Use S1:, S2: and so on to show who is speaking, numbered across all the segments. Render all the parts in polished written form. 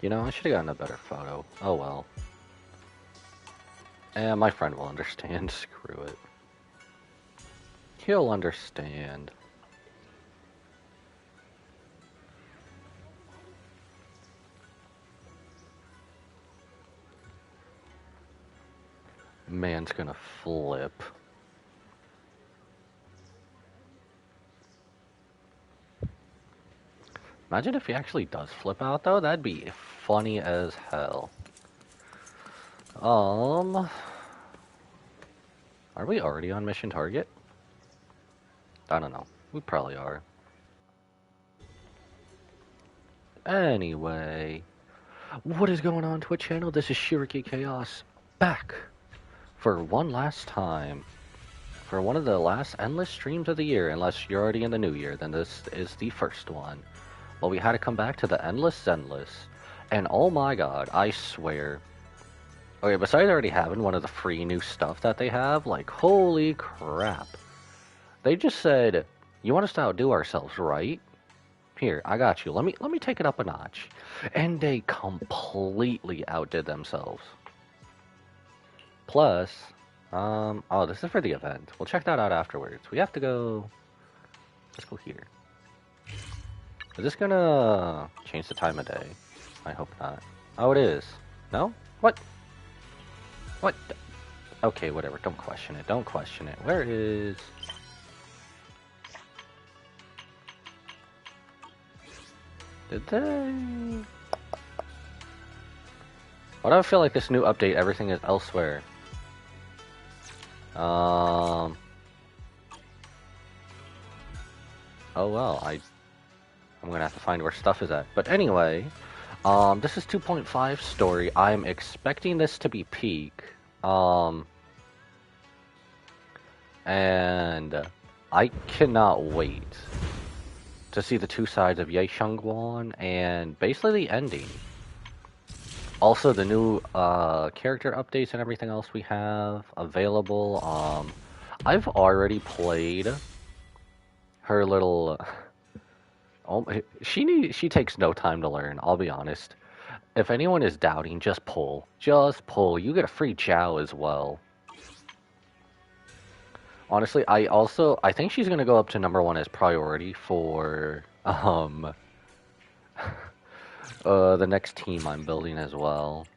S1: You know, I should have gotten a better photo. Oh well. And my friend will understand. Screw it. He'll understand. Man's gonna flip. Imagine if he actually does flip out, though. That'd be funny as hell. Are we already on mission target? I don't know. We probably are. Anyway, what is going on Twitch channel? This is Shiriki Chaos back for one last time. For one of the last endless streams of the year, unless you're already in the new year, then this is the first one. Well, we had to come back to the endless Zenless, and oh my god, I swear. Okay, besides already having one of the free new stuff that they have, like, holy crap. They just said, you want us to outdo ourselves, right? Here, I got you. Let me take it up a notch. And they completely outdid themselves. Plus, oh, this is for the event. We'll check that out afterwards. We have to go, let's go here. Is this gonna change the time of day? I hope not. Oh, it is. No? What? What? Okay, whatever. Don't question it. Don't question it. Where is... Did they... Why do I feel like this new update, everything is elsewhere? Oh well, I'm gonna have to find where stuff is at. But anyway, this is 2.5 story. I'm expecting this to be peak. And I cannot wait to see the two sides of Ye Shangguan and basically the ending. Also, the new character updates and everything else we have available. I've already played her little. Oh, she takes no time to learn. I'll be honest. If anyone is doubting, just pull. Just pull. You get a free Chow as well. Honestly, I think she's gonna go up to #1 as priority for the next team I'm building as well.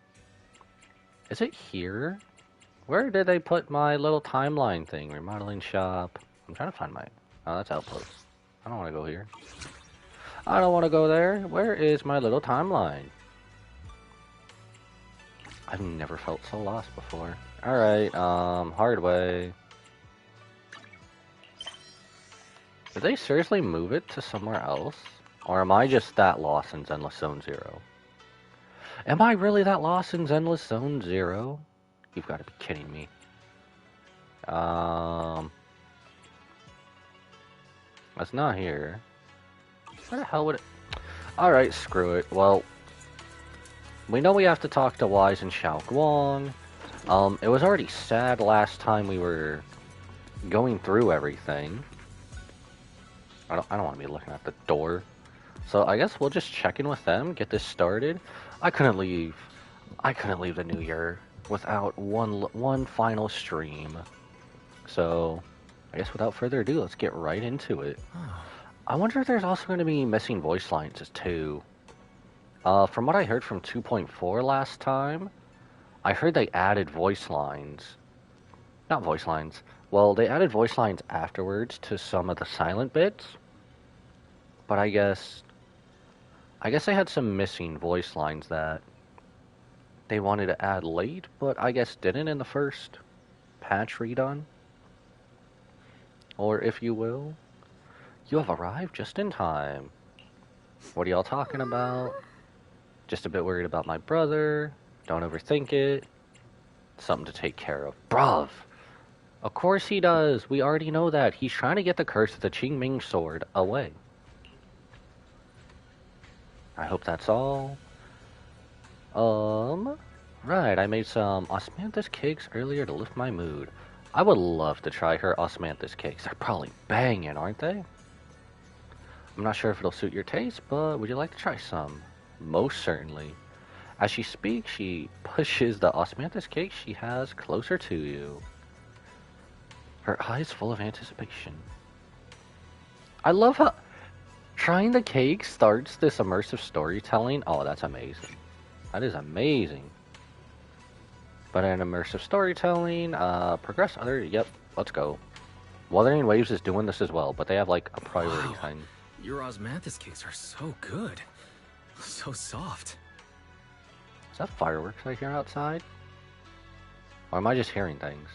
S1: Is it here? Where did they put my little timeline thing? Remodeling shop. I'm trying to find my... Oh, that's Outpost. I don't want to go here. I don't want to go there. Where is my little timeline? I've never felt so lost before. Alright, hard way. Did they seriously move it to somewhere else? Or am I just that lost in Zenless Zone 0? Am I really that lost in Zenless Zone 0? You've got to be kidding me. That's not here. Where the hell would it... Alright, screw it. Well, we know we have to talk to Wise and Xiao Guang. It was already sad last time we were going through everything. I don't want to be looking at the door. So I guess we'll just check in with them, get this started. I couldn't leave the new year without one final stream. So I guess without further ado, let's get right into it. I wonder if there's also going to be missing voice lines too. From what I heard from 2.4 last time, I heard they added voice lines. Not voice lines. Well, they added voice lines afterwards to some of the silent bits. But I guess they had some missing voice lines that they wanted to add late, but I guess didn't in the first patch redone. Or if you will, you have arrived just in time. What are y'all talking about? Just a bit worried about my brother. Don't overthink it. Something to take care of. Bruv! Of course he does. We already know that. He's trying to get the curse of the Qingming sword away. I hope that's all. Right, I made some osmanthus cakes earlier to lift my mood. I would love to try her osmanthus cakes. They're probably banging, aren't they? I'm not sure if it'll suit your taste, but would you like to try some? Most certainly. As she speaks, she pushes the osmanthus cake she has closer to you, her eyes full of anticipation. I love how trying the cake starts this immersive storytelling. Oh, that's amazing. That is amazing. But an immersive storytelling, progress other, yep, let's go. Wuthering Waves is doing this as well, but they have like a priority thing.
S2: Your osmanthus cakes are so good. So soft.
S1: Is that fireworks I hear outside? Or am I just hearing things?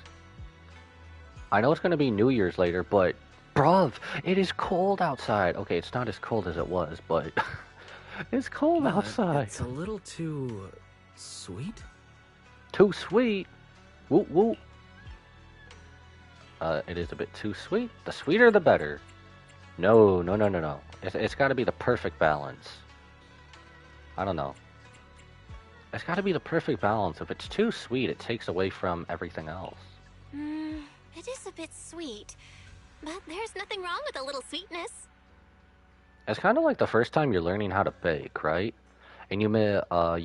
S1: I know it's going to be New Year's later, but bruv, it is cold outside. Okay, it's not as cold as it was, but it's cold outside.
S2: It's a little too sweet?
S1: Too sweet? Whoop whoop. It is a bit too sweet. The sweeter the better. No. It's got to be the perfect balance. I don't know. It's got to be the perfect balance. If it's too sweet, it takes away from everything else.
S3: It is a bit sweet, but there's nothing wrong with a little sweetness.
S1: It's kind of like the first time you're learning how to bake, right? And you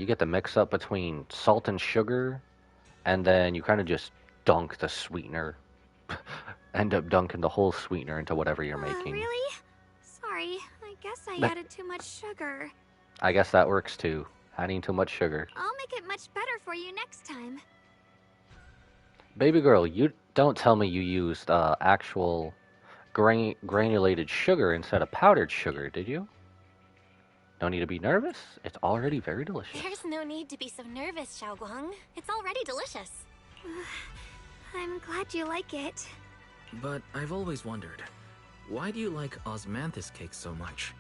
S1: get the mix up between salt and sugar, and then you kind of just dunk the sweetener. End up dunking the whole sweetener into whatever you're making.
S3: Really? Sorry, I guess I added too much sugar.
S1: I guess that works too. Adding too much sugar.
S3: I'll make it much better for you next time.
S1: Baby girl, you don't tell me you used actual granulated sugar instead of powdered sugar, did you? No need to be nervous. It's already very delicious.
S3: There's no need to be so nervous, Xiaoguang. It's already delicious. I'm glad you like it.
S2: But I've always wondered, why do you like osmanthus cakes so much?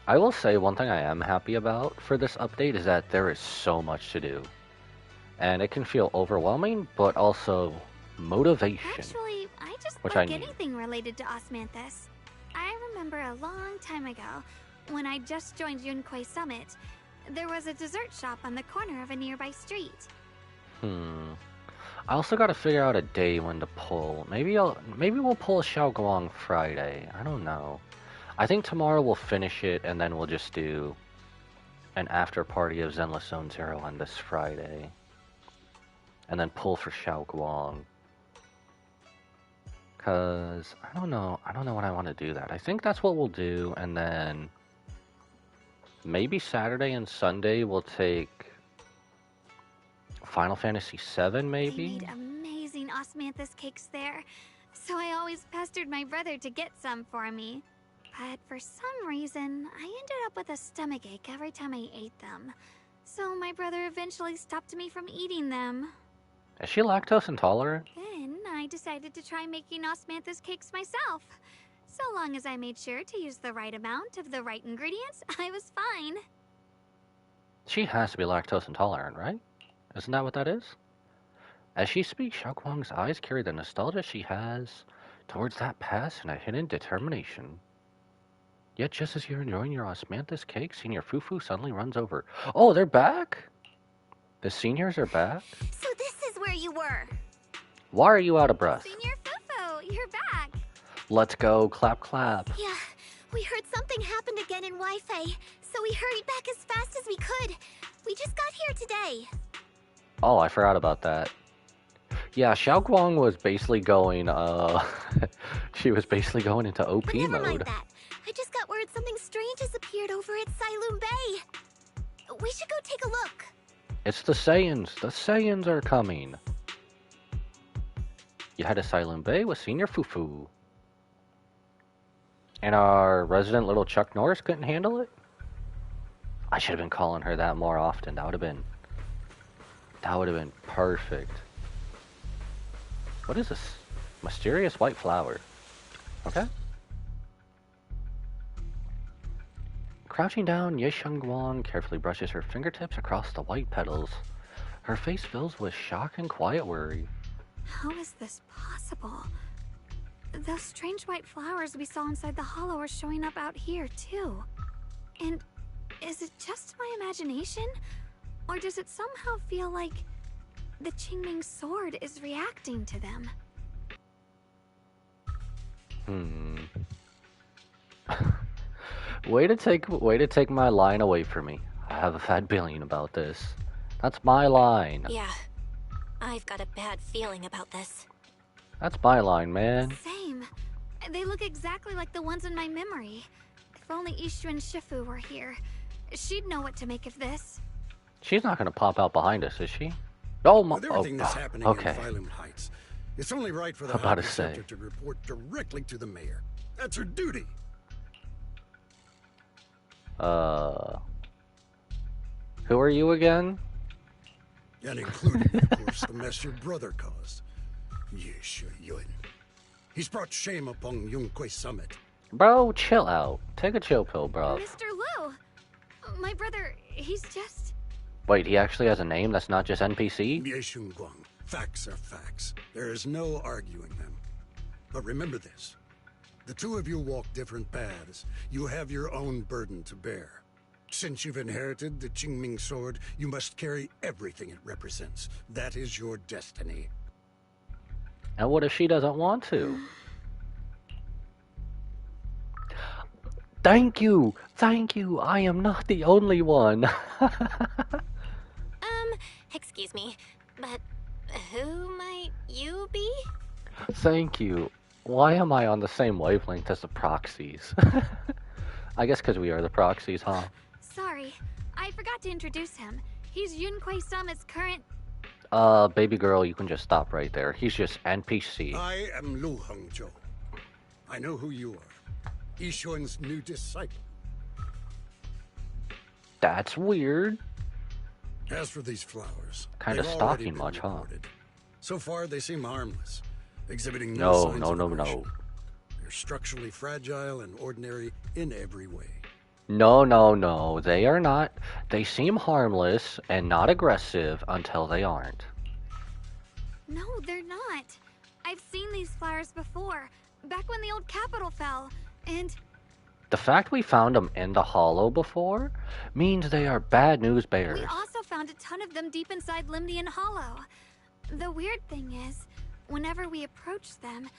S1: I will say one thing I am happy about for this update is that there is so much to do. And it can feel overwhelming, but also motivation.
S3: Actually, I just
S1: which
S3: like
S1: I need.
S3: anything related to osmanthus. I remember a long time ago, when I just joined Yunquei Summit, there was a dessert shop on the corner of a nearby street.
S1: I also got to figure out a day when to pull. Maybe we'll pull a Xiaoguang Friday. I don't know. I think tomorrow we'll finish it, and then we'll just do an after party of Zenless Zone Zero on this Friday, and then pull for Xiaoguang. Cause I don't know what I want to do that. I think that's what we'll do, and then maybe Saturday and Sunday we'll take Final Fantasy VII, maybe?
S3: They made amazing osmanthus cakes there, so I always pestered my brother to get some for me. But for some reason, I ended up with a stomachache every time I ate them. So my brother eventually stopped me from eating them.
S1: Is she lactose intolerant?
S3: Then I decided to try making osmanthus cakes myself. So long as I made sure to use the right amount of the right ingredients, I was fine.
S1: She has to be lactose intolerant, right? Isn't that what that is? As she speaks, Xiaoguang's eyes carry the nostalgia she has towards that past and a hidden determination. Yet just as you're enjoying your osmanthus cake, Senior Fufu suddenly runs over. Oh, they're back? The seniors are back?
S3: So this is where you were.
S1: Why are you out of breath?
S3: Senior Fufu, you're back.
S1: Let's go, clap, clap.
S3: Yeah, we heard something happened again in Wi-Fi, so we hurried back as fast as we could. We just got here today.
S1: Oh, I forgot about that. Yeah, Xiaoguang was basically going, she was basically going into OP
S3: But never
S1: mode.
S3: mind that. I just got word something strange has appeared over at Silum Bay. We should go take a look.
S1: It's the Saiyans. The Saiyans are coming. You had a Silent Bay with Senior Fufu. And our resident little Chuck Norris couldn't handle it? I should have been calling her that more often. That would have been perfect. What is this? Mysterious white flower. Okay. Crouching down, Ye Xiaoguang carefully brushes her fingertips across the white petals. Her face fills with shock and quiet worry.
S3: How is this possible? Those strange white flowers we saw inside the hollow are showing up out here, too. And is it just my imagination? Or does it somehow feel like the Qingming sword is reacting to them?
S1: Way to take my line away from me. I have a bad feeling about this. That's my line.
S4: Yeah, I've got a bad feeling about this.
S1: That's my line, man.
S3: Same. They look exactly like the ones in my memory. If only Ishu and Shifu were here. She'd know what to make of this.
S1: She's not gonna pop out behind us, is she? Oh my.
S5: With everything that's happening
S1: okay.
S5: in Phylum Heights, it's only right for the
S1: I'm about
S5: High
S1: to say.
S5: Preceptor to report directly to the mayor. That's her duty.
S1: Who are you again?
S5: And including, of course, the mess your brother caused. Yes, Yun. He's brought shame upon Yunque Summit.
S1: Bro, chill out. Take a chill pill, bro.
S3: Mr. Liu! My brother, he's just...
S1: Wait, he actually has a name that's not just NPC?
S5: Yeshun Guang. Facts are facts. There is no arguing them. But remember this. The two of you walk different paths. You have your own burden to bear. Since you've inherited the Qingming sword, you must carry everything it represents. That is your destiny.
S1: And what if she doesn't want to? Thank you! Thank you! I am not the only one!
S4: Excuse me, but who might you be?
S1: Thank you. Why am I on the same wavelength as the proxies? I guess because we are the proxies, huh?
S3: Sorry, I forgot to introduce him. He's Yunque Summit's current...
S1: Baby girl, you can just stop right there. He's just NPC.
S5: I am Lu Hongzhou. I know who you are. Yishun's new disciple.
S1: That's weird.
S5: As for these flowers,
S1: Kinda
S5: they've already
S1: stalking
S5: been
S1: much, huh?
S5: reported. So far, they seem harmless, exhibiting
S1: No,
S5: signs
S1: no,
S5: of
S1: no,
S5: aggression.
S1: no.
S5: They're structurally fragile and ordinary in every way.
S1: No, no, no. They are not. They seem harmless and not aggressive until they aren't.
S3: No, they're not. I've seen these flowers before, back when the old capital fell, and...
S1: The fact we found them in the hollow before means they are bad news bears.
S3: We also found a ton of them deep inside Limdian Hollow. The weird thing is, whenever we approached them,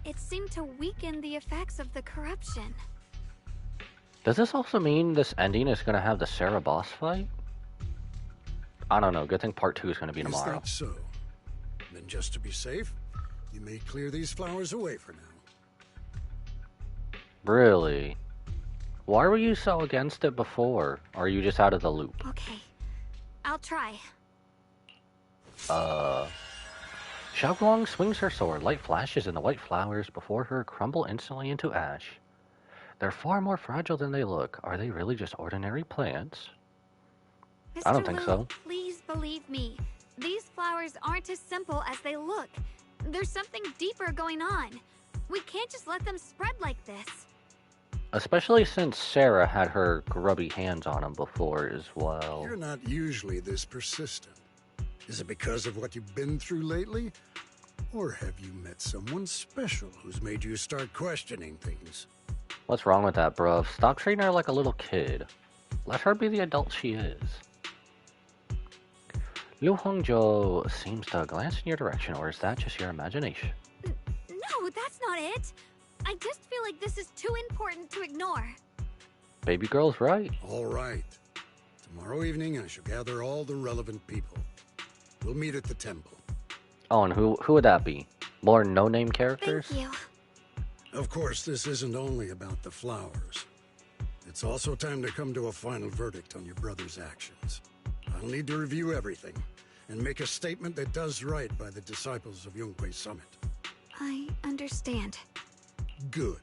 S3: it seemed to weaken the effects of the corruption.
S1: Does this also mean this ending is going to have the Sarah boss fight? I don't know. Good thing part 2 is going to be
S5: Is
S1: tomorrow.
S5: that so? Then just to be safe, you may clear these flowers away for now.
S1: Really? Why were you so against it before? Or are you just out of the loop?
S3: Okay, I'll try.
S1: Xiaoguang swings her sword. Light flashes and the white flowers before her crumble instantly into ash. They're far more fragile than they look. Are they really just ordinary plants?
S3: Mr.
S1: I don't think
S3: Liu,
S1: so.
S3: Please believe me. These flowers aren't as simple as they look. There's something deeper going on. We can't just let them spread like this.
S1: Especially since Sarah had her grubby hands on them before as well.
S5: You're not usually this persistent. Is it because of what you've been through lately? Or have you met someone special who's made you start questioning things?
S1: What's wrong with that, bruv? Stop treating her like a little kid. Let her be the adult she is. Liu Hongzhou seems to glance in your direction, or is that just your imagination?
S3: No, that's not it. I just feel like this is too important to ignore.
S1: Baby girl's right.
S5: All right. Tomorrow evening, I shall gather all the relevant people. We'll meet at the temple.
S1: Oh, and who would that be? More no-name characters?
S3: Thank you.
S5: Of course, this isn't only about the flowers. It's also time to come to a final verdict on your brother's actions. I'll need to review everything and make a statement that does right by the disciples of Yunque Summit.
S3: I understand.
S5: Good.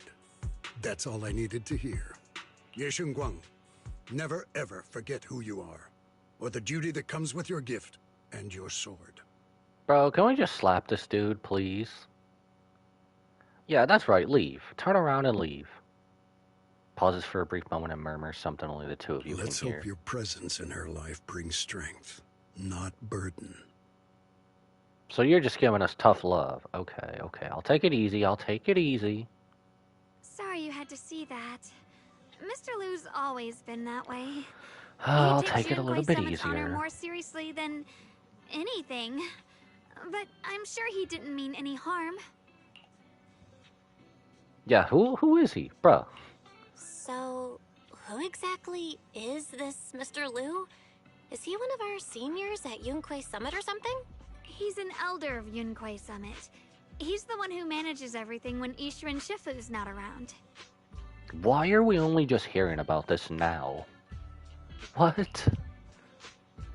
S5: That's all I needed to hear. Yeshun Guang, never ever forget who you are, or the duty that comes with your gift and your sword.
S1: Bro, can we just slap this dude, please? Yeah, that's right, leave. Turn around and leave. Pauses for a brief moment and murmurs something only the two of you
S5: Let's
S1: can hear.
S5: hope your presence in her life brings strength, not burden.
S1: So you're just giving us tough love. Okay, okay. I'll take it easy. I'll take it easy.
S3: Sorry you had to see that. Mr. Liu's always been that way.
S1: I'll
S3: He takes
S1: take it a little
S3: Yunque
S1: bit
S3: Summit's honor
S1: easier.
S3: more seriously than anything. But I'm sure he didn't mean any harm.
S1: Yeah, who is he? Bruh.
S4: So, who exactly is this Mr. Liu? Is he one of our seniors at Yunquay Summit or something?
S3: He's an elder of Yunquay Summit. He's the one who manages everything when Ishu and Shifu's not around.
S1: Why are we only just hearing about this now? What?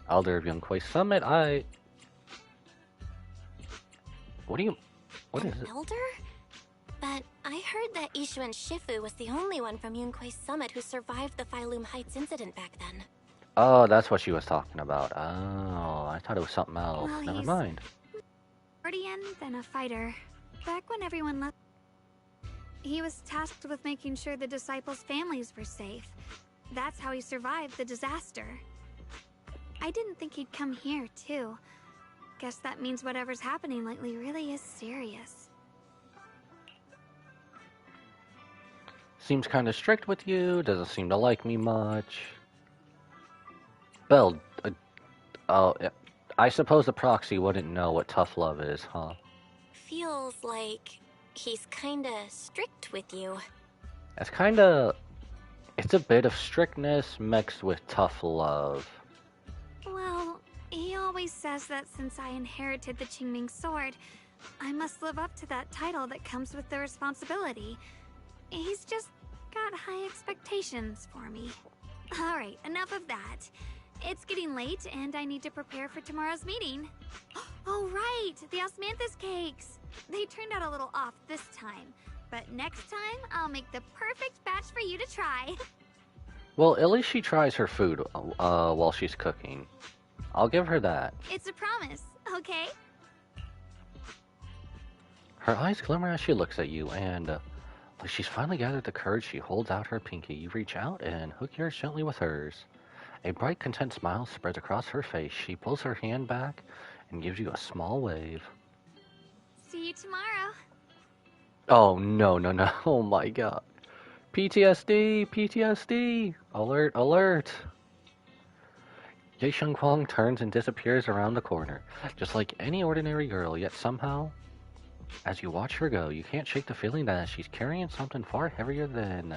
S1: Elder of Yunquay Summit, What is it?
S4: Elder? But I heard that Ishu and Shifu was the only one from Yunquay Summit who survived the Phylum Heights incident back then.
S1: Oh, that's what she was talking about. Oh, I thought it was something else.
S3: Well,
S1: Never
S3: he's-
S1: mind.
S3: Guardian, then a fighter. Back when everyone left, he was tasked with making sure the disciples' families were safe. That's how he survived the disaster. I didn't think he'd come here, too. Guess that means whatever's happening lately really is serious.
S1: Seems kind of strict with you. Doesn't seem to like me much. Belle, I suppose the proxy wouldn't know what tough love is, huh?
S4: Feels like he's kinda strict with you.
S1: It's a bit of strictness mixed with tough love.
S3: Well, he always says that since I inherited the Qingming sword, I must live up to that title that comes with the responsibility. He's just got high expectations for me. Alright, enough of that. It's getting late and I need to prepare for tomorrow's meeting. Oh right, the osmanthus cakes! They turned out a little off this time, but next time I'll make the perfect batch for you to try.
S1: Well, at least she tries her food while she's cooking. I'll give her that.
S3: It's a promise, okay?
S1: Her eyes glimmer as she looks at you, and like she's finally gathered the courage, she holds out her pinky. You reach out and hook yours gently with hers. A bright, content smile spreads across her face. She pulls her hand back and gives you a small wave.
S3: See you tomorrow.
S1: Oh, no. Oh my god. PTSD! Alert, alert! Ye Shenghuang turns and disappears around the corner, just like any ordinary girl, yet somehow, as you watch her go, you can't shake the feeling that she's carrying something far heavier than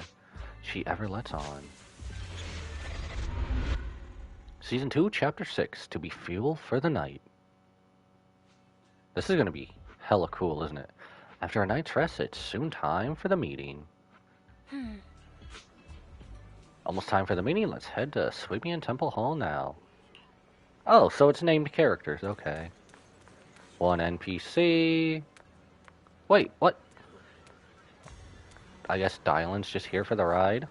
S1: she ever lets on. Season 2, Chapter 6, To Be Fuel for the Night. This is gonna be hella cool, isn't it? After a night's rest, it's soon time for the meeting. Almost time for the meeting. Let's head to Swabian Temple Hall now. Oh, so it's named characters. Okay. One NPC. Wait, what? I guess Dylan's just here for the ride.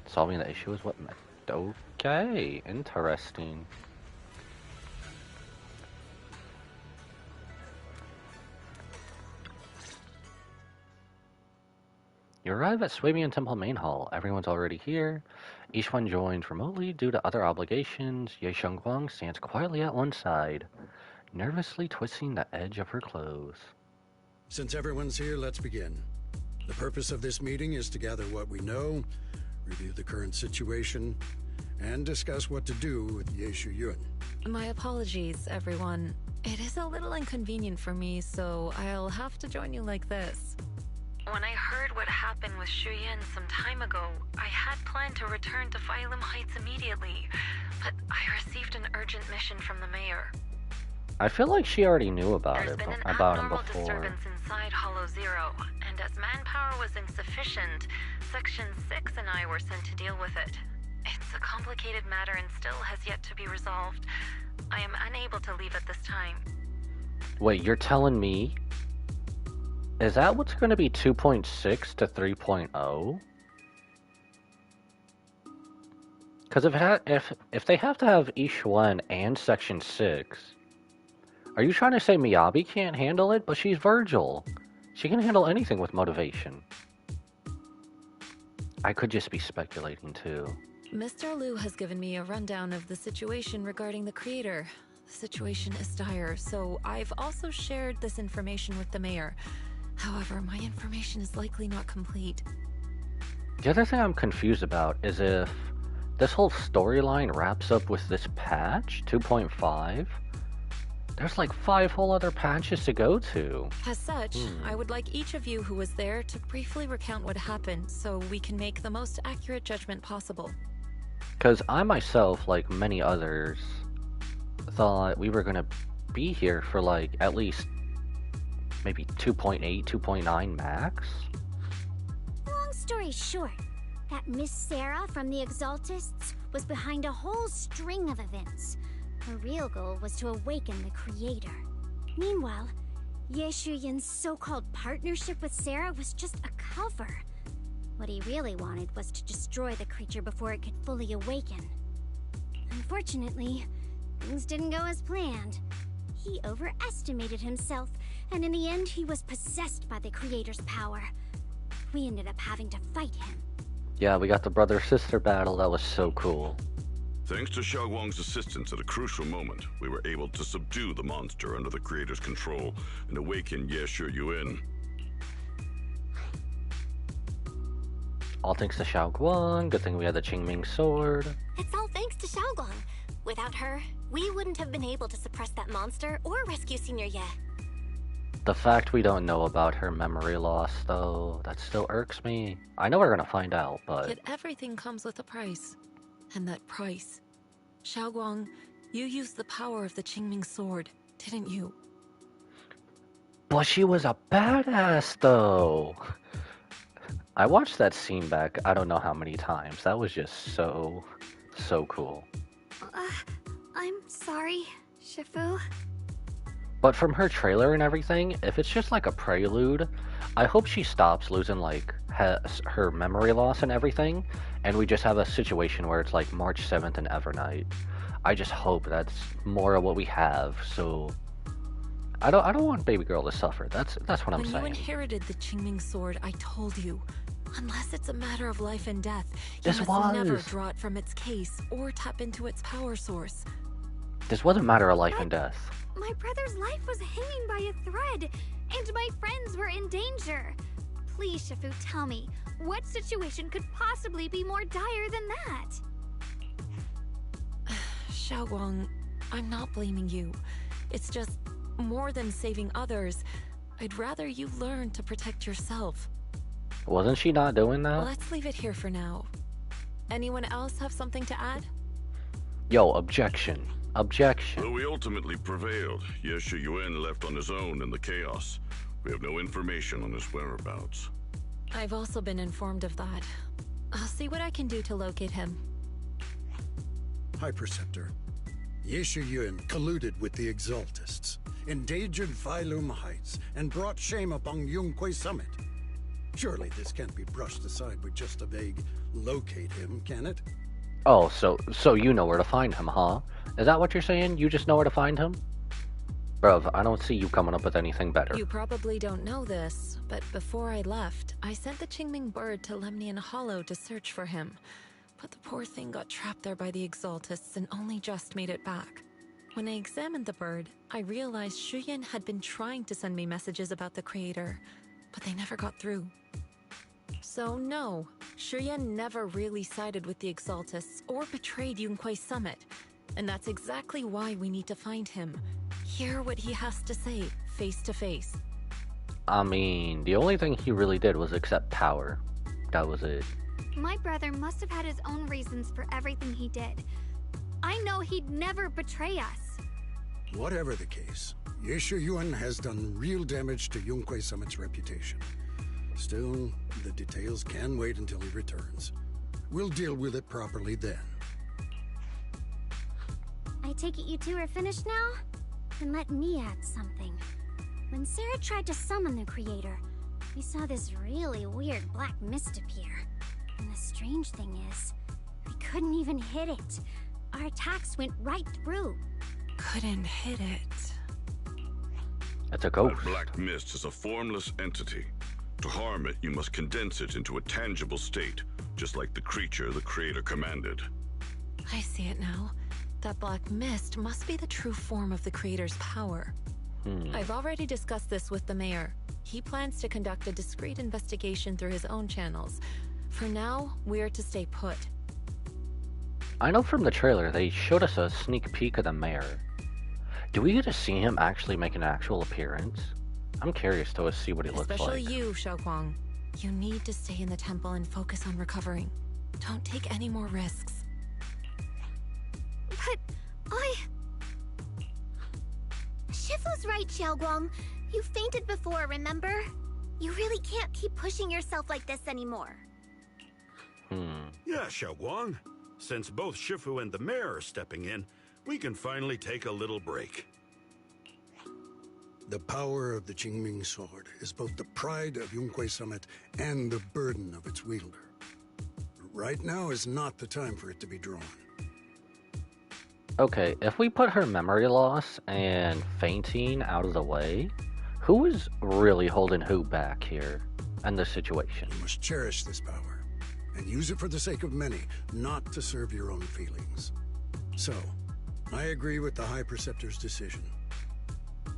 S1: Solving the issue is what meant. Okay, interesting. You arrive at Swabian Temple Main Hall. Everyone's already here. Each one joins remotely due to other obligations. Ye Shenghuang stands quietly at one side, nervously twisting the edge of her clothes.
S5: Since everyone's here, let's begin. The purpose of this meeting is to gather what we know, review the current situation, and discuss what to do with Ye Shuyun.
S6: My apologies, everyone. It is a little inconvenient for me, so I'll have to join you like this. When I heard what happened with Shuyan some time ago, I had planned to return to Phylum Heights immediately, but I received an urgent mission from the mayor.
S1: I feel like she already knew about
S6: There's
S1: it,
S6: been an
S1: about him
S6: abnormal
S1: before.
S6: disturbance inside Hollow Zero, and as manpower was insufficient, Section 6 and I were sent to deal with it. It's a complicated matter and still has yet to be resolved. I am unable to leave at this time.
S1: Wait, you're telling me? Is that what's going to be 2.6 to 3.0? Because if they have to have Ishuan and Section 6, are you trying to say Miyabi can't handle it? But she's Virgil. She can handle anything with motivation. I could just be speculating too.
S6: Mr. Liu has given me a rundown of the situation regarding the creator. The situation is dire, so I've also shared this information with the mayor. However, my information is likely not complete.
S1: The other thing I'm confused about is if this whole storyline wraps up with this patch, 2.5, there's like 5 whole other patches to go to.
S6: As such, I would like each of you who was there to briefly recount what happened so we can make the most accurate judgment possible.
S1: Because I myself, like many others, thought we were gonna be here for like at least maybe 2.8, 2.9 max.
S7: Long story short, that Miss Sarah from the Exaltists was behind a whole string of events. Her real goal was to awaken the creator. Meanwhile, Ye Shuyin's so-called partnership with Sarah was just a cover. What he really wanted was to destroy the creature before it could fully awaken. Unfortunately, things didn't go as planned. He overestimated himself, and in the end he was possessed by the creator's power. We ended up having to fight him.
S1: Yeah, we got the brother-sister battle. That was so cool.
S8: Thanks to Xiaoguang's assistance at a crucial moment, we were able to subdue the monster under the creator's control and awaken Ye Shuyuan.
S1: All thanks to Xiaoguang. Good thing we had the Qingming sword.
S4: It's all thanks to Xiaoguang. Without her, we wouldn't have been able to suppress that monster or rescue Senior Ye.
S1: The fact we don't know about her memory loss, though, that still irks me. I know we're gonna find out, but...
S6: Yet everything comes with a price. And that price... Xiaoguang, you used the power of the Qingming sword, didn't you?
S1: But she was a badass, though. I watched that scene back I don't know how many times. That was just so cool.
S3: I'm sorry, Shifu.
S1: But from her trailer and everything, if it's just like a prelude, I hope she stops losing like her memory loss and everything, and we just have a situation where it's like March 7th and Evernight. I just hope that's more of what we have. So I don't want baby girl to suffer. That's what I'm saying.
S6: When you inherited the Qingming sword, I told you, unless it's a matter of life and death, you must never draw it from its case or tap into its power source.
S1: This wasn't a matter of life and death.
S3: My brother's life was hanging by a thread, and my friends were in danger. Please, Shifu, tell me, what situation could possibly be more dire than that?
S6: Xiaoguang, I'm not blaming you. It's just, more than saving others, I'd rather you learn to protect yourself.
S1: Wasn't she not doing that?
S6: Let's leave it here for now. Anyone else have something to add?
S1: Yo, objection. Objection.
S8: Though we ultimately prevailed, Ye Shuyuan left on his own in the chaos. We have no information on his whereabouts.
S6: I've also been informed of that. I'll see what I can do to locate him.
S5: High Preceptor, Ye Shuyuan colluded with the Exaltists, endangered Phylum Heights, and brought shame upon Yunquay Summit. Surely this can't be brushed aside with just a vague locate him, can it?
S1: Oh, so you know where to find him, huh? Is that what you're saying? You just know where to find him? Bruv, I don't see you coming up with anything better.
S6: You probably don't know this, but before I left, I sent the Qingming bird to Lemnian Hollow to search for him. But the poor thing got trapped there by the Exaltists and only just made it back. When I examined the bird, I realized Shuyan had been trying to send me messages about the Creator, but they never got through. So no, Shuyan never really sided with the Exaltists or betrayed Yunquay Summit. And that's exactly why we need to find him. Hear what he has to say, face to face.
S1: I mean, the only thing he really did was accept power. That was it.
S3: My brother must have had his own reasons for everything he did. I know he'd never betray us.
S5: Whatever the case, Ye Shuyuan has done real damage to Yunquay Summit's reputation. Still, the details can wait until he returns. We'll deal with it properly then.
S7: I take it you two are finished now? Then let me add something. When Sarah tried to summon the Creator, we saw this really weird black mist appear. And the strange thing is, we couldn't even hit it. Our attacks went right through.
S6: Couldn't hit it.
S1: That's a ghost.
S8: That black mist is a formless entity. To harm it, you must condense it into a tangible state, just like the creature the Creator commanded.
S6: I see it now. That black mist must be the true form of the Creator's power. I've already discussed this with the mayor. He plans to conduct a discreet investigation through his own channels. For now, we're to stay put.
S1: I know from the trailer they showed us a sneak peek of the mayor. Do we get to see him actually make an actual appearance? I'm curious to see what he looks like.
S6: Especially you, Xiaoguang. You need to stay in the temple and focus on recovering. Don't take any more risks.
S3: But I...
S7: Shifu's right, Xiaoguang. You fainted before, remember? You really can't keep pushing yourself like this anymore.
S8: Yeah, Xiaoguang. Since both Shifu and the mayor are stepping in, we can finally take a little break.
S5: The power of the Qingming sword is both the pride of Yunhui Summit and the burden of its wielder. Right now is not the time for it to be drawn.
S1: Okay, if we put her memory loss and fainting out of the way, who is really holding who back here in this situation?
S5: You must cherish this power, and use it for the sake of many, not to serve your own feelings. So, I agree with the High Preceptor's decision.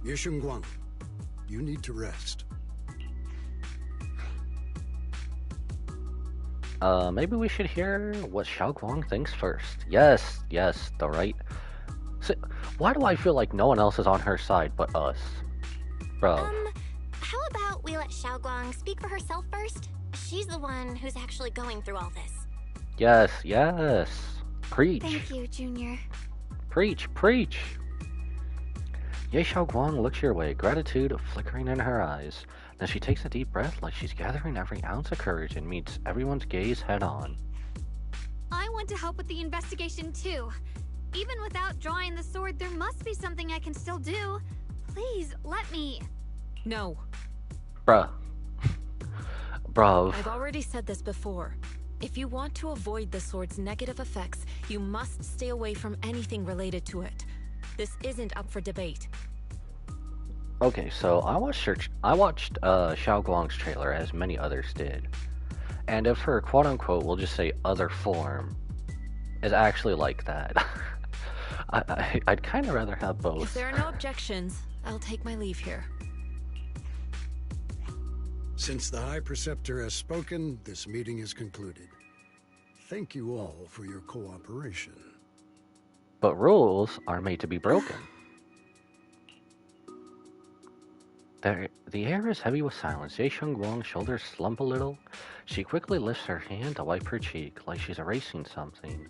S5: Yishun Guang, you need to rest.
S1: Maybe we should hear what Xiao Guang thinks first. Yes, the right. So, why do I feel like no one else is on her side but us? Bro.
S4: How about we let Xiaoguang speak for herself first? She's the one who's actually going through all this.
S1: Yes. Preach.
S3: Thank you, Junior.
S1: Preach. Ye Xiaoguang looks your way, gratitude flickering in her eyes. Then she takes a deep breath like she's gathering every ounce of courage and meets everyone's gaze head on.
S3: I want to help with the investigation too. Even without drawing the sword, there must be something I can still do. Please, let me.
S6: No.
S1: Bruh. Bruv.
S6: I've already said this before. If you want to avoid the sword's negative effects, you must stay away from anything related to it. This isn't up for debate.
S1: Okay, so I watched Xiao Guang's trailer, as many others did. And if her quote-unquote, we'll just say other form, is actually like that, I'd kind of rather have both.
S6: If there are no objections, I'll take my leave here.
S5: Since the High Preceptor has spoken, this meeting is concluded. Thank you all for your cooperation.
S1: But rules are made to be broken. The air is heavy with silence. Ye Guang's shoulders slump a little. She quickly lifts her hand to wipe her cheek, like she's erasing something.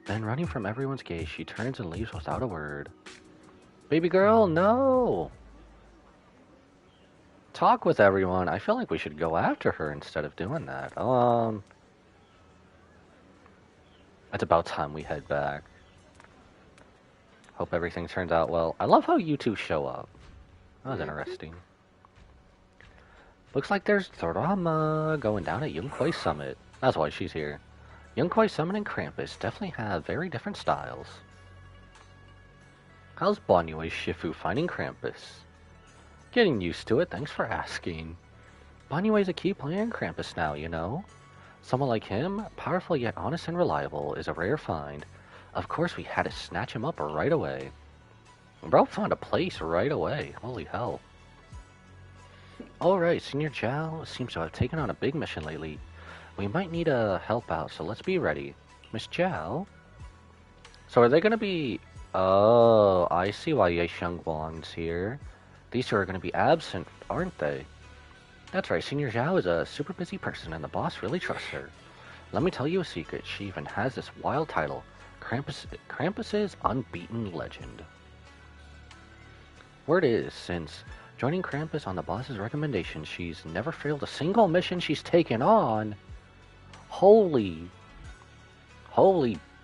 S1: Then, running from everyone's gaze, she turns and leaves without a word. Baby girl, no! Talk with everyone. I feel like we should go after her instead of doing that. It's about time we head back. Hope everything turns out well. I love how you two show up. That was interesting. Looks like there's drama going down at Yunhui Summit. That's why she's here. Yunhui Summit and Krampus definitely have very different styles. How's Banyue's Shifu finding Krampus? Getting used to it, thanks for asking. Banyue's a key player in Krampus now, you know? Someone like him, powerful yet honest and reliable, is a rare find. Of course we had to snatch him up right away. Bro found a place right away, holy hell. Alright, Senior Zhao seems to have taken on a big mission lately. We might need a help out, so let's be ready. Miss Zhao? So are they gonna be... Oh, I see why Ye Guang's here. These two are gonna be absent, aren't they? That's right, Senior Zhao is a super busy person and the boss really trusts her. Let me tell you a secret, she even has this wild title, Krampus's Unbeaten Legend. Word is, since joining Krampus on the boss's recommendation, she's never failed a single mission she's taken on. Holy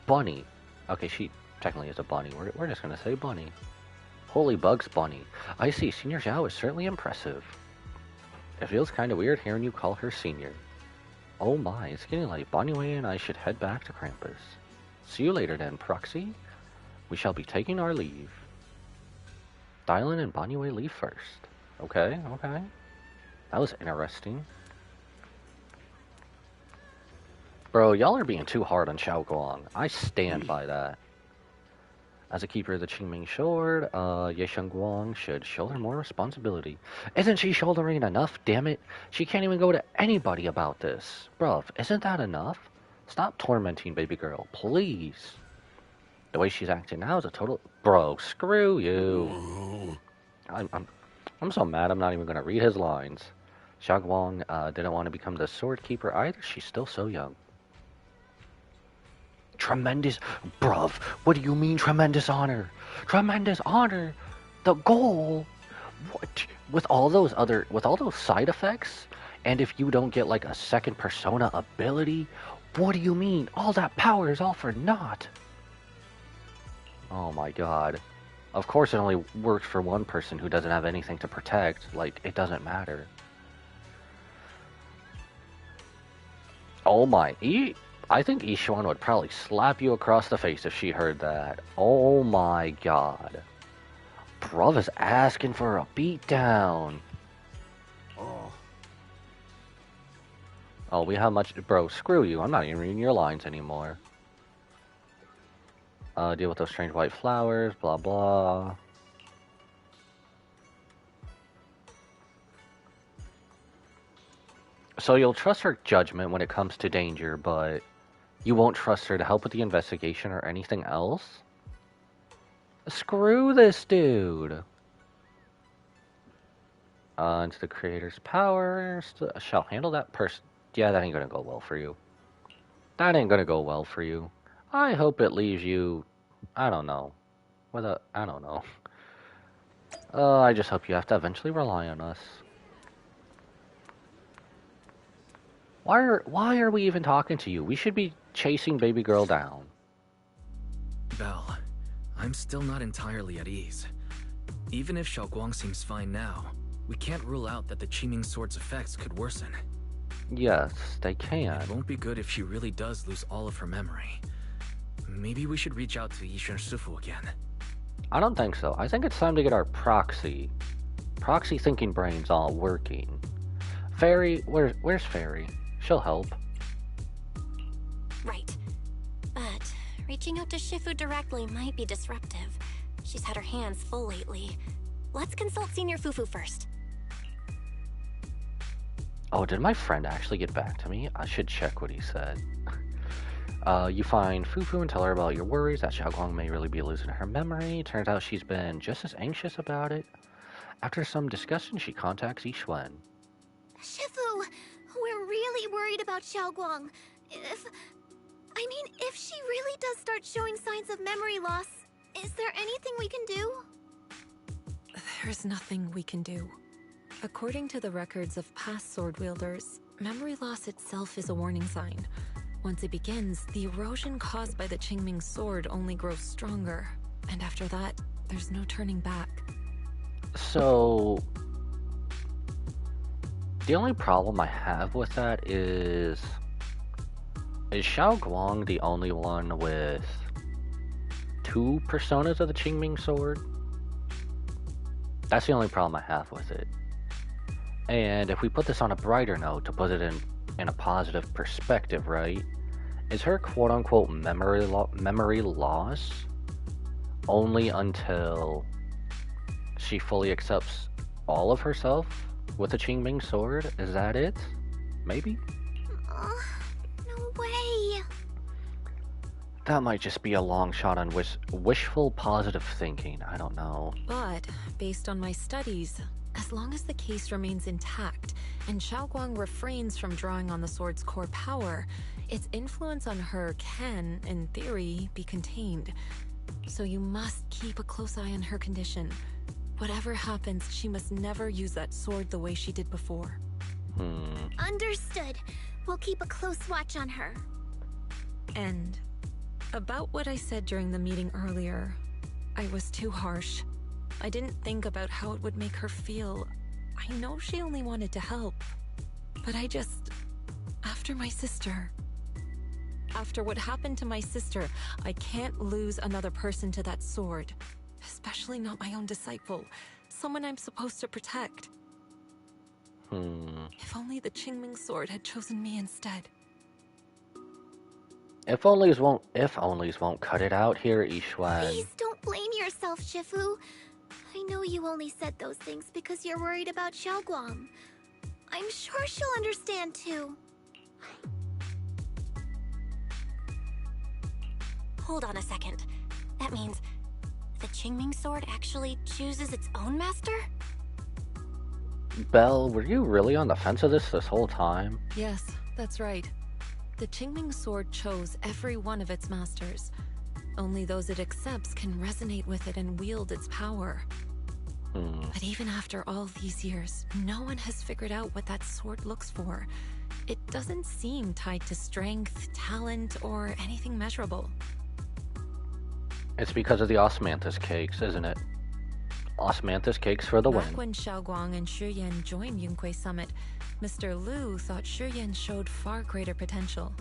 S1: bunny. Okay, she technically is a bunny. We're just gonna say bunny. Holy Bugs Bunny. I see, Senior Zhao is certainly impressive. It feels kinda weird hearing you call her Senior. Oh my, it's getting late. Banyue and I should head back to Krampus. See you later then, Proxy. We shall be taking our leave. Dylan and Banyue leave first. Okay. That was interesting. Bro, y'all are being too hard on Xiao Guang. I stand by that. As a keeper of the Qingming Sword, Ye Guang should shoulder more responsibility. Isn't she shouldering enough, damn it? She can't even go to anybody about this. Bruv, isn't that enough? Stop tormenting baby girl, please. The way she's acting now is a total... Bro, screw you. I'm so mad I'm not even gonna read his lines. Xiao Guang didn't want to become the sword keeper either. She's still so young. Tremendous, bruv. What do you mean tremendous honor? Tremendous honor. The goal. What? With all those side effects, and if you don't get like a second persona ability, what do you mean? All that power is all for naught. Oh my god. Of course it only works for one person who doesn't have anything to protect. Like, it doesn't matter. Oh my. I think Ishuan would probably slap you across the face if she heard that. Oh my god. Bruv is asking for a beatdown.
S5: Oh,
S1: Oh, we have much... Bro, screw you. I'm not even reading your lines anymore. Deal with those strange white flowers, blah blah. So you'll trust her judgment when it comes to danger, but you won't trust her to help with the investigation or anything else? Screw this dude! Into the creator's powers. Shall handle that person. Yeah, that ain't gonna go well for you. That ain't gonna go well for you. I hope it leaves you... I don't know. I don't know. I just hope you have to eventually rely on us. Why are we even talking to you? We should be chasing baby girl down.
S2: Belle, I'm still not entirely at ease. Even if Xiaoguang seems fine now, we can't rule out that the Qiming Sword's effects could worsen.
S1: Yes, they can.
S2: It won't be good if she really does lose all of her memory. Maybe we should reach out to Yixuan Shifu again.
S1: I don't think so. I think it's time to get our proxy thinking brains all working. Fairy, where's Fairy? She'll help.
S4: Right. But reaching out to Shifu directly might be disruptive. She's had her hands full lately. Let's consult Senior Fufu first.
S1: Oh, did my friend actually get back to me? I should check what he said. You find Fufu and tell her about your worries that Xiaoguang may really be losing her memory. Turns out she's been just as anxious about it. After some discussion, she contacts Yixuan.
S7: Shifu, we're really worried about Xiaoguang. If she really does start showing signs of memory loss, is there anything we can do?
S6: There's nothing we can do. According to the records of past sword wielders, memory loss itself is a warning sign. Once it begins, the erosion caused by the Qingming sword only grows stronger. And after that, there's no turning back.
S1: So... the only problem I have with that is Xiaoguang the only one with 2 personas of the Qingming sword? That's the only problem I have with it. And if we put this on a brighter note, to put it in a positive perspective, right? Is her quote-unquote memory loss only until she fully accepts all of herself with the Qingming sword? Is that it? Maybe?
S7: No way.
S1: That might just be a long shot on wishful positive thinking. I don't know.
S6: But, based on my studies, as long as the case remains intact and Xiaoguang refrains from drawing on the sword's core power, its influence on her can, in theory, be contained. So you must keep a close eye on her condition. Whatever happens, she must never use that sword the way she did before.
S7: Understood. We'll keep a close watch on her.
S6: And about what I said during the meeting earlier, I was too harsh. I didn't think about how it would make her feel. I know she only wanted to help. But after my sister... After what happened to my sister, I can't lose another person to that sword. Especially not my own disciple. Someone I'm supposed to protect. If only the Qingming sword had chosen me instead.
S1: If onlys won't cut it out here, Yixuan.
S7: Please don't blame yourself, Shifu. I know you only said those things because you're worried about Xiaoguang. I'm sure she'll understand too.
S4: Hold on a second. That means the Qingming sword actually chooses its own master?
S1: Belle, were you really on the fence of this whole time?
S6: Yes, that's right. The Qingming sword chose every one of its masters. Only those it accepts can resonate with it and wield its power. But even after all these years, no one has figured out what that sword looks for. It doesn't seem tied to strength, talent, or anything measurable.
S1: It's because of the osmanthus cakes, isn't it? Osmanthus cakes for the win.
S6: Back when Xiaoguang and Shiyan joined Yunque Summit, Mr. Liu thought Shiyan showed far greater potential.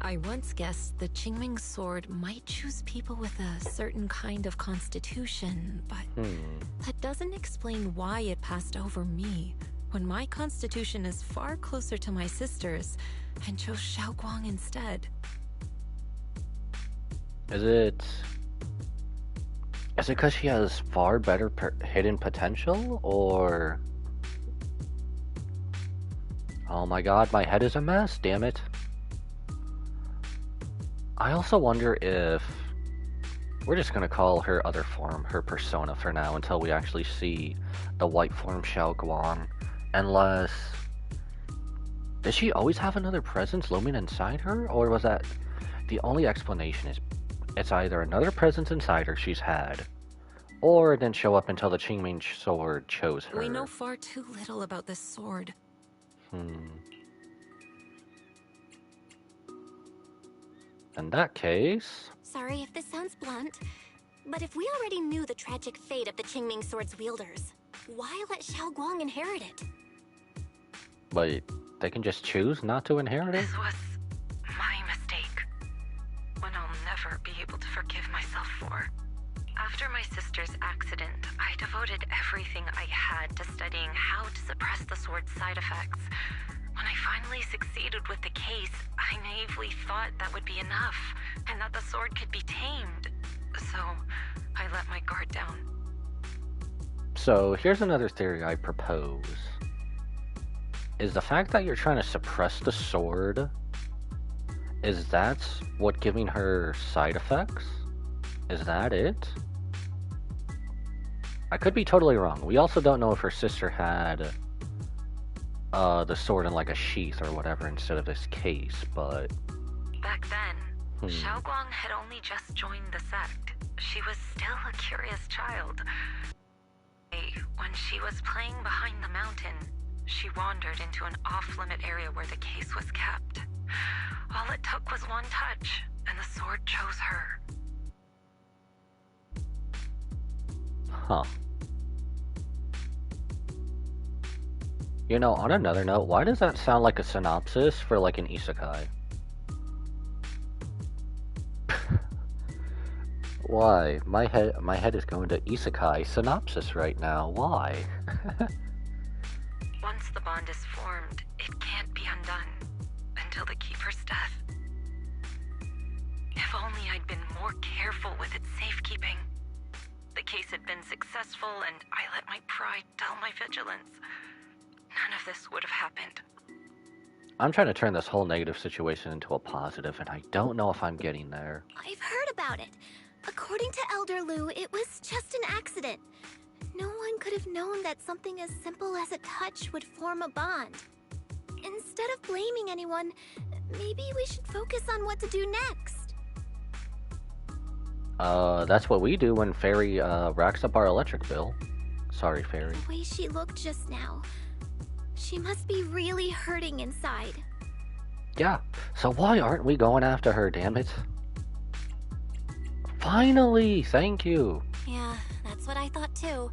S6: I once guessed the Qingming sword might choose people with a certain kind of constitution, but that doesn't explain why it passed over me, when my constitution is far closer to my sister's, and chose Xiaoguang instead.
S1: Is it because she has far better hidden potential, or... Oh my god, my head is a mess, damn it. I also wonder if... We're just gonna call her other form, her persona for now, until we actually see the white form Xiaoguang. Unless... Did she always have another presence looming inside her? Or was that... The only explanation is it's either another presence inside her she's had, or it didn't show up until the Qingming sword chose her.
S6: We know far too little about this sword.
S1: In that case...
S4: Sorry if this sounds blunt, but if we already knew the tragic fate of the Qingming sword's wielders, why let Xiaoguang inherit it?
S1: But they can just choose not to inherit it?
S6: This was my mistake. One I'll never be able to forgive myself for. After my sister's accident, I devoted everything I had to studying how to suppress the sword's side effects. When I finally succeeded with the case, I naively thought that would be enough, and that the sword could be tamed. So, I let my guard down.
S1: So, here's another theory I propose. Is the fact that you're trying to suppress the sword, is that what giving her side effects? Is that it? I could be totally wrong. We also don't know if her sister had the sword in like a sheath or whatever instead of this case, but...
S6: Back then, Xiaoguang had only just joined the sect. She was still a curious child. When she was playing behind the mountain, she wandered into an off-limit area where the case was kept. All it took was one touch, and the sword chose her.
S1: Huh. You know, on another note, why does that sound like a synopsis for like an isekai? Why? My head is going to isekai synopsis right now. Why?
S6: Once the bond is formed, it can't be undone until the keeper's death. If only I'd been more careful with its safekeeping. The case had been successful, and I let my pride dull my vigilance. None of this would have happened.
S1: I'm trying to turn this whole negative situation into a positive, and I don't know if I'm getting there.
S7: I've heard about it. According to Elder Liu, it was just an accident. No one could have known that something as simple as a touch would form a bond. Instead of blaming anyone, maybe we should focus on what to do next.
S1: That's what we do when Fairy, racks up our electric bill. Sorry, Fairy.
S7: The way she looked just now, she must be really hurting inside.
S1: Yeah, so why aren't we going after her, damn it? Finally! Thank you!
S4: Yeah, that's what I thought too.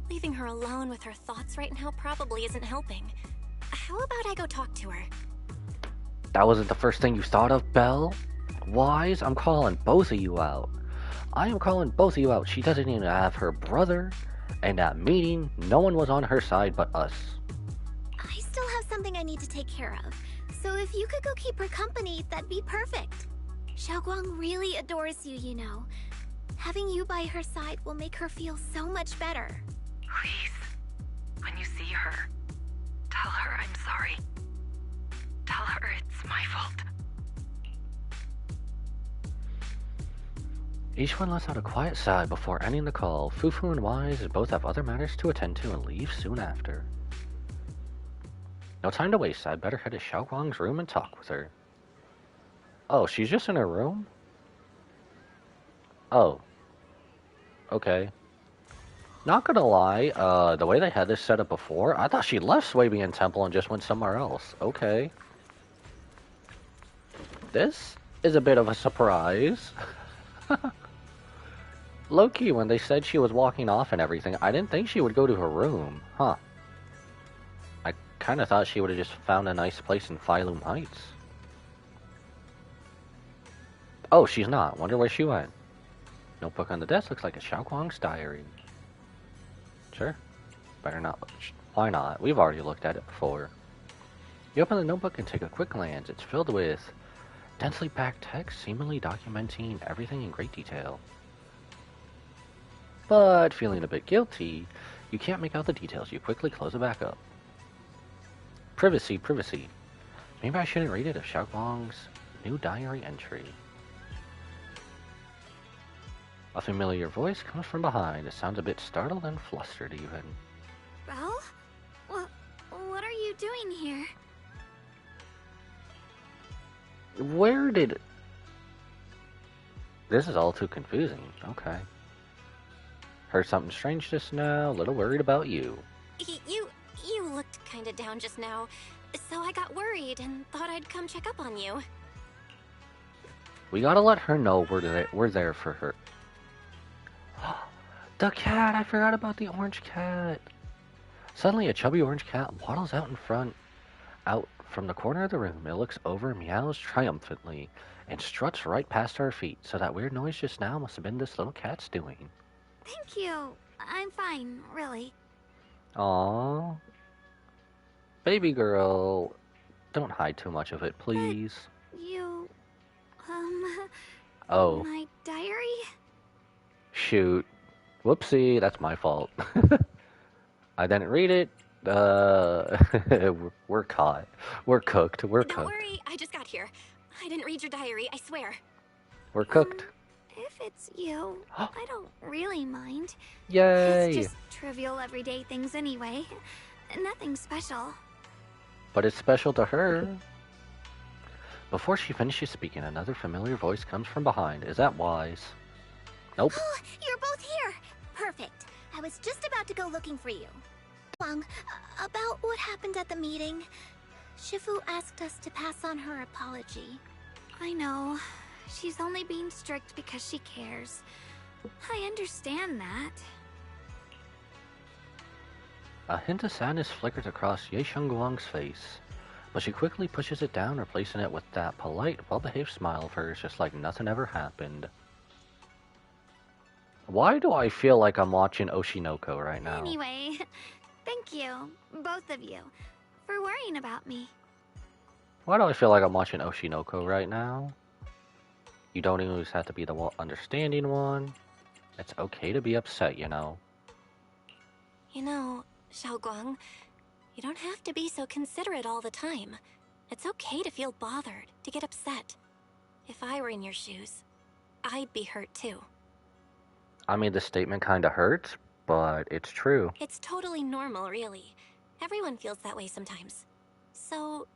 S4: Leaving her alone with her thoughts right now probably isn't helping. How about I go talk to her?
S1: That wasn't the first thing you thought of, Belle? Wise, I'm calling both of you out. I am calling both of you out. She doesn't even have her brother. And that meeting, no one was on her side but us.
S7: I still have something I need to take care of. So if you could go keep her company, that'd be perfect. Xiaoguang really adores you, you know. Having you by her side will make her feel so much better.
S6: Please, when you see her, tell her I'm sorry. Tell her it's my fault.
S1: Each one lets out a quiet sigh before ending the call. Fufu and Wise both have other matters to attend to and leave soon after. No time to waste. I'd better head to Xiaoguang's room and talk with her. Oh, she's just in her room? Oh, okay. Not gonna lie, the way they had this set up before, I thought she left Swabian Temple and just went somewhere else. Okay. This is a bit of a surprise. Low-key, when they said she was walking off and everything, I didn't think she would go to her room. Huh. I kinda thought she would have just found a nice place in Phylum Heights. Oh, she's not. Wonder where she went. Notebook on the desk looks like a Xiaoguang's diary. Sure. Better not. Why not? We've already looked at it before. You open the notebook and take a quick glance. It's filled with densely packed text, seemingly documenting everything in great detail. But feeling a bit guilty, you can't make out the details. You quickly close it back up. Privacy, privacy. Maybe I shouldn't read it if Xiaoguang's new diary entry. A familiar voice comes from behind. It sounds a bit startled and flustered even.
S3: Belle? What are you doing here?
S1: Where did... This is all too confusing. Okay. Heard something strange just now. A little worried about you.
S4: You looked kinda down just now, so I got worried and thought I'd come check up on you.
S1: We gotta let her know we're there for her. The cat! I forgot about the orange cat! Suddenly a chubby orange cat waddles out from the corner of the room. It looks over and meows triumphantly and struts right past our feet. So that weird noise just now must have been this little cat's doing.
S3: Thank you. I'm fine, really.
S1: Aww. Baby girl, don't hide too much of it, please.
S3: But you...
S1: Oh.
S3: My diary?
S1: Shoot. Whoopsie, that's my fault. I didn't read it. We're caught. We're cooked. We're
S4: Don't
S1: cooked.
S4: worry, I just got here. I didn't read your diary, I swear.
S1: We're cooked.
S3: If it's you, I don't really mind.
S1: Yay!
S3: It's just trivial everyday things anyway. Nothing special.
S1: But it's special to her. Before she finishes speaking, another familiar voice comes from behind. Is that Wise? Nope.
S7: Oh, you're both here. Perfect. I was just about to go looking for you. Wang, about what happened at the meeting, Shifu asked us to pass on her apology.
S3: I know. She's only being strict because she cares. I understand that.
S1: A hint of sadness flickers across Ye Shengguang's face, but she quickly pushes it down, replacing it with that polite, well-behaved smile of hers, just like nothing ever happened. Why do I feel like I'm watching Oshinoko right now?
S3: Anyway, thank you, both of you, for worrying about me.
S1: Why do I feel like I'm watching Oshinoko right now? You don't always have to be the understanding one. It's okay to be upset, you know.
S4: You know, Xiaoguang, you don't have to be so considerate all the time. It's okay to feel bothered, to get upset. If I were in your shoes, I'd be hurt too.
S1: I mean, this statement kinda hurts, but it's true.
S4: It's totally normal, really. Everyone feels that way sometimes. So,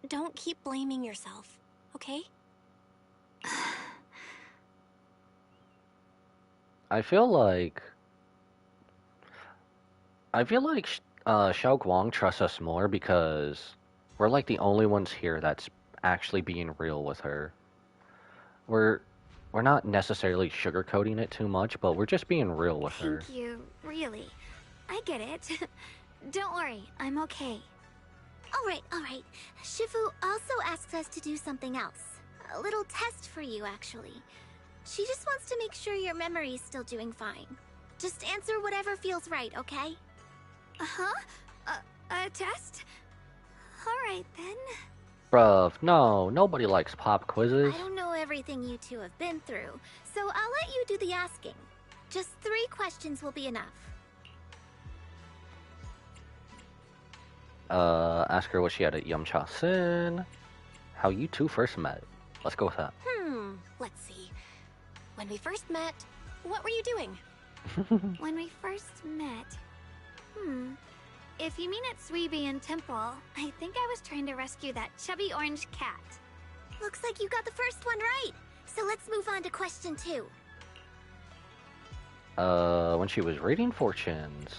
S4: don't keep blaming yourself, okay?
S1: I feel like Xiao Guang trusts us more because we're like the only ones here that's actually being real with her. We're not necessarily sugarcoating it too much, but we're just being real with her.
S3: Thank you, really. I get it. Don't worry, I'm okay.
S7: Alright. Shifu also asks us to do something else. A little test for you, actually. She just wants to make sure your memory's still doing fine. Just answer whatever feels right, okay?
S3: Uh-huh? A test? Alright then.
S1: Bruv, no, nobody likes pop quizzes.
S7: I don't know everything you two have been through, so I'll let you do the asking. Just 3 questions will be enough.
S1: Ask her what she had at Yumcha Sin. How you two first met. Let's go with that.
S4: Let's see. When we first met, what were you doing?
S3: When we first met... If you mean at Sweebian Temple, I think I was trying to rescue that chubby orange cat.
S7: Looks like you got the first one right. So let's move on to question 2.
S1: When she was reading fortunes.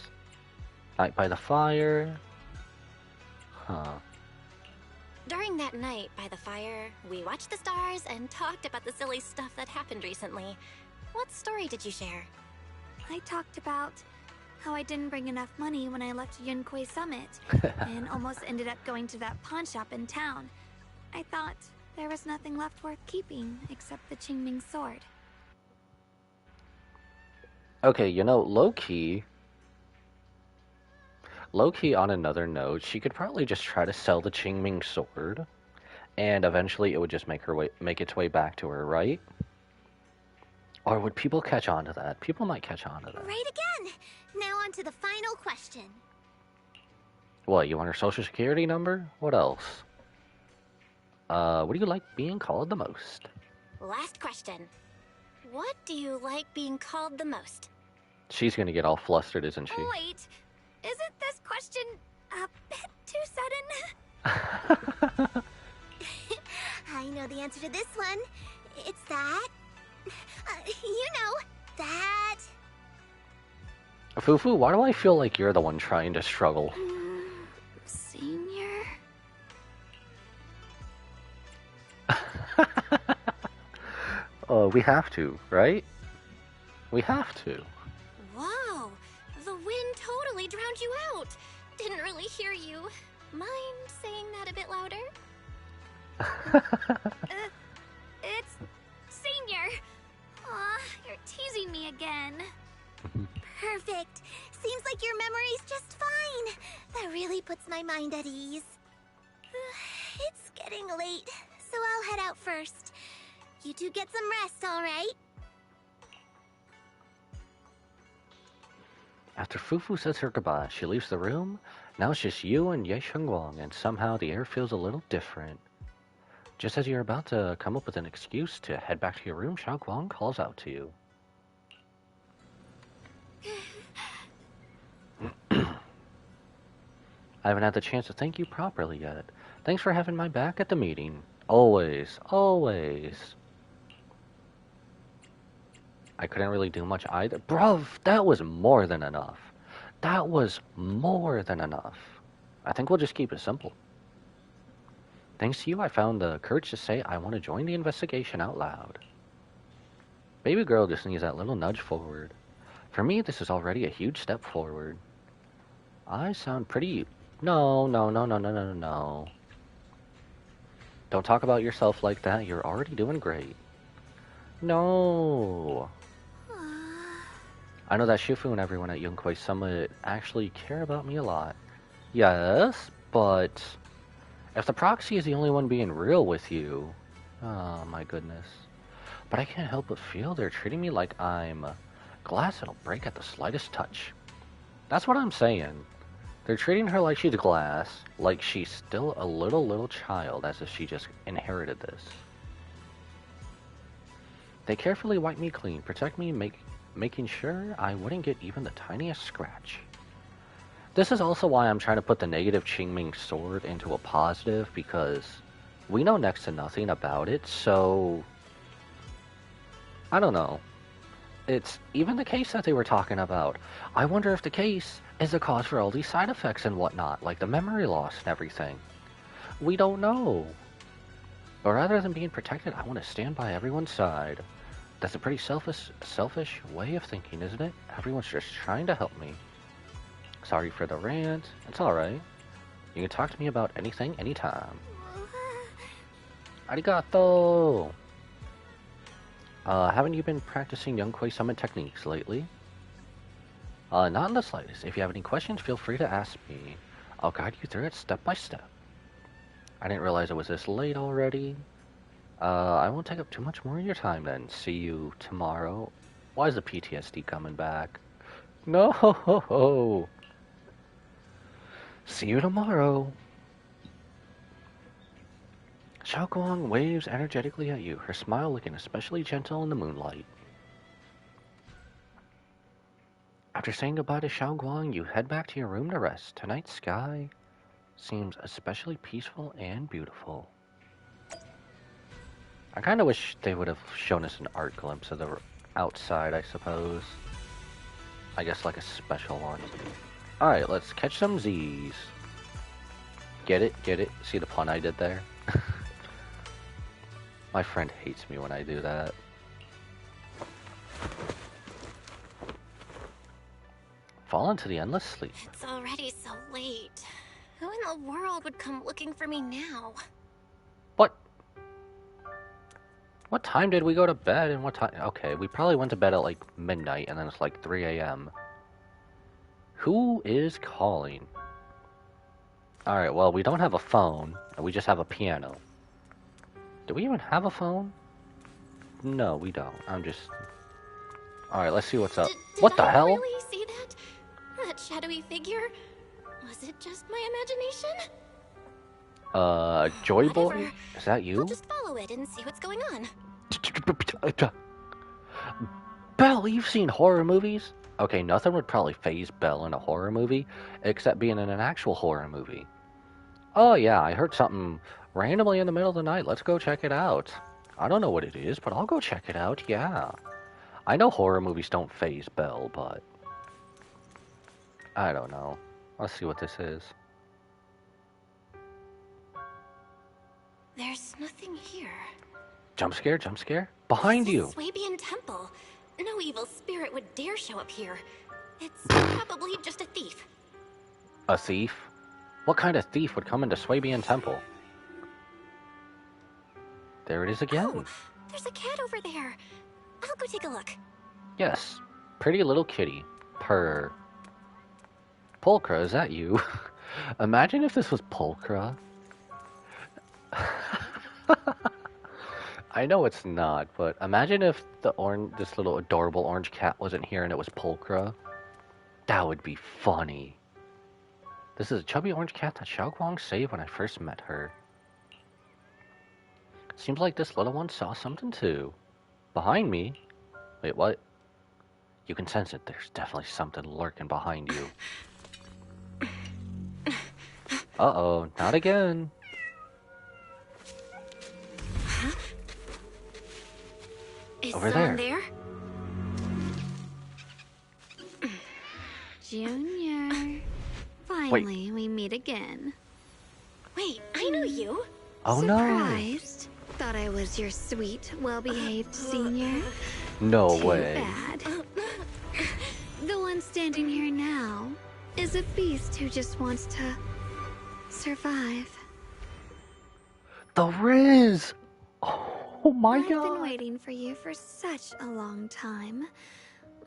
S1: Night by the fire. Huh.
S4: During that night by the fire, we watched the stars and talked about the silly stuff that happened recently. What story did you share?
S3: I talked about how I didn't bring enough money when I left Yunkui Summit, and almost ended up going to that pawn shop in town. I thought there was nothing left worth keeping except the Qingming sword.
S1: Okay, you know, low-key, on another note, she could probably just try to sell the Qingming sword, and eventually it would just make its way back to her, right? Or would people catch on to that? People might catch on to that.
S7: Right again! Now on to the final question.
S1: What, you want her social security number? What else? What do you like being called the most?
S4: Last question. What do you like being called the most?
S1: She's gonna get all flustered, isn't she?
S3: Wait, isn't this question a bit too sudden?
S7: I know the answer to this one. It's that... you know, that...
S1: Fufu, why do I feel like you're the one trying to struggle?
S3: Senior?
S1: We have to, right? We have to.
S4: Whoa! The wind totally drowned you out! Didn't really hear you. Mind saying that a bit louder?
S3: It's Senior. Aw, you're teasing me again.
S7: Perfect. Seems like your memory's just fine. That really puts my mind at ease. It's getting late, so I'll head out first. You two get some rest, all right?
S1: After Fufu says her goodbye, she leaves the room. Now it's just you and Ye Shengguang, and somehow the air feels a little different. Just as you're about to come up with an excuse to head back to your room, Xiao Guang calls out to you. I haven't had the chance to thank you properly yet. Thanks for having my back at the meeting. Always, always. I couldn't really do much either. Bruv, that was more than enough. That was more than enough. I think we'll just keep it simple. Thanks to you, I found the courage to say I want to join the investigation out loud. Baby girl just needs that little nudge forward. For me, this is already a huge step forward. I sound pretty... No. Don't talk about yourself like that. You're already doing great. No. I know that Shifu and everyone at Yunkui Summit actually care about me a lot. Yes, but if the proxy is the only one being real with you... Oh my goodness. But I can't help but feel they're treating me like I'm glass that'll break at the slightest touch. That's what I'm saying. They're treating her like she's glass, like she's still a little child, as if she just inherited this. They carefully wipe me clean, protect me, making sure I wouldn't get even the tiniest scratch. This is also why I'm trying to put the negative Qingming sword into a positive, because we know next to nothing about it, so... I don't know. It's even the case that they were talking about. I wonder if the case is the cause for all these side effects and whatnot, like the memory loss and everything. We don't know. But rather than being protected, I want to stand by everyone's side. That's a pretty selfish way of thinking, isn't it? Everyone's just trying to help me. Sorry for the rant. It's alright. You can talk to me about anything, anytime. Arigato! Haven't you been practicing Yunkui Summit techniques lately? Not in the slightest. If you have any questions, feel free to ask me. I'll guide you through it step by step. I didn't realize it was this late already. I won't take up too much more of your time then. See you tomorrow. Why is the PTSD coming back? No! See you tomorrow. Xiao Guang waves energetically at you, her smile looking especially gentle in the moonlight. After saying goodbye to Xiao Guang, you head back to your room to rest. Tonight's sky seems especially peaceful and beautiful. I kind of wish they would have shown us an art glimpse of the outside, I suppose. I guess like a special one. Alright, let's catch some Z's. Get it? Get it? See the pun I did there? My friend hates me when I do that. Fall into the endless sleep.
S4: It's already so late. Who in the world would come looking for me now?
S1: What? What time did we go to bed and what time? Okay, we probably went to bed at like midnight and then it's like 3 a.m. Who is calling? Alright, well, we don't have a phone, and we just have a piano. Do we even have a phone? No, we don't. I'm just... Alright, let's see what's up. What the hell?
S4: Did I really see that? That shadowy figure? Was it just my imagination?
S1: Joy Boy?
S4: Whatever.
S1: Is that
S4: I'll
S1: you?
S4: just follow it and see what's going on.
S1: Belle, you've seen horror movies? Okay, nothing would probably faze Belle in a horror movie, except being in an actual horror movie. Oh yeah, I heard something randomly in the middle of the night. Let's go check it out. I don't know what it is, but I'll go check it out, yeah. I know horror movies don't faze Belle, but... I don't know. Let's see what this is.
S4: There's nothing here.
S1: Jump scare, jump scare. Behind you!
S4: Swabian Temple. No evil spirit would dare show up here. It's probably just a thief.
S1: A thief? What kind of thief would come into Swabian Temple? There it is again.
S4: Oh, there's a cat over there. I'll go take a look.
S1: Yes. Pretty little kitty. Purr. Pulchra, is that you? Imagine if this was Pulchra. I know it's not, but imagine if this little adorable orange cat wasn't here and it was Pulchra. That would be funny. This is a chubby orange cat that Xiaoguang saved when I first met her. Seems like this little one saw something too. Behind me? Wait, what? You can sense it. There's definitely something lurking behind you. Uh-oh, not again.
S4: Is
S1: Over
S4: someone
S1: there.
S3: Junior. Finally, we meet again.
S4: Wait, I know you.
S1: Oh no.
S3: Surprised? Thought I was your sweet, well-behaved senior.
S1: No
S3: Too
S1: way.
S3: bad. The one standing here now is a beast who just wants to survive.
S1: The Riz! Oh my
S3: I've
S1: god.
S3: been waiting for you for such a long time,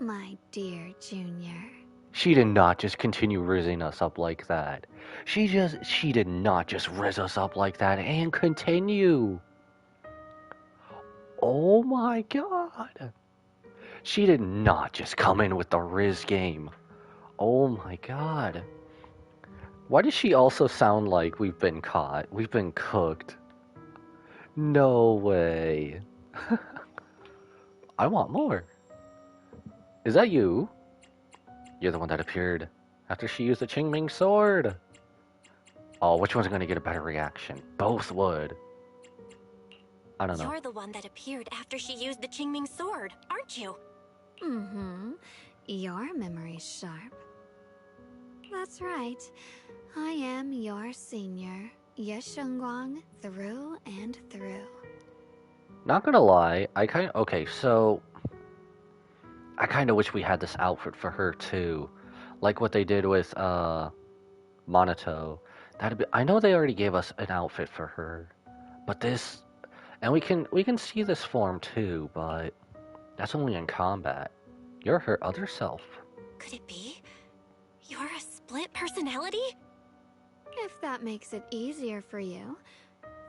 S3: my dear Junior.
S1: She did not just continue rizzing us up like that. She did not just rizz us up like that and continue. Oh my god. She did not just come in with the Riz game. Oh my god. Why does she also sound like we've been caught? We've been cooked. No way. I want more. Is that you? You're the one that appeared after she used the Qingming sword. Oh, which one's going to get a better reaction? Both would. I don't know.
S4: You're the one that appeared after she used the Qingming sword, aren't you?
S3: Mm-hmm. Your memory's sharp. That's right. I am your senior, Ye Shengguang, through and through.
S1: Not gonna lie, okay, so I kind of wish we had this outfit for her too, like what they did with Monato. I know they already gave us an outfit for her, but this, and we can see this form too, but that's only in combat. You're her other self.
S4: Could it be? You're a split personality?
S3: If that makes it easier for you,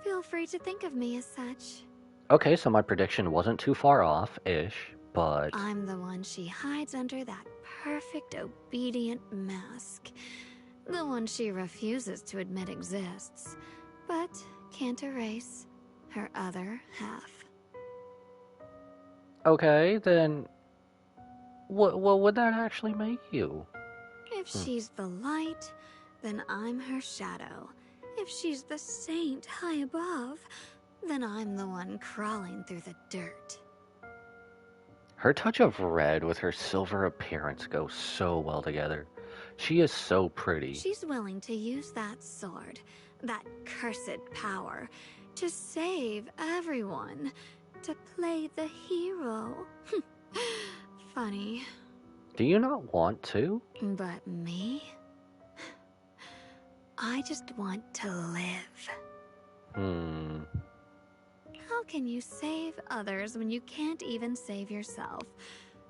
S3: feel free to think of me as such.
S1: Okay, so my prediction wasn't too far off-ish, but...
S3: I'm the one she hides under that perfect obedient mask. The one she refuses to admit exists, but can't erase her other half.
S1: Okay, then... What would that actually make you?
S3: If she's the light, then I'm her shadow. If she's the saint high above, then I'm the one crawling through the dirt.
S1: Her touch of red with her silver appearance goes so well together. She is so pretty.
S3: She's willing to use that sword, that cursed power, to save everyone, to play the hero. Funny.
S1: Do you not want to?
S3: But me? I just want to live. How can you save others when you can't even save yourself?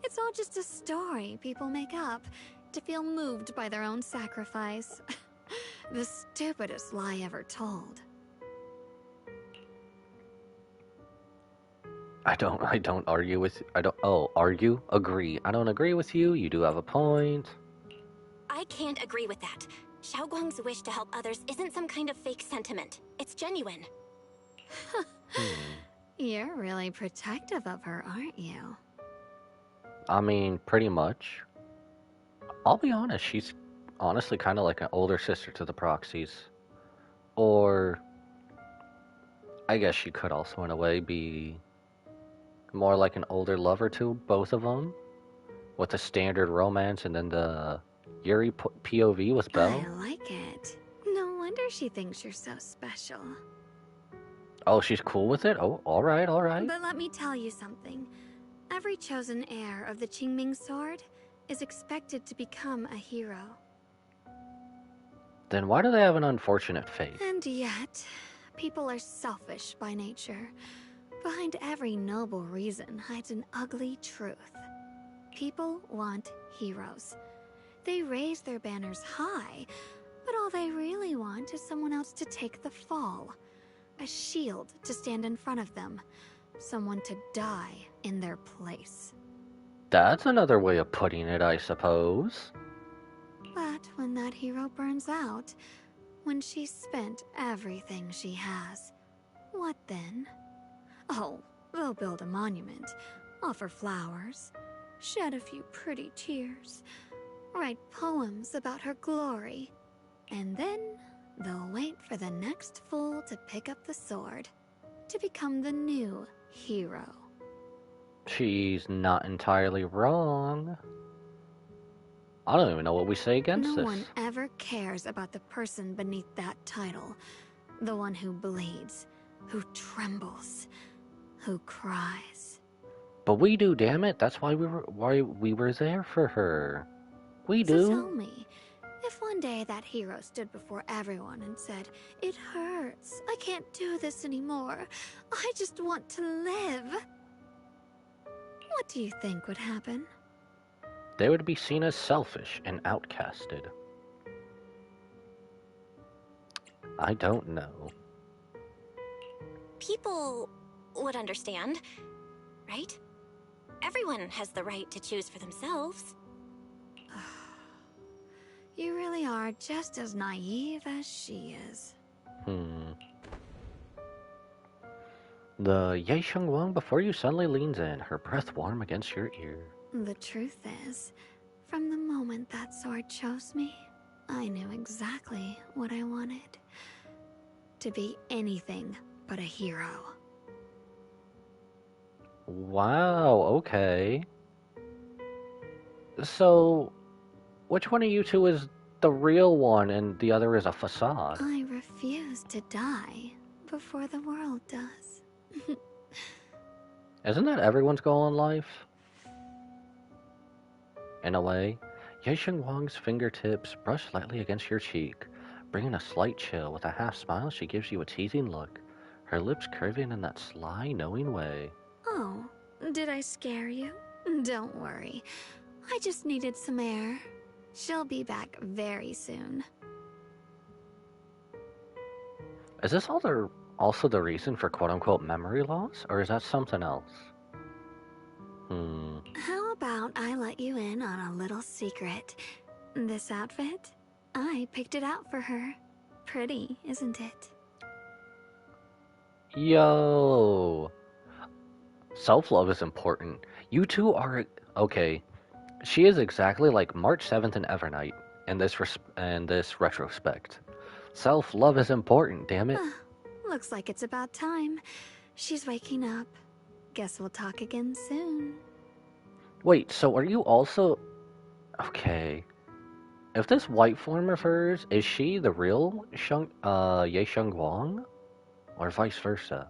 S3: It's all just a story people make up to feel moved by their own sacrifice. The stupidest lie ever told.
S1: I don't argue with, argue? Agree. I don't agree with you, you do have a point.
S4: I can't agree with that. Xiaoguang's wish to help others isn't some kind of fake sentiment. It's genuine.
S3: You're really protective of her, aren't you?
S1: I mean, pretty much. I'll be honest, she's honestly kind of like an older sister to the Proxies. Or, I guess she could also in a way be more like an older lover to both of them. With the standard romance and then the Yuri POV with Belle.
S3: I like it. No wonder she thinks you're so special.
S1: Oh, she's cool with it? Oh, alright, alright.
S3: But let me tell you something. Every chosen heir of the Qingming sword is expected to become a hero.
S1: Then why do they have an unfortunate fate?
S3: And yet, people are selfish by nature. Behind every noble reason hides an ugly truth. People want heroes. They raise their banners high, but all they really want is someone else to take the fall. A shield to stand in front of them. Someone to die in their place.
S1: That's another way of putting it, I suppose.
S3: But when that hero burns out, when she's spent everything she has, what then? Oh, they'll build a monument, offer flowers, shed a few pretty tears, write poems about her glory, and then they'll wait for the next fool to pick up the sword, to become the new hero.
S1: She's not entirely wrong. I don't even know what we say against this.
S3: No one ever cares about the person beneath that title. The one who bleeds, who trembles, who cries.
S1: But we do, damn it. That's why we were there for her. We do.
S3: So tell me, if one day that hero stood before everyone and said, "It hurts. I can't do this anymore. I just want to live." What do you think would happen?
S1: They would be seen as selfish and outcasted. I don't know.
S4: People would understand, right? Everyone has the right to choose for themselves.
S3: You really are just as naive as she is.
S1: The Ye Wang before you suddenly leans in, her breath warm against your ear.
S3: The truth is, from the moment that sword chose me, I knew exactly what I wanted. To be anything but a hero.
S1: Wow, okay. So, which one of you two is the real one and the other is a facade?
S3: I refuse to die before the world does.
S1: Isn't that everyone's goal in life? In a way, Ye Wang's fingertips brush lightly against your cheek, bringing a slight chill. With a half smile, she gives you a teasing look, her lips curving in that sly, knowing way.
S3: Oh, did I scare you? Don't worry. I just needed some air. She'll be back very soon.
S1: Is this also the reason for quote-unquote memory loss, or is that something else?
S3: How about I let you in on a little secret? This outfit? I picked it out for her. Pretty, isn't it?
S1: Yo! Self-love is important. You two are... Okay, she is exactly like March 7th in Evernight in this retrospect. Self-love is important, damn it.
S3: Looks like it's about time. She's waking up. Guess we'll talk again soon.
S1: Wait, so are you also... Okay. If this white form of hers, is she the real Ye Shengguang? Or vice versa?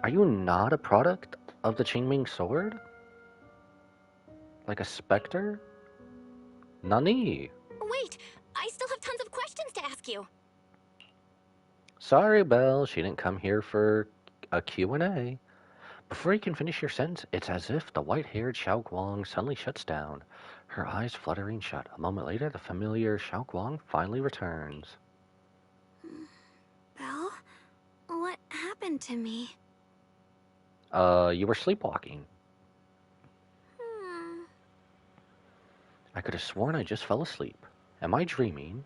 S1: Are you not a product of the Qingming sword? Like a specter? Nani?
S4: Wait, I still have tons of questions to ask you.
S1: Sorry, Belle, she didn't come here for a Q&A. Before you can finish your sentence, it's as if the white-haired Xiao Guang suddenly shuts down, her eyes fluttering shut. A moment later, the familiar Xiao Guang finally returns.
S3: Belle? What happened to me?
S1: You were sleepwalking.
S3: Hmm.
S1: I could have sworn I just fell asleep. Am I dreaming?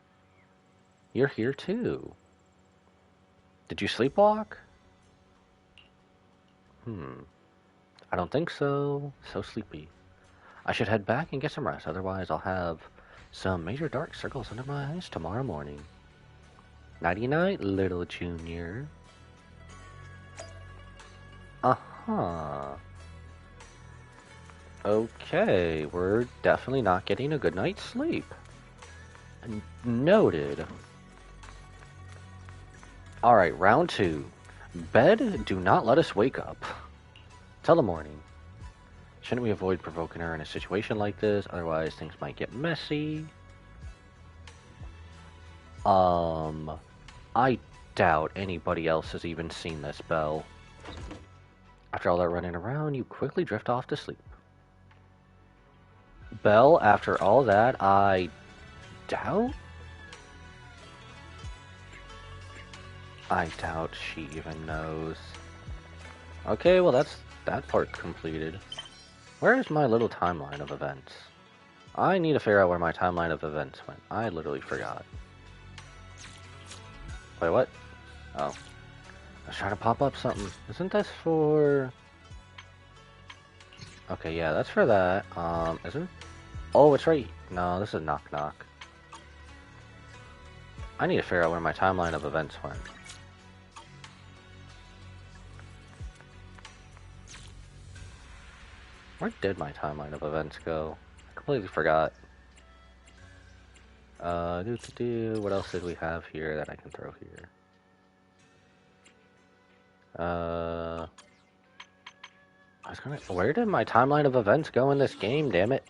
S1: You're here too. Did you sleepwalk? I don't think so. So sleepy. I should head back and get some rest, otherwise I'll have some major dark circles under my eyes tomorrow morning. Nighty-night, little junior. Uh-huh. Okay, we're definitely not getting a good night's sleep. Noted. Alright, round 2. Bed, do not let us wake up. Till the morning. Shouldn't we avoid provoking her in a situation like this? Otherwise, things might get messy. I doubt anybody else has even seen this, Belle. After all that running around, you quickly drift off to sleep. Belle, after all that, I doubt? I doubt she even knows. Okay, well that's that part completed. Where is my little timeline of events? I need to figure out where my timeline of events went. I literally forgot. Wait, what? Oh. I was trying to pop up something. Isn't this for... Okay, yeah, that's for that. Isn't... Oh, it's right... No, this is Knock Knock. I need to figure out where my timeline of events went. Where did my timeline of events go? I completely forgot. What else did we have here that I can throw here? Where did my timeline of events go in this game, damn it?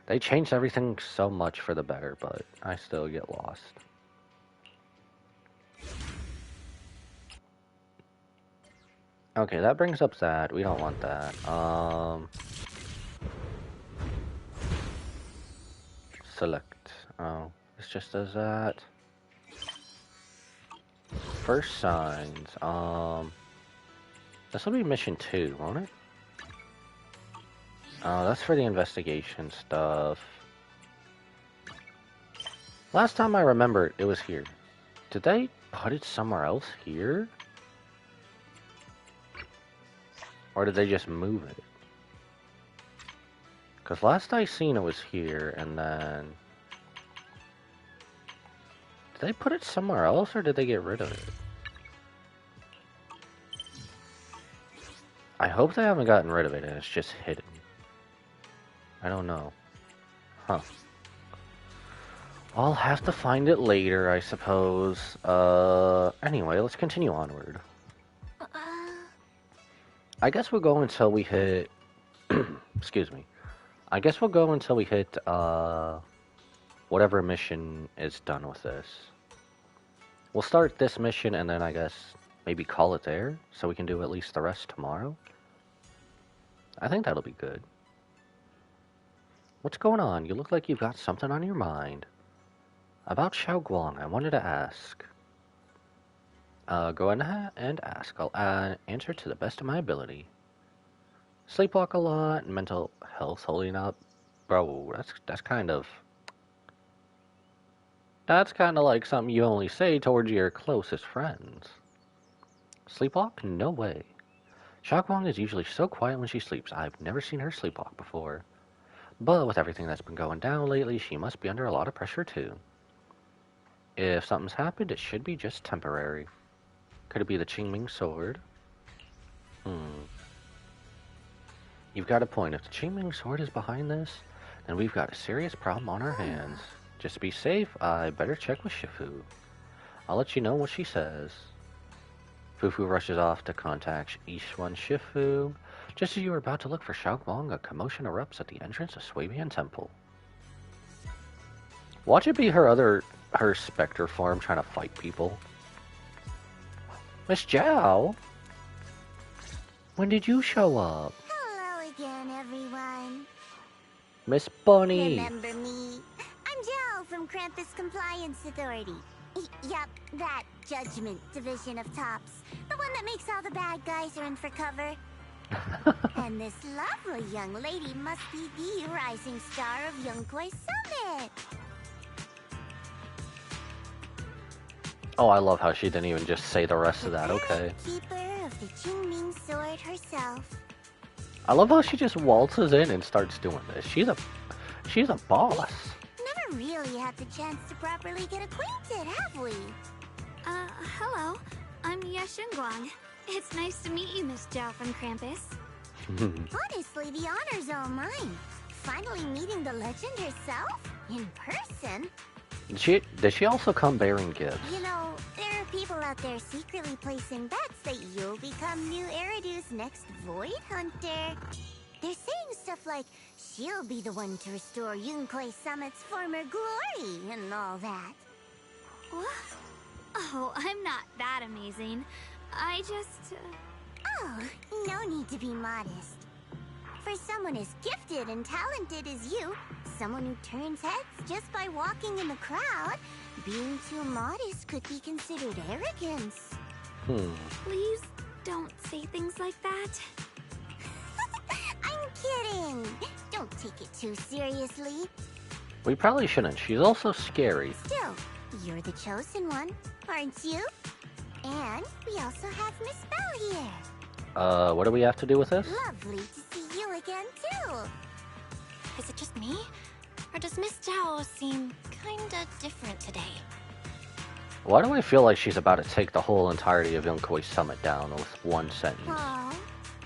S1: They changed everything so much for the better, but I still get lost. Okay, that brings up that. We don't want that. Select. Oh, this just does that. First signs. This will be mission 2, won't it? Oh, that's for the investigation stuff. Last time I remembered, it was here. Did they put it somewhere else here? Or did they just move it? Because last I seen it was here, and then... Did they put it somewhere else, or did they get rid of it? I hope they haven't gotten rid of it and it's just hidden. I don't know. Huh. I'll have to find it later, I suppose. Anyway, let's continue onward. I guess we'll go until we hit... Excuse me. I guess we'll go until we hit, whatever mission is done with this. We'll start this mission and then I guess maybe call it there, so we can do at least the rest tomorrow. I think that'll be good. What's going on? You look like you've got something on your mind. About Xiao Guang, I wanted to ask. Go ahead and ask. I'll answer to the best of my ability. Sleepwalk a lot, mental health holding up. Bro, that's kind of... That's kind of like something you only say towards your closest friends. Sleepwalk? No way. Xiao Guang is usually so quiet when she sleeps. I've never seen her sleepwalk before. But with everything that's been going down lately, she must be under a lot of pressure too. If something's happened, it should be just temporary. Could it be the Qingming sword? You've got a point. If the Qingming sword is behind this, then we've got a serious problem on our hands. Just to be safe, I better check with Shifu. I'll let you know what she says. Fufu rushes off to contact Ishwan Shifu. Just as you were about to look for Xiaoguang, a commotion erupts at the entrance of Swabian Temple. Watch it be her specter form trying to fight people. Miss Zhao? When did you show up?
S7: Hello again, everyone.
S1: Miss Bunny.
S7: Remember me? I'm Jill from Krampus Compliance Authority. Yup, that Judgment Division of Tops. The one that makes all the bad guys run for cover. And this lovely young lady must be the rising star of Yonkwei Summit.
S1: Oh, I love how she didn't even just say the rest of that. Okay.
S7: Keeper of the Qingming sword herself.
S1: I love how she just waltzes in and starts doing this. She's a boss.
S7: Never really had the chance to properly get acquainted, have we?
S3: Hello. I'm Yashunguang. It's nice to meet you, Miss Zhao from Krampus.
S7: Honestly, the honor's all mine. Finally meeting the legend herself in person.
S1: Did she also come bearing gifts?
S7: You know, there are people out there secretly placing bets that you'll become new Eridu's next Void Hunter. They're saying stuff like, she'll be the one to restore Yunkwei Summit's former glory and all that.
S3: What? Oh, I'm not that amazing. I just...
S7: Oh, no need to be modest. For someone as gifted and talented as you, someone who turns heads just by walking in the crowd, being too modest could be considered arrogance.
S3: Please don't say things like that.
S7: I'm kidding. Don't take it too seriously.
S1: We probably shouldn't. She's also scary.
S7: Still, you're the chosen one, aren't you? And we also have Miss Belle here.
S1: What do we have to do with this?
S7: Lovely to see you again, too.
S4: Is it just me? Or does Miss Zhao seem kinda different today?
S1: Why do I feel like she's about to take the whole entirety of Yonkwei Summit down with one sentence?
S7: Aw,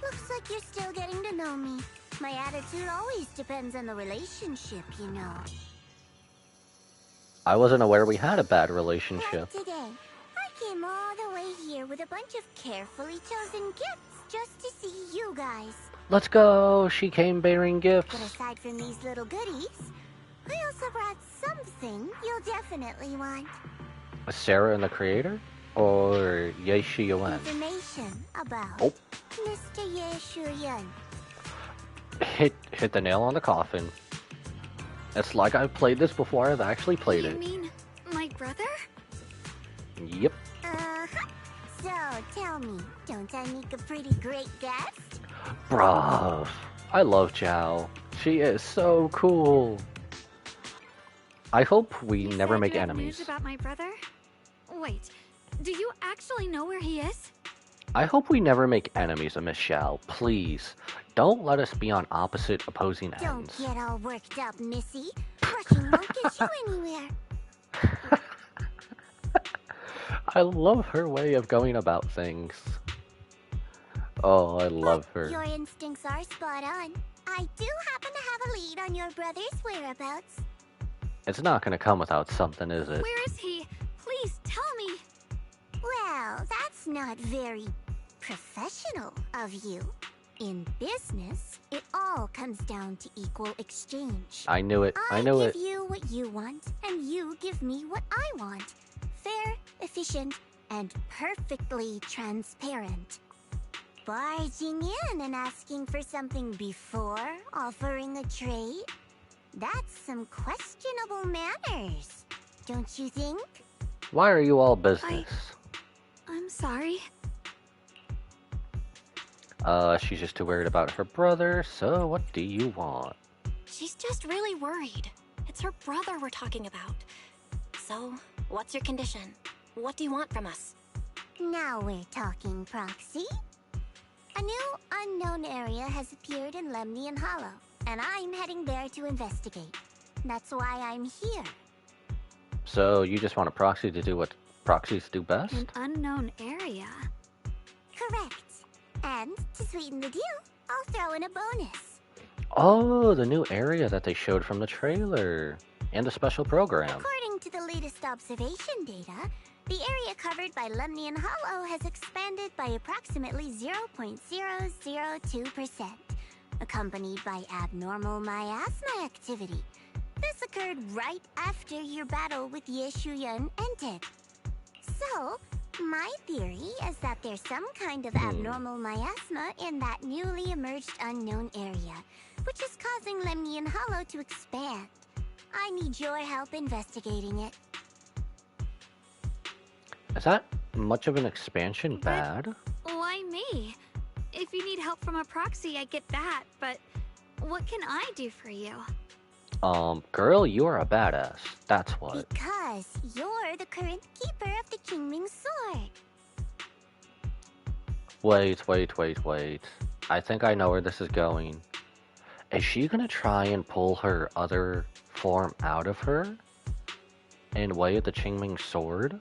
S7: looks like you're still getting to know me. My attitude always depends on the relationship, you know.
S1: I wasn't aware we had a bad relationship.
S7: Like today, I came all the way here with a bunch of carefully chosen gifts just to see you guys.
S1: Let's go! She came bearing gifts.
S7: But aside from these little goodies, I also brought something you'll definitely want.
S1: Sarah and the Creator? Or Ye Shi Yuan?
S7: Information about Mr. Ye Shuyan.
S1: Hit the nail on the coffin. It's like I've played this before I've actually played it.
S3: You mean my brother?
S1: Yep.
S7: Uh-huh. So, tell me, don't I make a pretty great guest?
S1: Bruh. I love Zhao. She is so cool. I hope we
S3: You
S1: never
S3: said
S1: make
S3: you have
S1: enemies.
S3: News about my brother? Wait, do you actually know where he is?
S1: I hope we never make enemies of Miss Xiao. Please. Don't let us be on opposite opposing
S7: Don't
S1: ends.
S7: get all worked up, Missy. Rushing won't get you anywhere.
S1: I love her way of going about things. Oh, I love her.
S7: Your instincts are spot on. I do happen to have a lead on your brother's whereabouts.
S1: It's not gonna come without something, is it?
S3: Where is he? Please tell me.
S7: Well, that's not very professional of you. In business, it all comes down to equal exchange.
S1: I knew it. I knew
S7: give
S1: it.
S7: you what you want, and you give me what I want. Fair, efficient, and perfectly transparent. Barging in and asking for something before offering a trade? That's some questionable manners, don't you think?
S1: Why are you all business?
S3: I'm sorry.
S1: She's just too worried about her brother, so what do you want?
S4: She's just really worried. It's her brother we're talking about. So, what's your condition? What do you want from us?
S7: Now we're talking, Proxy. A new unknown area has appeared in Lemnian Hollow, and I'm heading there to investigate. That's why I'm here.
S1: So you just want a proxy to do what proxies do best?
S3: An unknown area? area.
S7: Correct. And to sweeten the deal, I'll throw in a bonus.
S1: Oh, the new area that they showed from the trailer. And the special program.
S7: According to the latest observation data, the area covered by Lemnian Hollow has expanded by approximately 0.002%, accompanied by abnormal miasma activity. This occurred right after your battle with Ye Shuyan ended. So, my theory is that there's some kind of abnormal miasma in that newly emerged unknown area, which is causing Lemnian Hollow to expand. I need your help investigating it.
S1: Is that much of an expansion bad?
S3: Why me? If you need help from a proxy, I get that, but what can I do for you?
S1: Girl, you are a badass. That's what.
S7: Because you're the current keeper of the Qingming sword.
S1: Wait. I think I know where this is going. Is she gonna try and pull her other form out of her and wield the Qingming sword?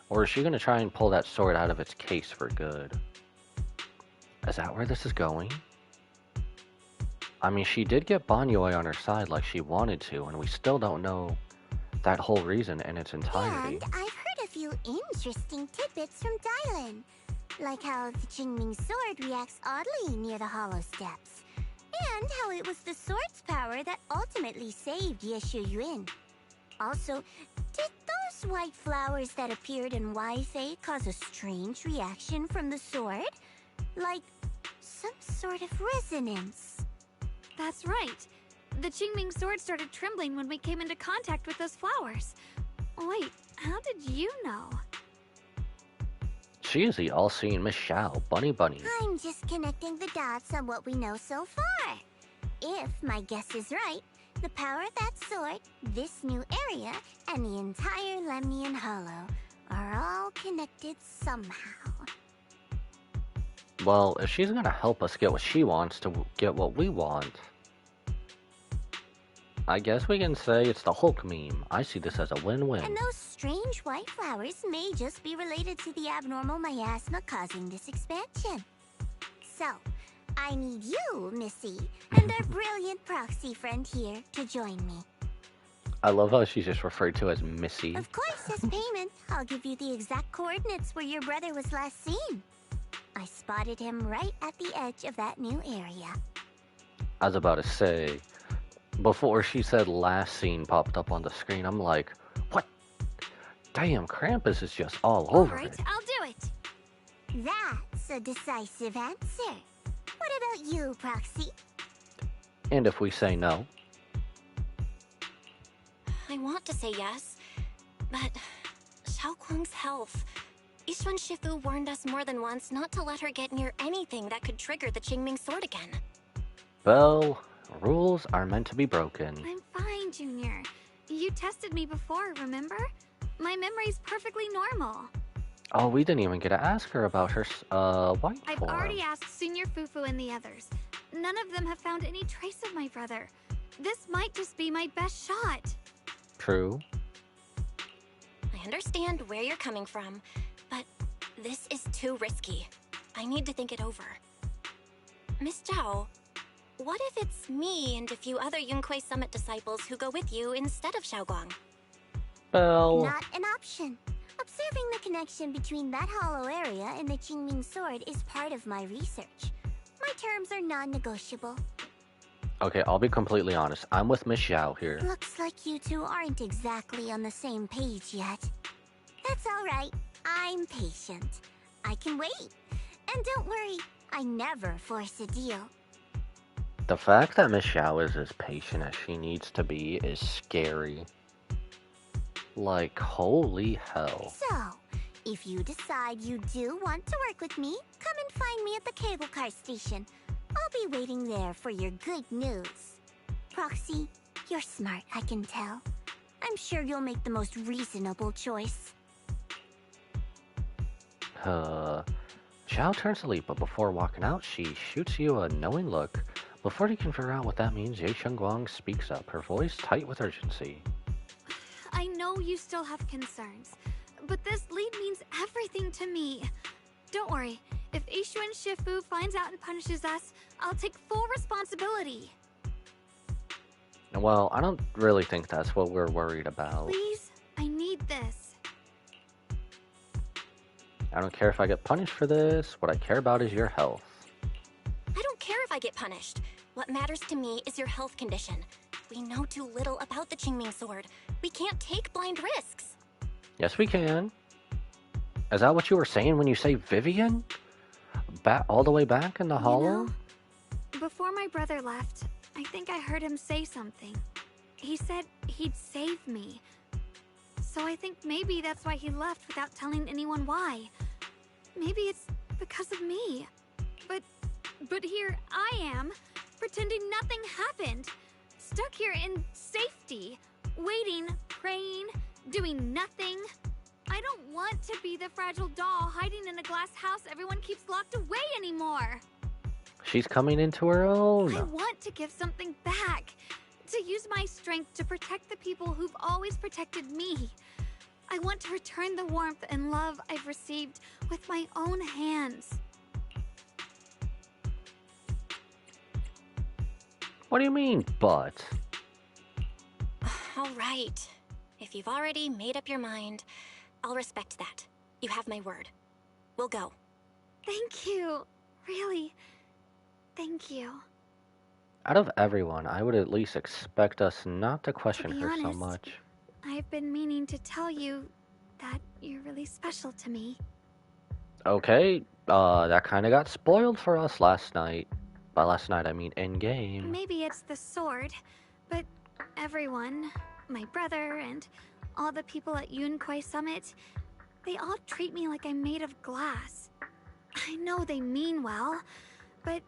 S1: Or is she gonna try and pull that sword out of its case for good? Is that where this is going? I mean, she did get Banyue on her side like she wanted to, and we still don't know that whole reason in its entirety.
S7: And I've heard a few interesting tidbits from Dylan, like how the Qingming sword reacts oddly near the hollow steps, and how it was the sword's power that ultimately saved Ye Shuyuan. Also, did those white flowers that appeared in Wi-Fei cause a strange reaction from the sword? Like some sort of resonance.
S3: That's right. The Qingming sword started trembling when we came into contact with those flowers. Wait, how did you know?
S1: She is the all-seeing Miss Xiao, Bunny.
S7: I'm just connecting the dots on what we know so far. If my guess is right, the power of that sword, this new area, and the entire Lemnian Hollow are all connected somehow.
S1: Well, if she's gonna help us get what she wants to get what we want, I guess we can say it's the Hulk meme. I see this as a win-win.
S7: And those strange white flowers may just be related to the abnormal miasma causing this expansion. So, I need you, Missy, and our brilliant proxy friend here to join me.
S1: I love how she's just referred to as Missy.
S7: Of course, as payment, I'll give you the exact coordinates where your brother was last seen. I spotted him right at the edge of that new area.
S1: I was about to say, before she said last scene popped up on the screen, I'm like, what? Damn, Krampus is just all over
S3: Alright,
S1: it.
S3: I'll do it.
S7: That's a decisive answer. What about you, Proxy?
S1: And if we say no?
S4: I want to say yes, but Xiaoguang's health. Yixuan Shifu warned us more than once not to let her get near anything that could trigger the Qingming sword again.
S1: Well, rules are meant to be broken.
S3: I'm fine, Junior. You tested me before, remember? My memory's perfectly normal.
S1: Oh, we didn't even get to ask her about her, white
S3: I've
S1: form.
S3: already asked Senior Fufu and the others. None of them have found any trace of my brother. This might just be my best shot.
S1: True.
S4: I understand where you're coming from, but this is too risky. I need to think it over. Miss Zhao, what if it's me and a few other Yunquei Summit disciples who go with you instead of Xiaoguang?
S1: Well,
S7: Not an option. Observing the connection between that hollow area and the Qingming sword is part of my research. My terms are non-negotiable.
S1: okay, I'll be completely honest. I'm with Miss Xiao here.
S7: Looks like you two aren't exactly on the same page yet. That's all right. I'm patient. I can wait. And don't worry, I never force a deal.
S1: The fact that Miss Xiao is as patient as she needs to be is scary. Like, holy hell.
S7: So, if you decide you do want to work with me, come and find me at the cable car station. I'll be waiting there for your good news. Proxy, you're smart, I can tell. I'm sure you'll make the most reasonable choice.
S1: Xiao turns to leave, but before walking out, she shoots you a knowing look. Before you can figure out what that means, Ye Shengguang speaks up, her voice tight with urgency.
S3: I know you still have concerns, but this lead means everything to me. Don't worry, if Ishuan Shifu finds out and punishes us, I'll take full responsibility.
S1: Well, I don't really think that's what we're worried about.
S3: Please, I need this.
S1: I don't care if I get punished for this. What I care about is your health.
S4: I don't care if I get punished. What matters to me is your health condition. We know too little about the Qingming sword. We can't take blind risks.
S1: Yes, we can. Is that what you were saying when you say Vivian? All the way back in the hollow?
S3: You know, before my brother left, I think I heard him say something. He said he'd save me. So I think maybe that's why he left without telling anyone why. Maybe it's because of me. But here I am, pretending nothing happened. Stuck here in safety, waiting, praying, doing nothing. I don't want to be the fragile doll hiding in a glass house everyone keeps locked away anymore.
S1: She's coming into her own.
S3: I want to give something back. To use my strength to protect the people who've always protected me. I want to return the warmth and love I've received with my own hands.
S1: What do you mean, but?
S4: All right. If you've already made up your mind, I'll respect that. You have my word. We'll go.
S3: Thank you. Really. Thank you.
S1: Out of everyone, I would at least expect us not to question her so
S3: honest,
S1: much.
S3: I've been meaning to tell you that you're really special to me.
S1: Okay, that kind of got spoiled for us last night. By last night, I mean in-game.
S3: Maybe it's the sword, but everyone, my brother and all the people at Yunquai Summit, they all treat me like I'm made of glass. I know they mean well, but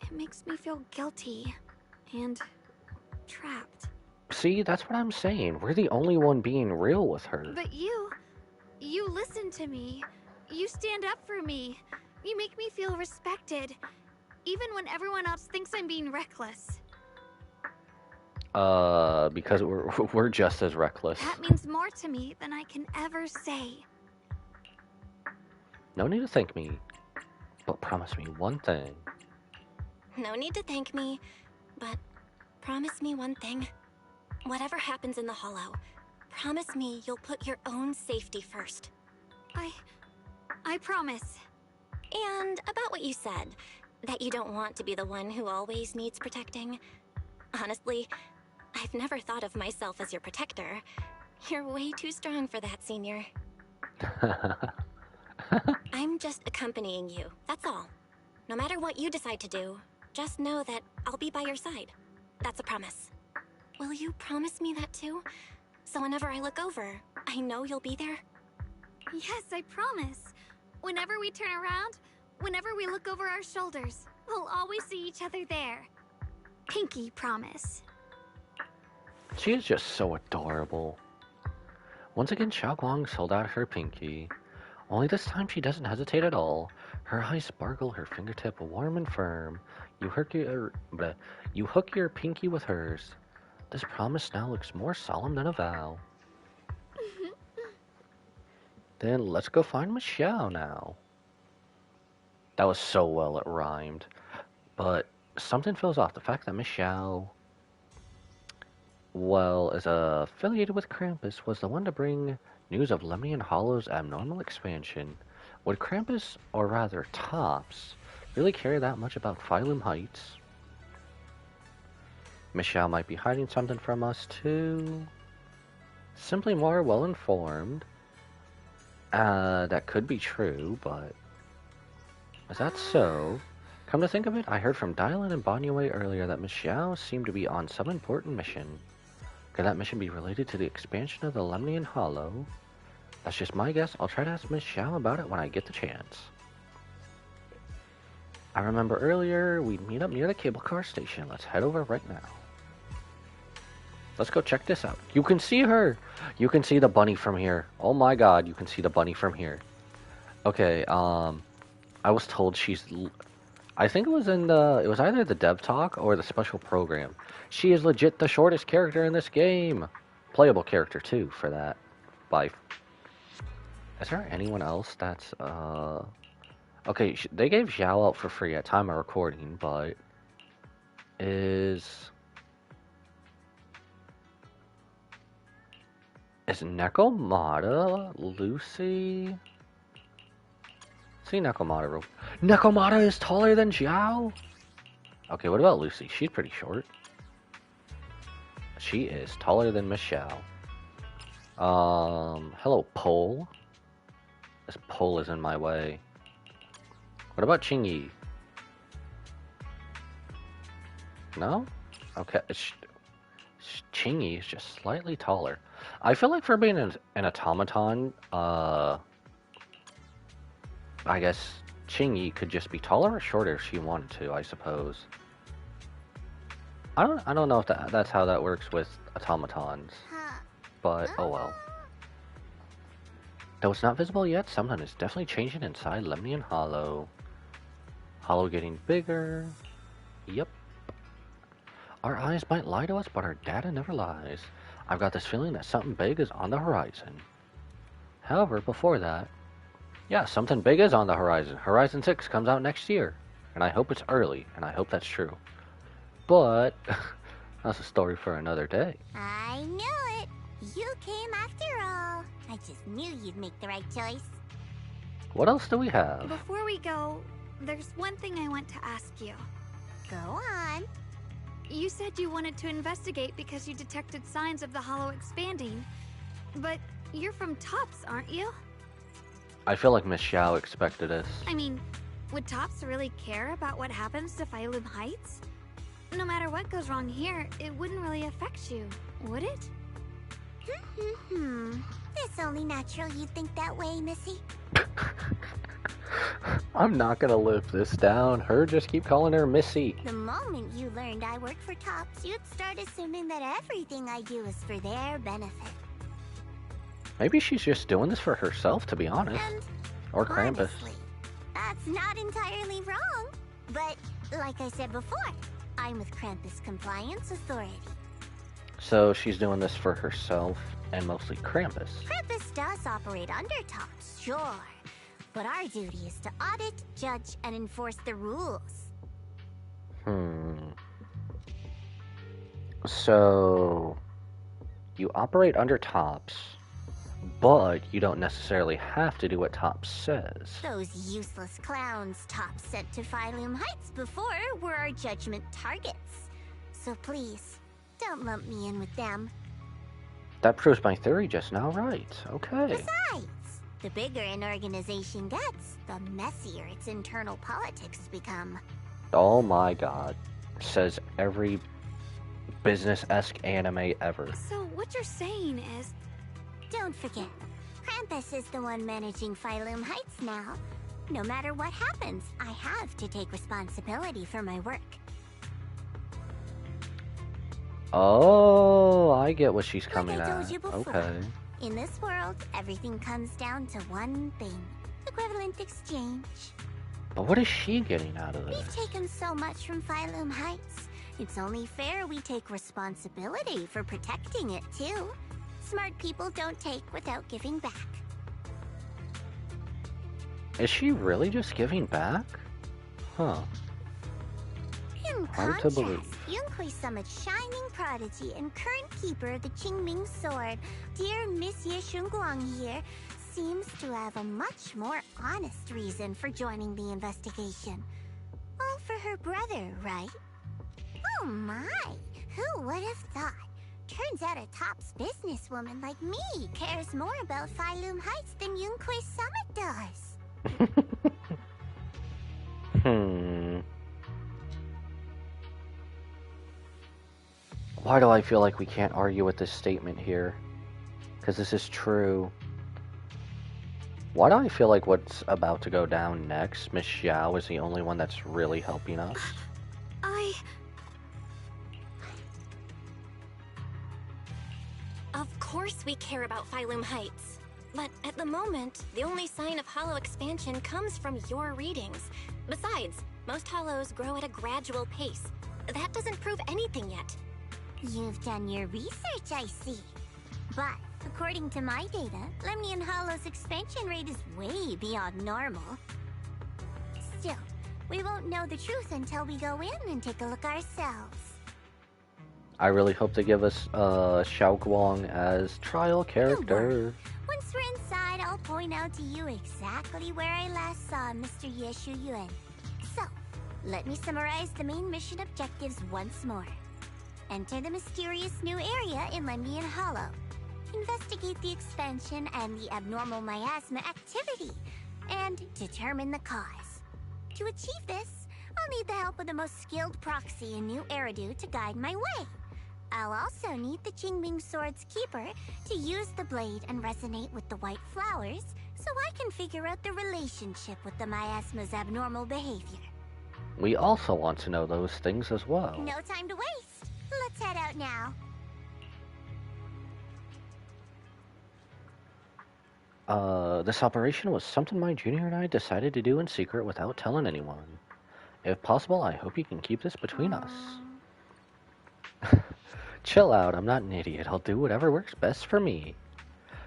S3: it makes me feel guilty and trapped.
S1: See, that's what I'm saying. We're the only one being real with her.
S3: But you listen to me. You stand up for me. You make me feel respected, even when everyone else thinks I'm being reckless.
S1: Because we're just as reckless.
S3: That means more to me than I can ever say.
S1: No need to thank me, but promise me one thing.
S4: No need to thank me, but promise me one thing. Whatever happens in the Hollow, promise me you'll put your own safety first.
S3: I promise.
S4: And about what you said, that you don't want to be the one who always needs protecting. Honestly, I've never thought of myself as your protector. You're way too strong for that, Senior. I'm just accompanying you, that's all. No matter what you decide to do, just know that I'll be by your side. That's a promise. Will you promise me that too? So whenever I look over, I know you'll be there?
S3: Yes, I promise. Whenever we turn around, whenever we look over our shoulders, we'll always see each other there. Pinky promise.
S1: She is just so adorable. Once again, Xiaoguang sold out her pinky. Only this time she doesn't hesitate at all. Her eyes sparkle, her fingertip warm and firm. You hook your pinky with hers. This promise now looks more solemn than a vow. Then let's go find Michelle now. That was so well it rhymed. But something feels off. The fact that Michelle, well, is affiliated with Krampus, was the one to bring news of Lemnian Hollow's abnormal expansion. Would Krampus, or rather Tops, really care that much about Phylum Heights? Michelle might be hiding something from us too. Simply more well informed. That could be true, but is that so? Come to think of it, I heard from Dylan and Bonyue earlier that Michelle seemed to be on some important mission. Could that mission be related to the expansion of the Lemnian Hollow? That's just my guess. I'll try to ask Michelle about it when I get the chance. I remember earlier we'd meet up near the cable car station. Let's head over right now. Let's go check this out. You can see her! You can see the bunny from here. Oh my god, you can see the bunny from here. Okay, I was told she's... I think it was in the... It was either the dev talk or the special program. She is legit the shortest character in this game. Playable character, too, for that. By Is there anyone else that's, Okay, they gave Xiao out for free at time of recording, but... Is Nekomata Lucy? See Nekomata. Nekomata is taller than Xiao? Okay, what about Lucy? She's pretty short. She is taller than Michelle. Hello, Pole. This pole is in my way. What about Qingyi? No? Okay, Qingyi is just slightly taller. I feel like for being an automaton, I guess Qingyi could just be taller or shorter if she wanted to, I suppose. I don't know if that's how that works with automatons. But, oh well. Though it's not visible yet, something is definitely changing inside Lemnian Hollow. Hollow getting bigger. Yep. Our eyes might lie to us, but our data never lies. I've got this feeling that something big is on the horizon. However, before that... Yeah, something big is on the horizon. Horizon 6 comes out next year. And I hope it's early, and I hope that's true. But... that's a story for another day.
S7: I knew it! You came after all. I just knew you'd make the right choice.
S1: What else do we have?
S3: Before we go, there's one thing I want to ask you.
S7: Go on.
S3: You said you wanted to investigate because you detected signs of the Hollow expanding. But you're from Tops, aren't you?
S1: I feel like Miss Xiao expected us.
S3: I mean, would Tops really care about what happens to Phylum Heights? No matter what goes wrong here, it wouldn't really affect you, would it?
S7: It's only natural you'd think that way, Missy.
S1: I'm not gonna live this down. Her just keep calling her Missy.
S7: The moment you learned I work for Tops, you'd start assuming that everything I do is for their benefit.
S1: Maybe she's just doing this for herself, to be honest.
S7: And
S1: or Krampus.
S7: honestly, that's not entirely wrong. But, like I said before, I'm with Krampus Compliance Authority.
S1: So she's doing this for herself and mostly Krampus.
S7: Krampus does operate under Tops, sure. But our duty is to audit, judge, and enforce the rules.
S1: So... you operate under Tops, but you don't necessarily have to do what Tops says.
S7: Those useless clowns Tops sent to Phylum Heights before were our judgment targets. So please, don't lump me in with them.
S1: That proves my theory just now, right? Okay.
S7: Besides, the bigger an organization gets, the messier its internal politics become.
S1: Oh my god. Says every business-esque anime ever.
S3: So what you're saying is...
S7: Don't forget, Krampus is the one managing Phylum Heights now. No matter what happens, I have to take responsibility for my work.
S1: Oh, I get what she's coming
S7: Like I
S1: at.
S7: told you before,
S1: Okay.
S7: in this world, everything comes down to one thing. Equivalent exchange.
S1: But what is she getting out of
S7: We've
S1: this?
S7: taken so much from Phylum Heights. It's only fair we take responsibility for protecting it, too. Smart people don't take without giving back.
S1: Is she really just giving back? Huh.
S7: In
S1: Hard to
S7: contrast,
S1: believe.
S7: Yunhui Summit's shining prodigy and current keeper of the Qingming sword, dear Monsieur Shunguang here, seems to have a much more honest reason for joining the investigation. All for her brother, right? Oh my! Who would have thought? Turns out a Tops businesswoman like me cares more about Phylum Heights than Yunhui Summit does.
S1: Why do I feel like we can't argue with this statement here? Because this is true. Why do I feel like what's about to go down next, Miss Xiao is the only one that's really helping us?
S4: Of course we care about Phylum Heights. But at the moment, the only sign of hollow expansion comes from your readings. Besides, most hollows grow at a gradual pace. That doesn't prove anything yet.
S7: You've done your research, I see. But according to my data, Lemnian Hollow's expansion rate is way beyond normal. Still, we won't know the truth until we go in and take a look ourselves.
S1: I really hope they give us Xiaoguang as trial character.
S7: Once we're inside, I'll point out to you exactly where I last saw Mr. Yeshu Yuan. So, let me summarize the main mission objectives once more. Enter the mysterious new area in Lemnian Hollow. Investigate the expansion and the abnormal miasma activity, and determine the cause. To achieve this, I'll need the help of the most skilled proxy in New Eridu to guide my way. I'll also need the Qingming Sword's keeper to use the blade and resonate with the white flowers so I can figure out the relationship with the miasma's abnormal behavior.
S1: We also want to know those things as well.
S7: No time to waste. Let's head out now.
S1: This operation was something my junior and I decided to do in secret without telling anyone. If possible, I hope you can keep this between us. Chill out, I'm not an idiot. I'll do whatever works best for me.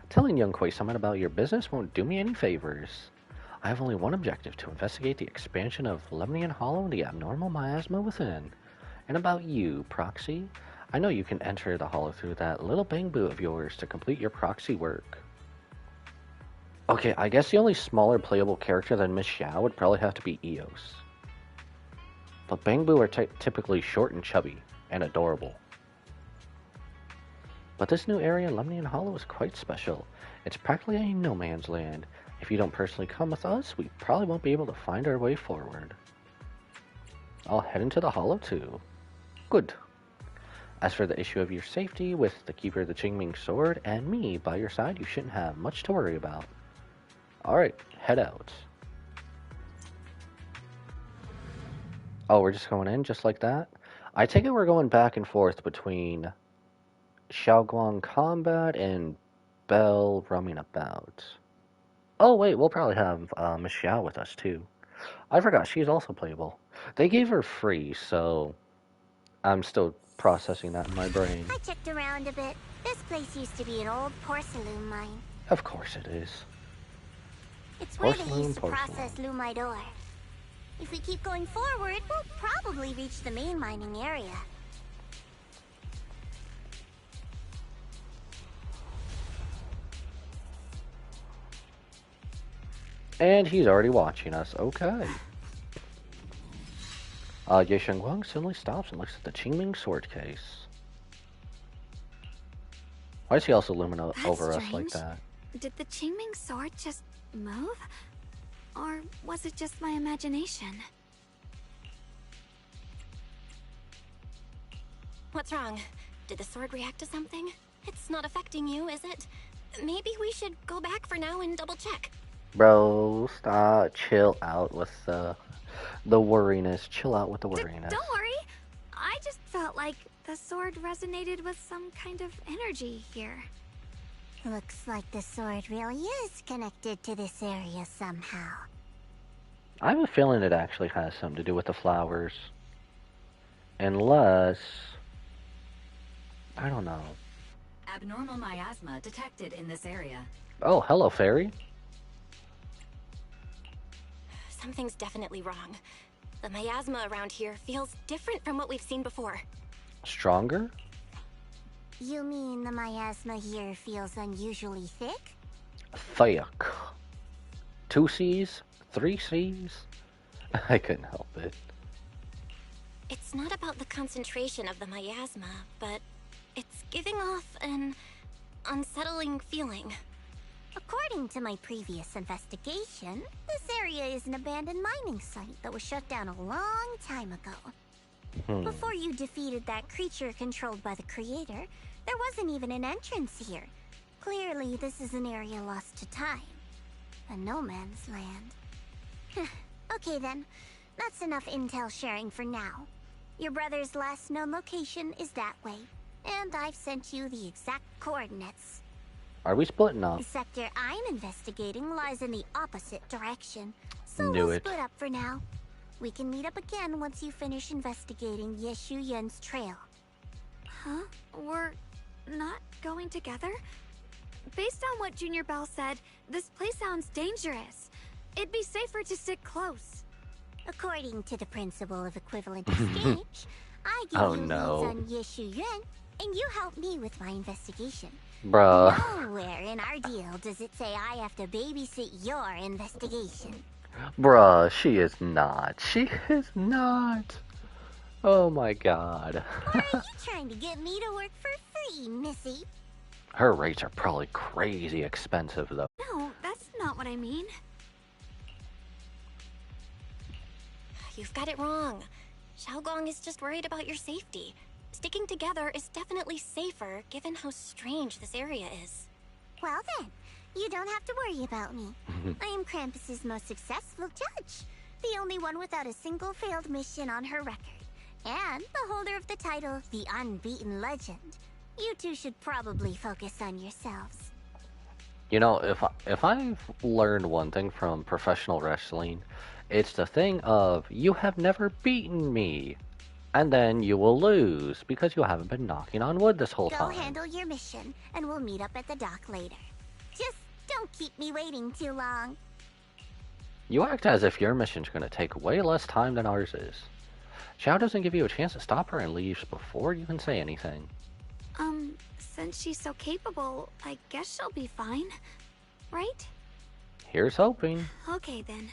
S1: Telling young Koei-sama about your business won't do me any favors. I have only one objective, to investigate the expansion of Lemnian Hollow and the abnormal miasma within. And about you, Proxy, I know you can enter the Hollow through that little bamboo of yours to complete your proxy work. Okay, I guess the only smaller playable character than Miss Xiao would probably have to be Eos. But bamboo are typically short and chubby, and adorable. But this new area in Lemnian Hollow is quite special. It's practically a no man's land. If you don't personally come with us, we probably won't be able to find our way forward. I'll head into the Hollow too. Good. As for the issue of your safety, with the keeper of the Qingming Sword and me by your side, you shouldn't have much to worry about. Alright, head out. Oh, we're just going in just like that? I take it we're going back and forth between Xiaoguang Combat and Belle roaming about. Oh wait, we'll probably have Miss Xiao with us too. I forgot, she's also playable. They gave her free, so I'm still processing that in my brain.
S7: I checked around a bit. This place used to be an old porcelain mine.
S1: Of course it is.
S7: It's where they used to process lumite ore. If we keep going forward, we'll probably reach the main mining area.
S1: And he's already watching us. Okay. Ye Shengguang suddenly stops and looks at the Qingming sword case. Why is he also looming over us like that?
S3: Did the Qingming sword just move? Or was it just my imagination?
S4: What's wrong? Did the sword react to something? It's not affecting you, is it? Maybe we should go back for now and double check.
S1: Bro, stop. Chill out with the worriness. Chill out with the worriness.
S3: Don't worry. I just felt like the sword resonated with some kind of energy here.
S7: Looks like the sword really is connected to this area somehow.
S1: I have a feeling it actually has something to do with the flowers. Unless... I don't know.
S9: Abnormal miasma detected in this area.
S1: Oh, hello, fairy.
S4: Something's definitely wrong. The miasma around here feels different from what we've seen before.
S1: Stronger?
S7: You mean the miasma here feels unusually thick?
S1: Thick. 2 C's? 3 C's? I couldn't help it.
S4: It's not about the concentration of the miasma, but it's giving off an unsettling feeling.
S7: According to my previous investigation, this area is an abandoned mining site that was shut down a long time ago. Before you defeated that creature controlled by the creator, there wasn't even an entrance here. Clearly, this is an area lost to time. A no man's land. Okay then, that's enough intel sharing for now. Your brother's last known location is that way, and I've sent you the exact coordinates.
S1: Are we splitting up?
S7: The sector I'm investigating lies in the opposite direction, so
S1: Knew
S7: we'll
S1: it.
S7: split up for now. We can meet up again once you finish investigating Yeshu Yen's trail.
S3: Huh? We're not going together? Based on what Junior Bell said, this place sounds dangerous. It'd be safer to stick close.
S7: According to the principle of equivalent exchange, I give
S1: Oh,
S7: you
S1: no.
S7: leads on Yeshu Yuan, and you help me with my investigation.
S1: Bruh.
S7: Nowhere in our deal does it say I have to babysit your investigation.
S1: Bruh, she is not. She is not. Oh my god.
S7: Or are you trying to get me to work for free, Missy?
S1: Her rates are probably crazy expensive, though.
S3: No, that's not what I mean.
S4: You've got it wrong. Xiaoguang is just worried about your safety. Sticking together is definitely safer, given how strange this area is.
S7: Well then, you don't have to worry about me. I am Krampus's most successful judge. The only one without a single failed mission on her record. And the holder of the title, the Unbeaten Legend. You two should probably focus on yourselves.
S1: You know, if I've learned one thing from professional wrestling, it's the thing of, you have never beaten me. And then you will lose, because you haven't been knocking on wood this whole
S7: Go
S1: time.
S7: handle your mission, and we'll meet up at the dock later. Just don't keep me waiting too long.
S1: You act as if your mission's gonna take way less time than ours is. Xiao doesn't give you a chance to stop her and leaves before you can say anything.
S3: Since she's so capable, I guess she'll be fine. Right?
S1: Here's hoping.
S3: Okay then.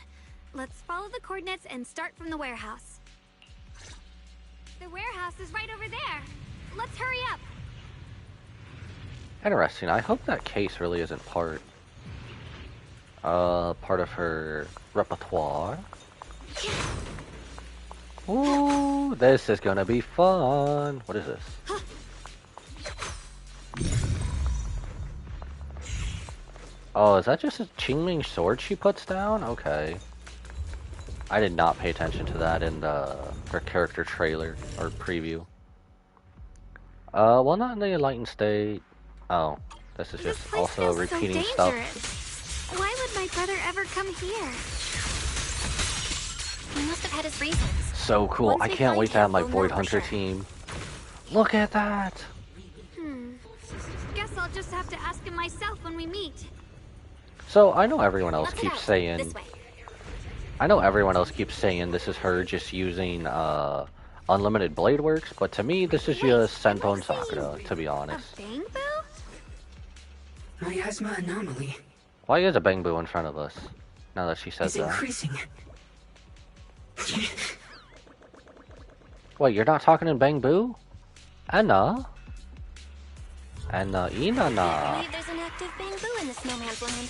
S3: Let's follow the coordinates and start from the warehouse. The warehouse is right over there. Let's hurry up.
S1: Interesting. I hope that case really isn't part of her repertoire. Ooh, this is gonna be fun. What is this? Oh, is that just a Qingming sword she puts down? Okay. I did not pay attention to that in her character trailer or preview. Well, not in the enlightened state. Oh, this is
S3: This
S1: just
S3: place
S1: also
S3: feels
S1: repeating
S3: so
S1: stuff.
S3: dangerous. Why would my brother ever come here?
S4: He must have had his reasons.
S1: So cool.
S4: Once
S1: I
S4: we
S1: can't
S4: find
S1: wait to have
S4: him,
S1: my
S4: we'll
S1: Void
S4: know for
S1: Hunter
S4: sure.
S1: team. Look at that!
S3: Guess I'll just have to ask him myself when we meet.
S1: So, I know everyone else
S4: Let's
S1: keeps
S4: go.
S1: saying...
S4: This way.
S1: I know everyone else keeps saying this is her just using, Unlimited Blade Works, but to me, this is just Senton Sakura, to be
S3: A
S1: honest.
S3: bang boo?
S10: Miasma anomaly
S1: Why is a Bangbu in front of us? Now that she says
S10: is
S1: that.
S10: increasing.
S1: Wait, you're not talking in Bangbu? Anna? Anna,
S4: I
S1: Inanna.
S4: believe there's an active bamboo in the snowman's land.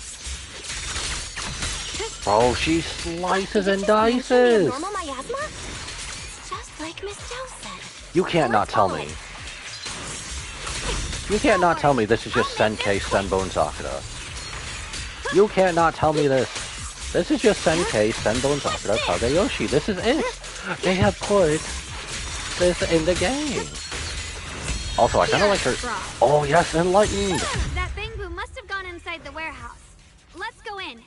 S1: Bro, she slices and
S4: Did you just mention
S1: dices!
S4: the normal miasma? Just like Miss Zhao said.
S1: You can't not tell me. You can't not tell me this is just Senkei Senbone Sakura. You can't not tell me this. This is just Senkei Senbone Sakura Kagayoshi. This is it. They have put this in the game. Also, I kind of like her... Oh, yes, enlightened!
S3: That bang boo must have gone inside the warehouse. Let's go in.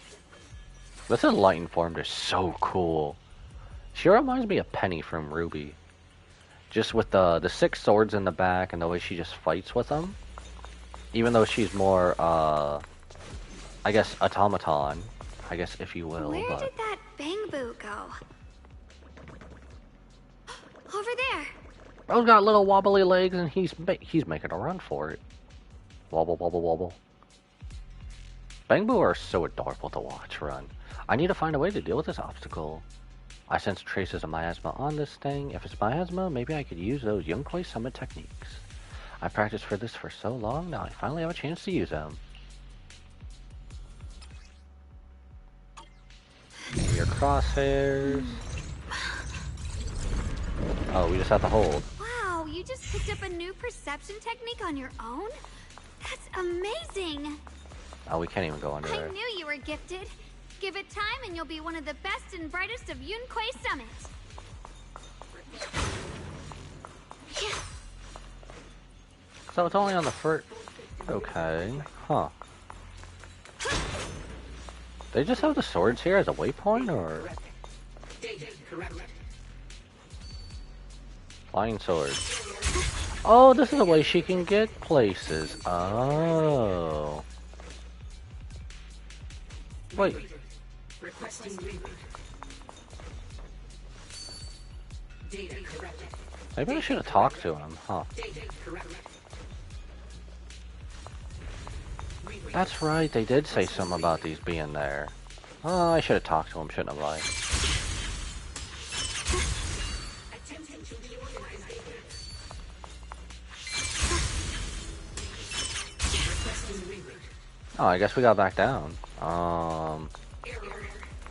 S1: This enlightened form is so cool. She reminds me of Penny from Ruby. Just with the 6 swords in the back and the way she just fights with them. Even though she's more, I guess, automaton. I guess, if you will,
S3: Where
S1: but...
S3: did that bang boo go? Over there.
S1: Bro's got little wobbly legs and he's making a run for it. Wobble, wobble, wobble. Bangbu are so adorable to watch run. I need to find a way to deal with this obstacle. I sense traces of miasma on this thing. If it's miasma, maybe I could use those Yunquei summit techniques. I practiced for this for so long, now I finally have a chance to use them. Your crosshairs. Oh, we just have to hold.
S3: Wow, you just picked up a new perception technique on your own? That's amazing.
S1: Oh, we can't even go under
S3: I
S1: there.
S3: knew you were gifted. Give it time and you'll be one of the best and brightest of Yunquei Summit.
S1: So it's only on the first... Okay. Huh. They just have the swords here as a waypoint, or... Flying sword. Oh, this is a way she can get places. Oh. Wait.
S10: Requesting reboot. Data corrupted.
S1: Maybe I should have talked to him, huh?
S10: Data corrupted.
S1: That's right, they did say something about these being there. Oh, I should have talked to him, shouldn't have I?
S10: Attempting to reorganize data. Requesting reboot.
S1: Oh, I guess we got back down.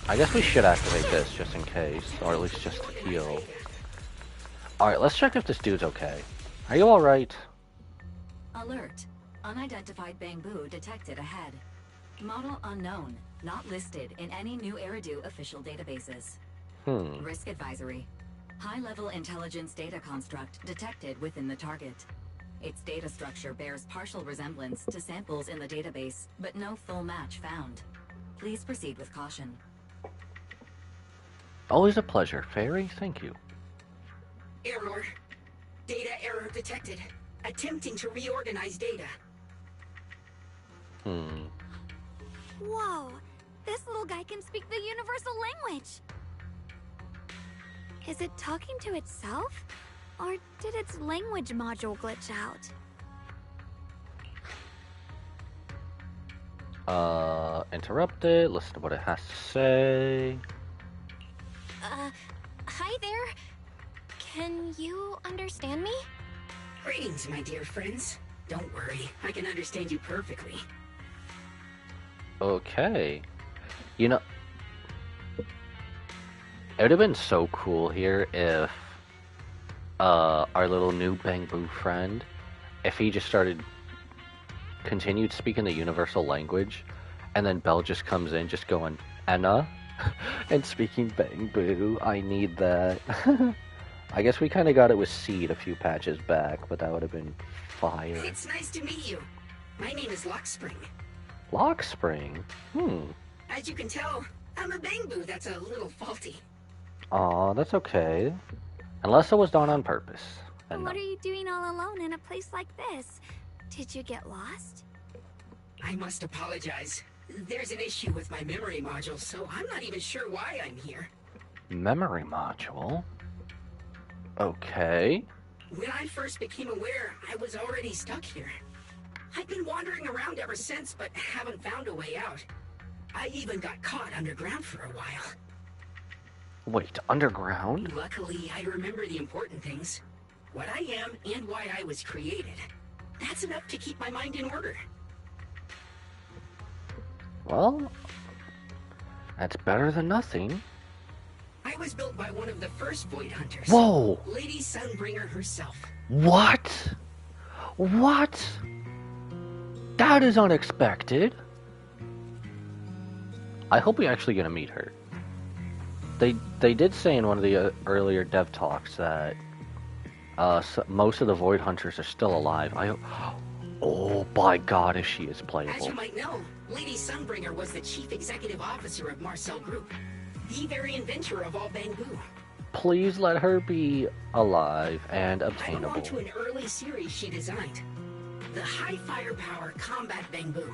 S1: I guess we should activate this just in case, or at least just to heal. Alright, let's check if this dude's okay. Are you alright?
S9: Alert. Unidentified bamboo detected ahead. Model unknown. Not listed in any new Eridu official databases. Risk advisory. High-level intelligence data construct detected within the target. Its data structure bears partial resemblance to samples in the database, but no full match found. Please proceed with caution.
S1: Always a pleasure, Fairy. Thank you.
S10: Error. Data error detected. Attempting to reorganize data.
S3: Whoa! This little guy can speak the universal language! Is it talking to itself? Or did its language module glitch out?
S1: Interrupt it. Listen to what it has to say.
S4: Hi there. Can you understand me?
S10: Greetings, my dear friends. Don't worry, I can understand you perfectly.
S1: Okay. You know, it would have been so cool here if our little new Bangbu friend, if he just continued speaking the universal language, and then Belle just comes in just going, Anna, and speaking Bangbu. I need that. I guess we kind of got it with Seed a few patches back, but that would have been fire.
S10: It's nice to meet you. My name is Lockspring.
S1: Lockspring?
S10: As you can tell, I'm a Bangbu that's a little faulty.
S1: Aw, that's okay. Unless it was done on purpose. And
S3: What
S1: no.
S3: are you doing all alone in a place like this? Did you get lost?
S10: I must apologize. There's an issue with my memory module, so I'm not even sure why I'm here.
S1: Memory module? Okay.
S10: When I first became aware, I was already stuck here. I've been wandering around ever since, but haven't found a way out. I even got caught underground for a while.
S1: Wait, underground?
S10: Luckily, I remember the important things. What I am and why I was created. That's enough to keep my mind in order.
S1: Well, that's better than nothing.
S10: I was built by one of the first Void Hunters.
S1: Whoa!
S10: Lady Sunbringer herself.
S1: What? What? That is unexpected. I hope we actually get to meet her. They did say in one of the earlier dev talks that most of the Void Hunters are still alive. Oh, by God, if she is
S10: As
S1: playable.
S10: you might know, Lady Sunbringer was the chief executive officer of Marcel Group, the very inventor of all Bangbu.
S1: Please let her be alive and
S10: I
S1: obtainable.
S10: belong to an early series she designed. The High Firepower Combat Bangbu,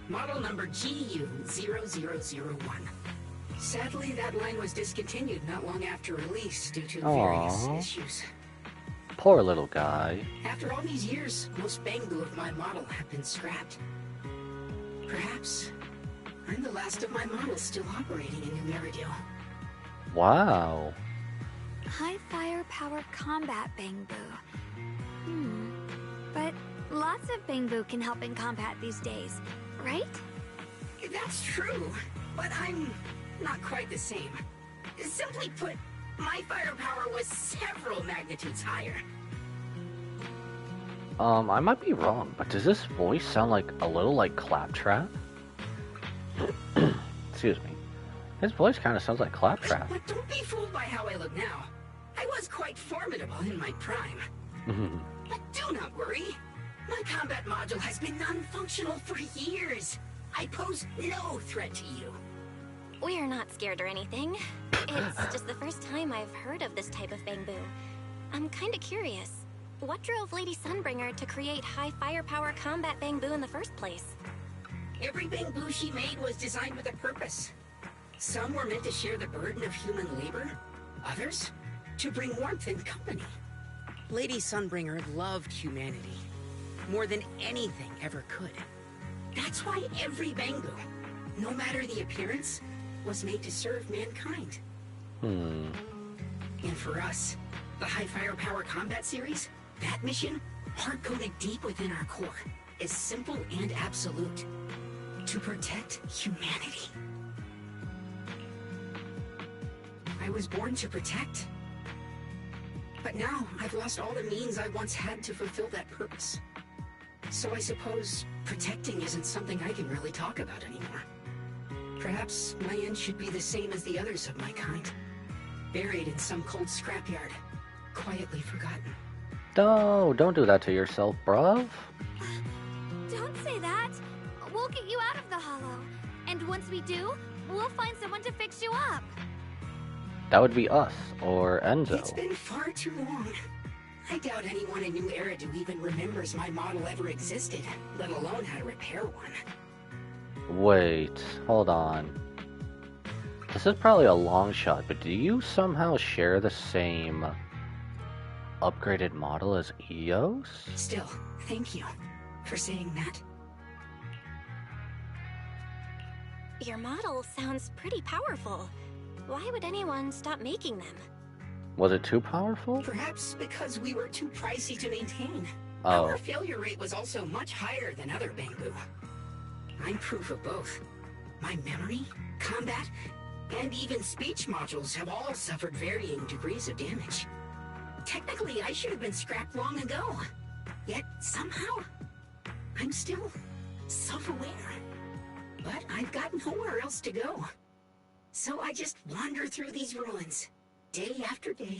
S10: model number GU0001. Sadly, that line was discontinued not long after release due to various
S1: Aww.
S10: issues.
S1: Poor little guy.
S10: After all these years, most Bangbu of my model have been scrapped. Perhaps I'm the last of my models still operating in New Meridale.
S1: Wow.
S3: High firepower combat Bangbu. But lots of Bangbu can help in combat these days, right?
S10: That's true, but I'm not quite the same. Simply put, my firepower was several magnitudes higher.
S1: I might be wrong, but does this voice sound like a little like Claptrap? Excuse me. His voice kind of sounds like Claptrap.
S10: But don't be fooled by how I look now. I was quite formidable in my prime. But do not worry. My combat module has been non-functional for years. I pose no threat to you.
S4: We're not scared or anything. It's just the first time I've heard of this type of Bangbu. I'm kinda curious. what drove Lady Sunbringer to create high firepower combat Bangbu in the first place?
S10: Every Bangbu she made was designed with a purpose. Some were meant to share the burden of human labor, others to bring warmth and company. Lady Sunbringer loved humanity more than anything ever could. That's why every Bangbu, no matter the appearance, was made to serve mankind. And for us, the High Firepower Combat Series, that mission, hard-coded deep within our core, is simple and absolute. To protect humanity. I was born to protect. But now, I've lost all the means I once had to fulfill that purpose. So I suppose protecting isn't something I can really talk about anymore. Perhaps my end should be the same as the others of my kind. Buried in some cold scrapyard. Quietly forgotten.
S1: No, don't do that to yourself, bruv.
S3: Don't say that. We'll get you out of the hollow. And once we do, we'll find someone to fix you up.
S1: That would be us, or Enzo.
S10: It's been far too long. I doubt anyone in New Eridu even remembers my model ever existed, let alone how to repair one.
S1: Wait, hold on. This is probably a long shot, but do you somehow share the same upgraded model as Eos?
S10: Still, thank you for saying that.
S4: Your model sounds pretty powerful. Why would anyone stop making them?
S1: Was it too powerful?
S10: Perhaps because we were too pricey to maintain.
S1: Oh.
S10: Our failure rate was also much higher than other Bangbu. I'm proof of both. My memory, combat, and even speech modules have all suffered varying degrees of damage. Technically, I should have been scrapped long ago. Yet, somehow, I'm still self-aware. But I've got nowhere else to go. So I just wander through these ruins, day after day.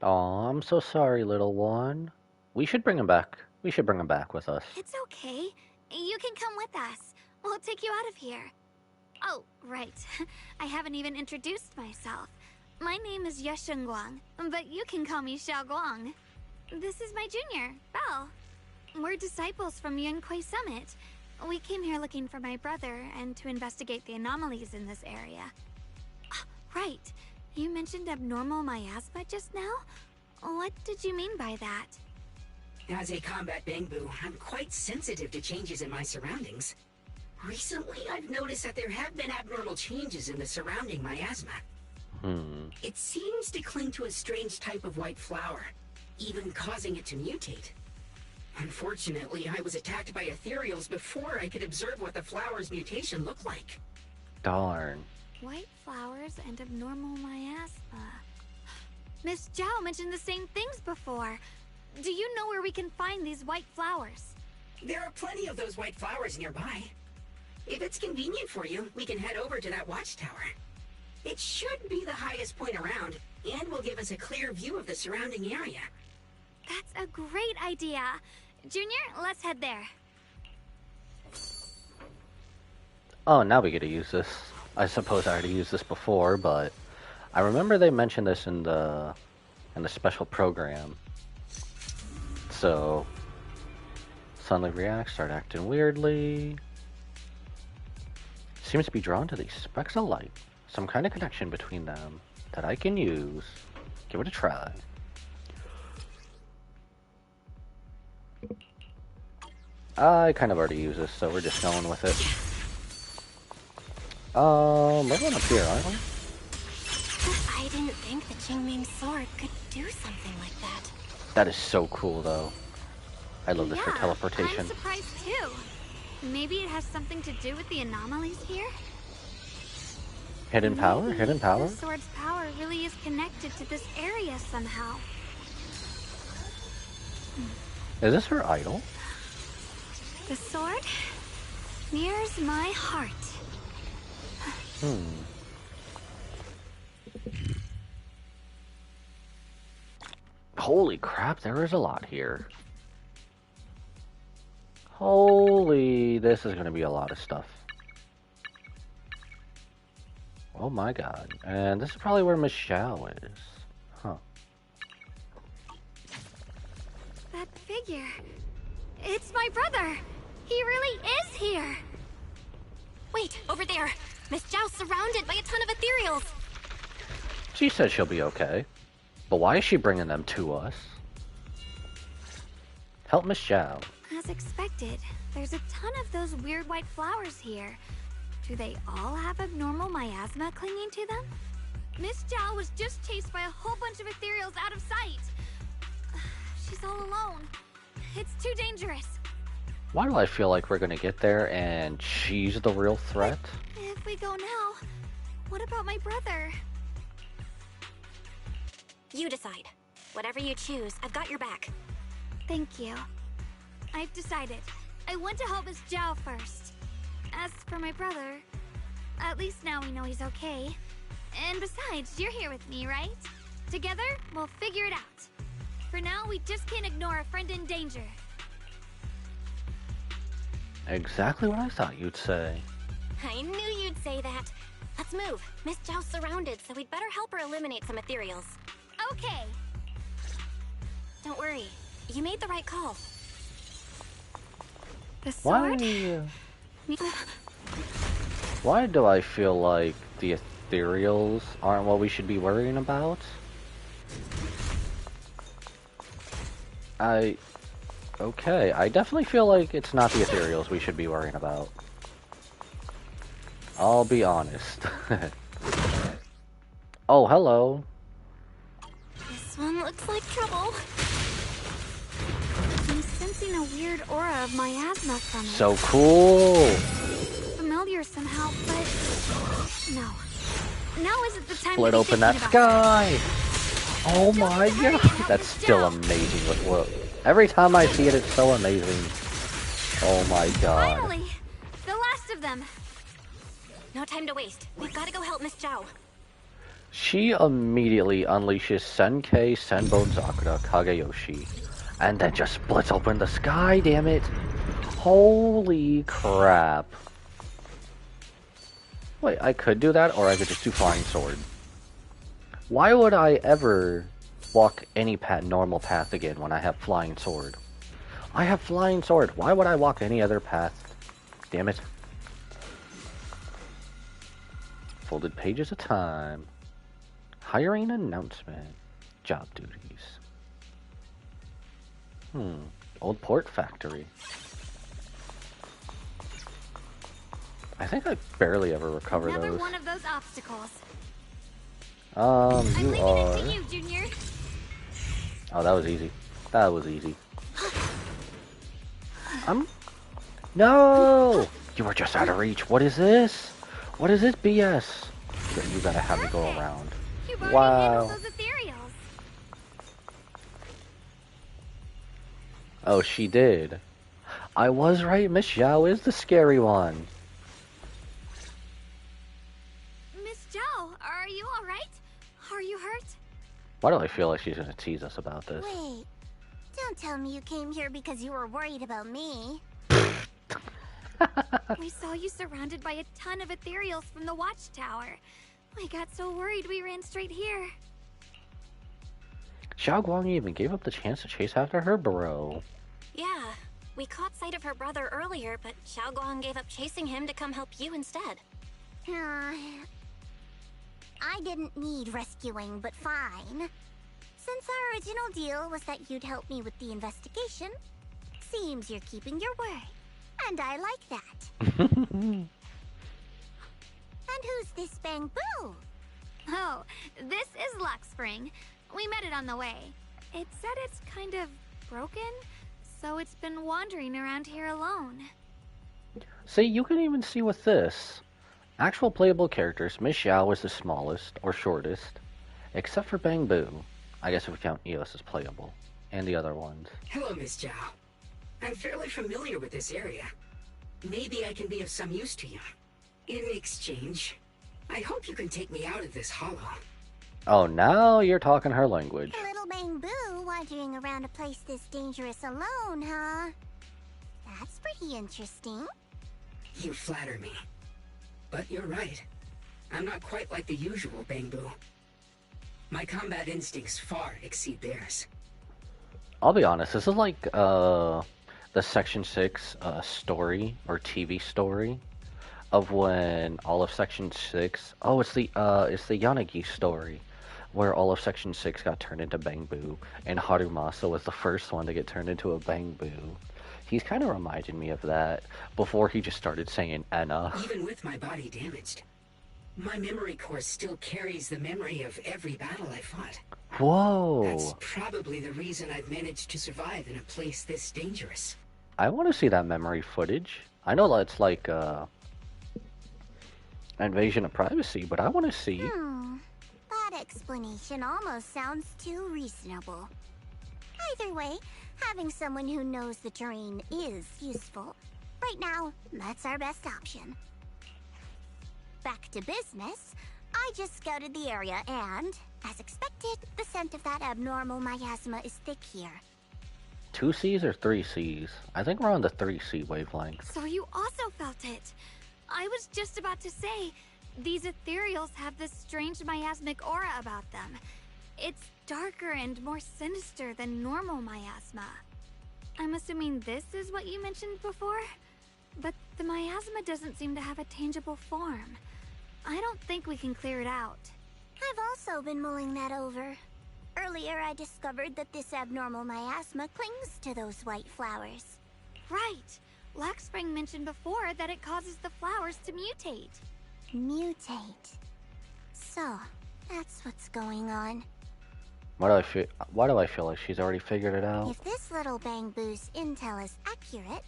S1: Aw, I'm so sorry, little one. We should bring him back. We should bring him back with us.
S3: It's okay. You can come with us. We'll take you out of here. Oh, right. I haven't even introduced myself. My name is Yeshengguang, but you can call me Xiaoguang. This is my junior, Belle. We're disciples from Yunquei Summit. We came here looking for my brother and to investigate the anomalies in this area. Right. You mentioned abnormal miasma just now? What did you mean by that?
S10: As a combat Bangbu, I'm quite sensitive to changes in my surroundings. Recently, I've noticed that there have been abnormal changes in the surrounding miasma. It seems to cling to a strange type of white flower, even causing it to mutate. Unfortunately, I was attacked by ethereals before I could observe what the flower's mutation looked like.
S1: Darn.
S3: White flowers and abnormal miasma. Miss Zhao mentioned the same things before. Do you know where we can find these white flowers?
S10: There are plenty of those white flowers nearby. If it's convenient for you, we can head over to that watchtower. It should be the highest point around, and will give us a clear view of the surrounding area.
S3: That's a great idea. Junior, let's head there.
S1: Oh, now we get to use this. I suppose I already used this before, but I remember they mentioned this in the special program. So, suddenly reacts, start acting weirdly. Seems to be drawn to these specks of light. Some kind of connection between them that I can use. Give it a try. I kind of already used this, so we're just going with it. We're going up here, aren't we?
S4: I didn't think the Qingming sword could do something like that.
S1: That is so cool, though. I love this for
S3: Yeah,
S1: teleportation.
S3: I'm surprised too. Maybe it has something to do with the anomalies here?
S1: Hidden power?
S3: Maybe
S1: Hidden power?
S3: The sword's power really is connected to this area somehow.
S1: Is this her idol?
S3: The sword mirrors my heart.
S1: Holy crap, there is a lot here. Holy, this is going to be a lot of stuff. Oh my god. And this is probably where Miss Xiao is. Huh.
S3: figure. It's my brother. He really is here.
S4: Wait, over there. Miss Zhao's surrounded by a ton of ethereals.
S1: She said she'll be okay. But why is she bringing them to us? Help Miss Zhao.
S3: As expected, there's a ton of those weird white flowers here. Do they all have abnormal miasma clinging to them? Miss Zhao was just chased by a whole bunch of ethereals out of sight. She's all alone. It's too dangerous.
S1: Why do I feel like we're gonna get there and she's the real threat?
S3: If we go now, what about my brother?
S4: You decide. Whatever you choose, I've got your back.
S3: Thank you. I've decided. I want to help Miss Zhao first. As for my brother, at least now we know he's okay. And besides, you're here with me, right? Together, we'll figure it out. For now, we just can't ignore a friend in danger.
S1: Exactly what I thought you'd say.
S4: I knew you'd say that. Let's move. Miss Zhao's surrounded, so we'd better help her eliminate some ethereals.
S3: Okay.
S4: Don't worry. You made the right call.
S3: The sword?
S1: Why do I feel like the ethereals aren't what we should be worrying about? Okay, I definitely feel like it's not the ethereals we should be worrying about. I'll be honest. Oh, hello.
S4: This one looks like trouble.
S3: I'm sensing a weird aura of miasma from it.
S1: So cool.
S3: Familiar somehow, but no. Now isn't the time
S1: Split
S3: to be
S1: open that
S3: thinking about it.
S1: sky. Oh my god. That's still amazing with what. Every time I see it, it's so amazing. Oh my god.
S3: Finally! The last of them!
S4: No time to waste. We've got to go help Miss Zhao.
S1: She immediately unleashes Senkei Senbon Zakura Kageyoshi. And then just splits open the sky, damn it. Holy crap. Wait, I could do that, or I could just do Flying Sword. Why would I ever walk any normal path again when I have Flying Sword? I have Flying Sword. Why would I walk any other path? Damn it. Folded pages of time. Hiring announcement. Job duties. Old port factory. I think I barely ever recover
S3: Another
S1: those.
S3: one of those obstacles.
S1: You
S3: I'm leaving
S1: are...
S3: it to you, Junior.
S1: Oh, that was easy. That was easy. No! You were just out of reach. What is this? What is this BS? You gotta have me go around.
S3: You've already
S1: Wow.
S3: handled those ethereals.
S1: Oh, she did. I was right. Miss Zhao is the scary one.
S3: Miss Zhao, are you alright? Are you hurt?
S1: Why do I feel like she's gonna tease us about this?
S7: Wait, don't tell me you came here because you were worried about me.
S3: We saw you surrounded by a ton of ethereals from the watchtower. I got so worried we ran straight here.
S1: Xiao Guang even gave up the chance to chase after her bro.
S4: Yeah, we caught sight of her brother earlier, but Xiao Guang gave up chasing him to come help you instead.
S7: I didn't need rescuing, but fine. Since our original deal was that you'd help me with the investigation, seems you're keeping your word. And I like that. And who's this Bangbu?
S3: Oh, this is Luxspring. We met it on the way. It said it's kind of broken, so it's been wandering around here alone.
S1: See, you can even see with this. Actual playable characters, Miss Xiao is the smallest, or shortest, except for Bangbu. I guess if we count Eos as playable, and the other ones.
S10: Hello, Miss Zhao. I'm fairly familiar with this area. Maybe I can be of some use to you. In exchange, I hope you can take me out of this hollow.
S1: Oh, now you're talking her language.
S7: A little Bangbu wandering around a place this dangerous alone, huh? That's pretty interesting.
S10: You flatter me. But you're right. I'm not quite like the usual Bangbu. My combat instincts far exceed theirs.
S1: I'll be honest, this is like the Section 6 story or TV story of when all of Section 6. Oh, it's the Yanagi story where all of Section 6 got turned into Bangbu, and Harumasa was the first one to get turned into a Bangbu. He's kind of reminded me of that before he just started saying Enna.
S10: Even with my body damaged, my memory core still carries the memory of every battle I fought.
S1: Whoa!
S10: That's probably the reason I've managed to survive in a place this dangerous.
S1: I want to see that memory footage. I know that's like invasion of privacy, but I want to see.
S7: That explanation almost sounds too reasonable. Either way, having someone who knows the terrain is useful. Right now, that's our best option. Back to business. I just scouted the area and, as expected, the scent of that abnormal miasma is thick here.
S1: 2 Cs or 3 Cs? I think we're on the 3 C wavelength.
S3: So you also felt it. I was just about to say, these ethereals have this strange miasmic aura about them. It's darker and more sinister than normal miasma. I'm assuming this is what you mentioned before? But the miasma doesn't seem to have a tangible form. I don't think we can clear it out.
S7: I've also been mulling that over. Earlier, I discovered that this abnormal miasma clings to those white flowers.
S3: Right. Laxspring mentioned before that it causes the flowers to mutate.
S7: Mutate. So, that's what's going on.
S1: Why do I feel like she's already figured it out?
S7: If this little Bangbu's intel is accurate,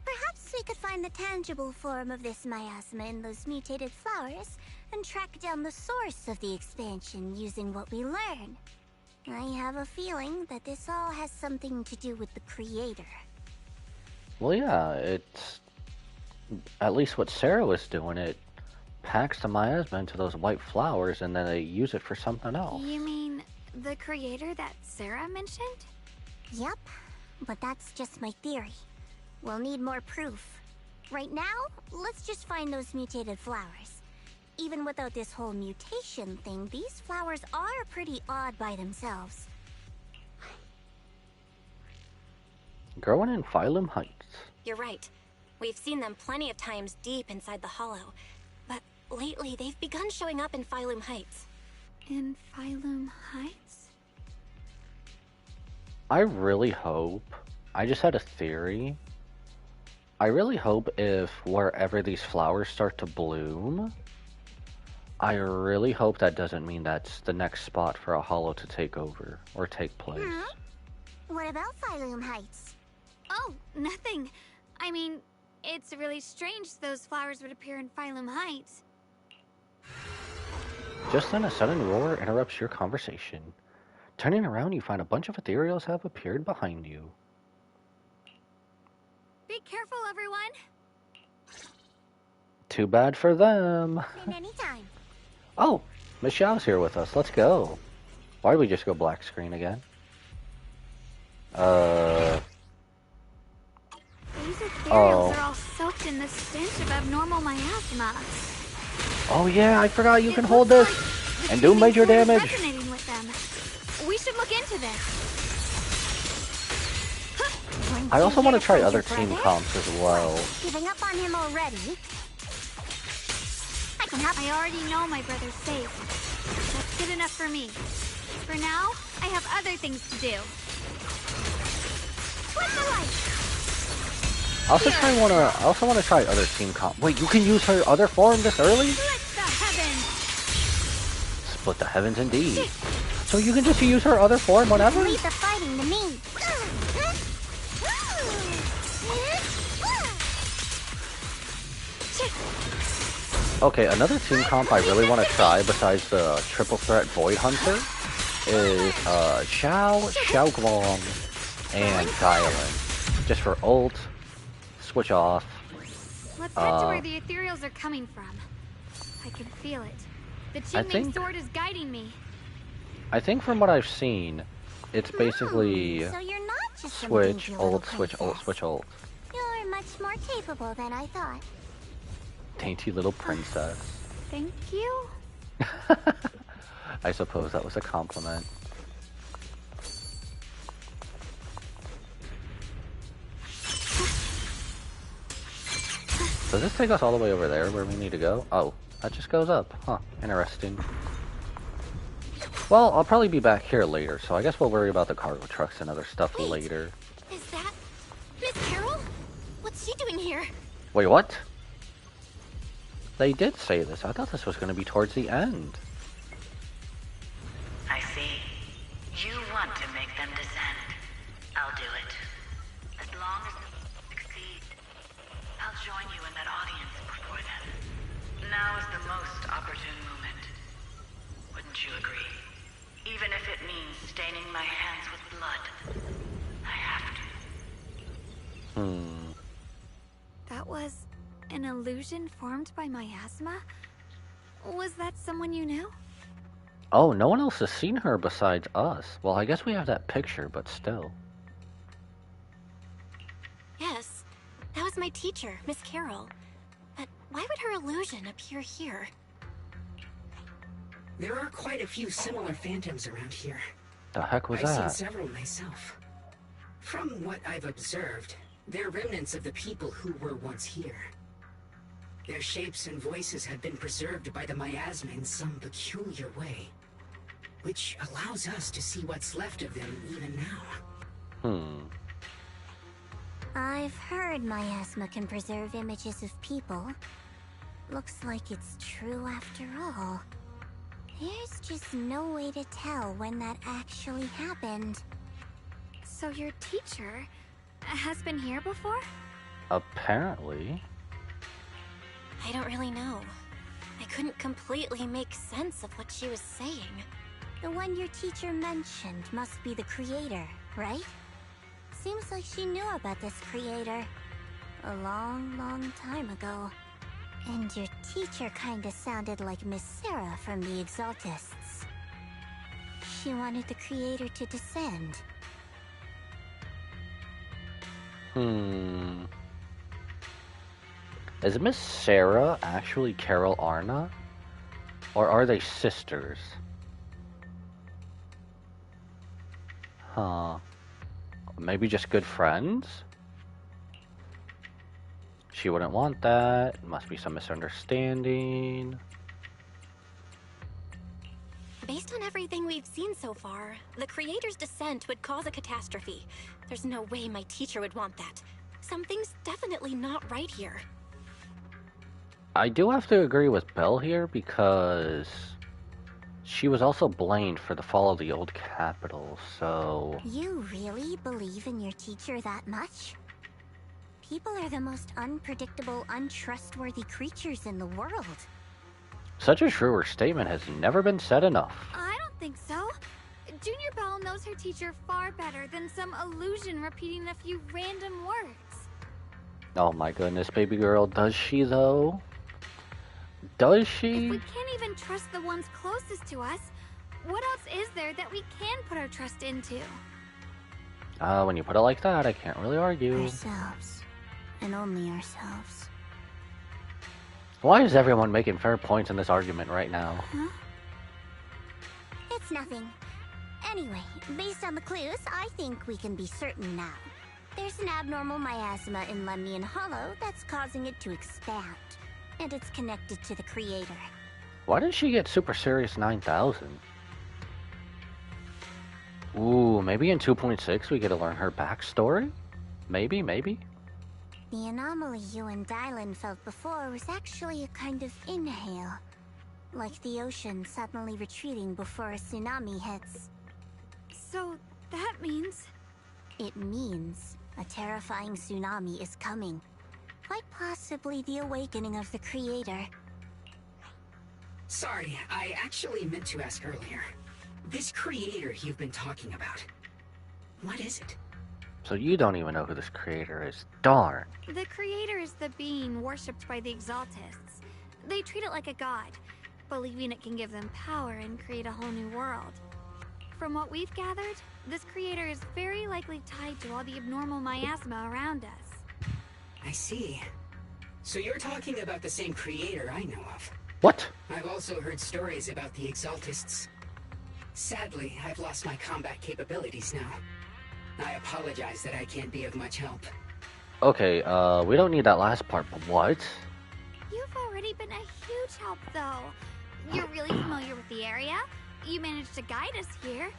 S7: perhaps we could find the tangible form of this miasma in those mutated flowers and track down the source of the expansion using what we learn. I have a feeling that this all has something to do with the creator.
S1: Well, yeah, it's at least what Sarah was doing. It packs the miasma into those white flowers and then they use it for something else.
S3: You mean the creator that Sarah mentioned?
S7: Yep, but that's just my theory. We'll need more proof. Right now, let's just find those mutated flowers. Even without this whole mutation thing, these flowers are pretty odd by themselves.
S1: Growing in Phylum Heights.
S4: You're right. We've seen them plenty of times deep inside the hollow. But lately, they've begun showing up in Phylum Heights.
S3: In Phylum Heights?
S1: I really hope, I just had a theory. I really hope if wherever these flowers start to bloom, I really hope that doesn't mean that's the next spot for a hollow to take over or take place.
S7: What about Phylum Heights?
S3: Oh, nothing. I mean, it's really strange those flowers would appear in Phylum Heights.
S1: Just then a sudden roar interrupts your conversation. Turning around, you find a bunch of ethereals have appeared behind you.
S3: Be careful, everyone.
S1: Too bad for them.
S7: In any time.
S1: Oh, Miss Xiao's here with us. Let's go. Why did we just go black screen again?
S3: These ethereals are all soaked in the stench of abnormal miasma.
S1: Oh yeah, I forgot you can hold this and do major damage.
S3: Resonating with them. We should look into this.
S1: I also want to try other team comps as well.
S7: Giving up on him already? I can help.
S3: I already know my brother's safe. That's good enough for me. For now, I have other things to do.
S7: What's the light?
S1: I also want to try other team comp. Wait, you can use her other form this early?
S3: Split the heavens.
S1: Split the heavens indeed. So you can just use her other form whenever?
S7: Leave the fighting to me.
S1: Okay, another team comp I really want to try besides the triple threat Void Hunter is Xiao Guang, and Guilin. Just for ult, switch off.
S3: Let's head to where the ethereals are coming from. I can feel it. The Qingming sword is guiding me.
S1: I think from what I've seen, it's basically
S7: So you're not just
S1: switch, ult, switch, ult, switch, ult.
S7: You're much more capable than I thought.
S1: Dainty little princess.
S3: Thank you.
S1: I suppose that was a compliment. Does this take us all the way over there where we need to go? Oh, that just goes up. Huh, interesting. Well, I'll probably be back here later, so I guess we'll worry about the cargo trucks and other stuff later.
S4: Is that Miss Carol? What's she doing here?
S1: Wait, what? They did say this. I thought this was going to be towards the end.
S11: I see. You want to make them descend. I'll do it. As long as you succeed, I'll join you in that audience before then. Now is the most opportune moment. Wouldn't you agree? Even if it means staining my hands with blood, I have to.
S3: That was an illusion formed by miasma? Was that someone you knew?
S1: Oh, no one else has seen her besides us. Well, I guess we have that picture, but still.
S4: Yes, that was my teacher, Miss Carol. But why would her illusion appear here?
S10: There are quite a few similar phantoms around here.
S1: The heck was
S10: I've
S1: that?
S10: seen several myself. From what I've observed, they're remnants of the people who were once here. Their shapes and voices have been preserved by the miasma in some peculiar way, which allows us to see what's left of them even now.
S7: I've heard miasma can preserve images of people. Looks like it's true after all. There's just no way to tell when that actually happened.
S3: So your teacher has been here before?
S1: Apparently.
S4: I don't really know. I couldn't completely make sense of what she was saying.
S7: The one your teacher mentioned must be the creator, right? Seems like she knew about this creator a long, long time ago. And your teacher kinda sounded like Miss Sarah from the Exaltists. She wanted the creator to descend.
S1: Is Miss Sarah actually Carol Arna? Or are they sisters? Huh. Maybe just good friends? She wouldn't want that. Must be some misunderstanding.
S4: Based on everything we've seen so far, the creator's descent would cause a catastrophe. There's no way my teacher would want that. Something's definitely not right here.
S1: I do have to agree with Belle here because she was also blamed for the fall of the old capital, so...
S7: You really believe in your teacher that much? People are the most unpredictable, untrustworthy creatures in the world.
S1: Such a truer statement has never been said enough.
S3: I don't think so. Junior Belle knows her teacher far better than some illusion repeating a few random words.
S1: Oh my goodness, baby girl, does she though? Does she?
S3: If we can't even trust the ones closest to us, what else is there that we can put our trust into?
S1: When you put it like that, I can't really argue.
S7: Ourselves. And only ourselves.
S1: Why is everyone making fair points in this argument right now?
S7: Huh? It's nothing. Anyway, based on the clues, I think we can be certain now. There's an abnormal miasma in Lemnian Hollow that's causing it to expand. And it's connected to the creator.
S1: Why did she get Super Serious 9000? Ooh, maybe in 2.6 we get to learn her backstory? Maybe?
S7: The anomaly you and Dylan felt before was actually a kind of inhale. Like the ocean suddenly retreating before a tsunami hits.
S3: So, that means...
S7: It means a terrifying tsunami is coming. Quite possibly the awakening of the creator.
S10: Sorry, I actually meant to ask earlier. This creator you've been talking about, what is it?
S1: So you don't even know who this creator is. Darn.
S3: The creator is the being worshipped by the Exaltists. They treat it like a god, believing it can give them power and create a whole new world. From what we've gathered, this creator is very likely tied to all the abnormal miasma around us.
S10: I see. So you're talking about the same creator I know of.
S1: What?
S10: I've also heard stories about the Exaltists. Sadly, I've lost my combat capabilities now. I apologize that I can't be of much help.
S1: Okay, we don't need that last part, but what?
S3: already been a huge help, though. You're really familiar with the area, you managed to guide us here,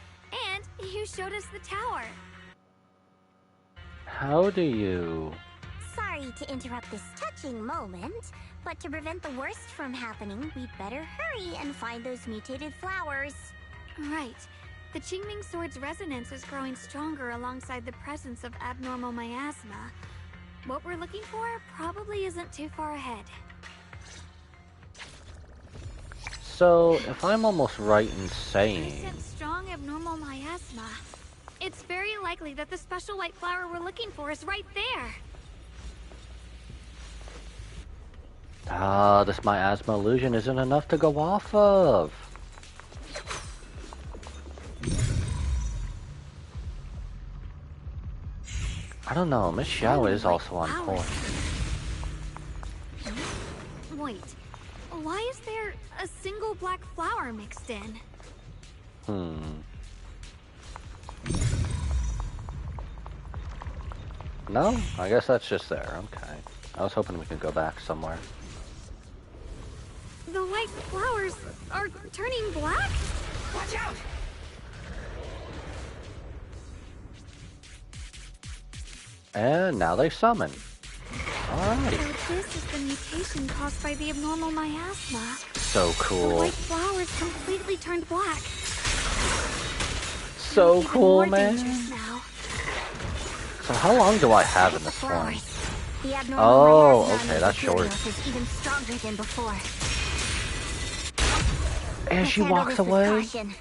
S3: and you showed us the tower.
S1: How do you...
S7: Sorry to interrupt this touching moment, but to prevent the worst from happening, we'd better hurry and find those mutated flowers.
S3: Right. The Qingming Sword's resonance is growing stronger alongside the presence of abnormal miasma. What we're looking for probably isn't too far ahead.
S1: So, if I'm almost right in
S3: You
S1: saying...
S3: said strong abnormal miasma. It's very likely that the special white flower we're looking for is right there.
S1: Ah, this miasma illusion isn't enough to go off of. I don't know, Miss Xiao is also on point.
S3: Wait, why is there a single black flower mixed in?
S1: No? I guess that's just there, okay. I was hoping we could go back somewhere.
S3: The white flowers are turning black?
S10: Watch out!
S1: And now they summon. Alright.
S3: So this is the mutation caused by the abnormal miasma.
S1: So
S3: The
S1: cool.
S3: white flowers completely turned black.
S1: So
S3: Even
S1: cool,
S3: more
S1: man.
S3: dangerous now.
S1: So how long do I have in this one?
S7: Flowers. The abnormal
S1: Oh,
S7: miasma
S1: okay,
S7: in
S1: that's
S7: the
S1: short.
S7: materials is even stronger than before.
S1: And
S7: Let's
S1: she
S7: handle
S1: walks
S7: this with
S1: away?
S7: caution.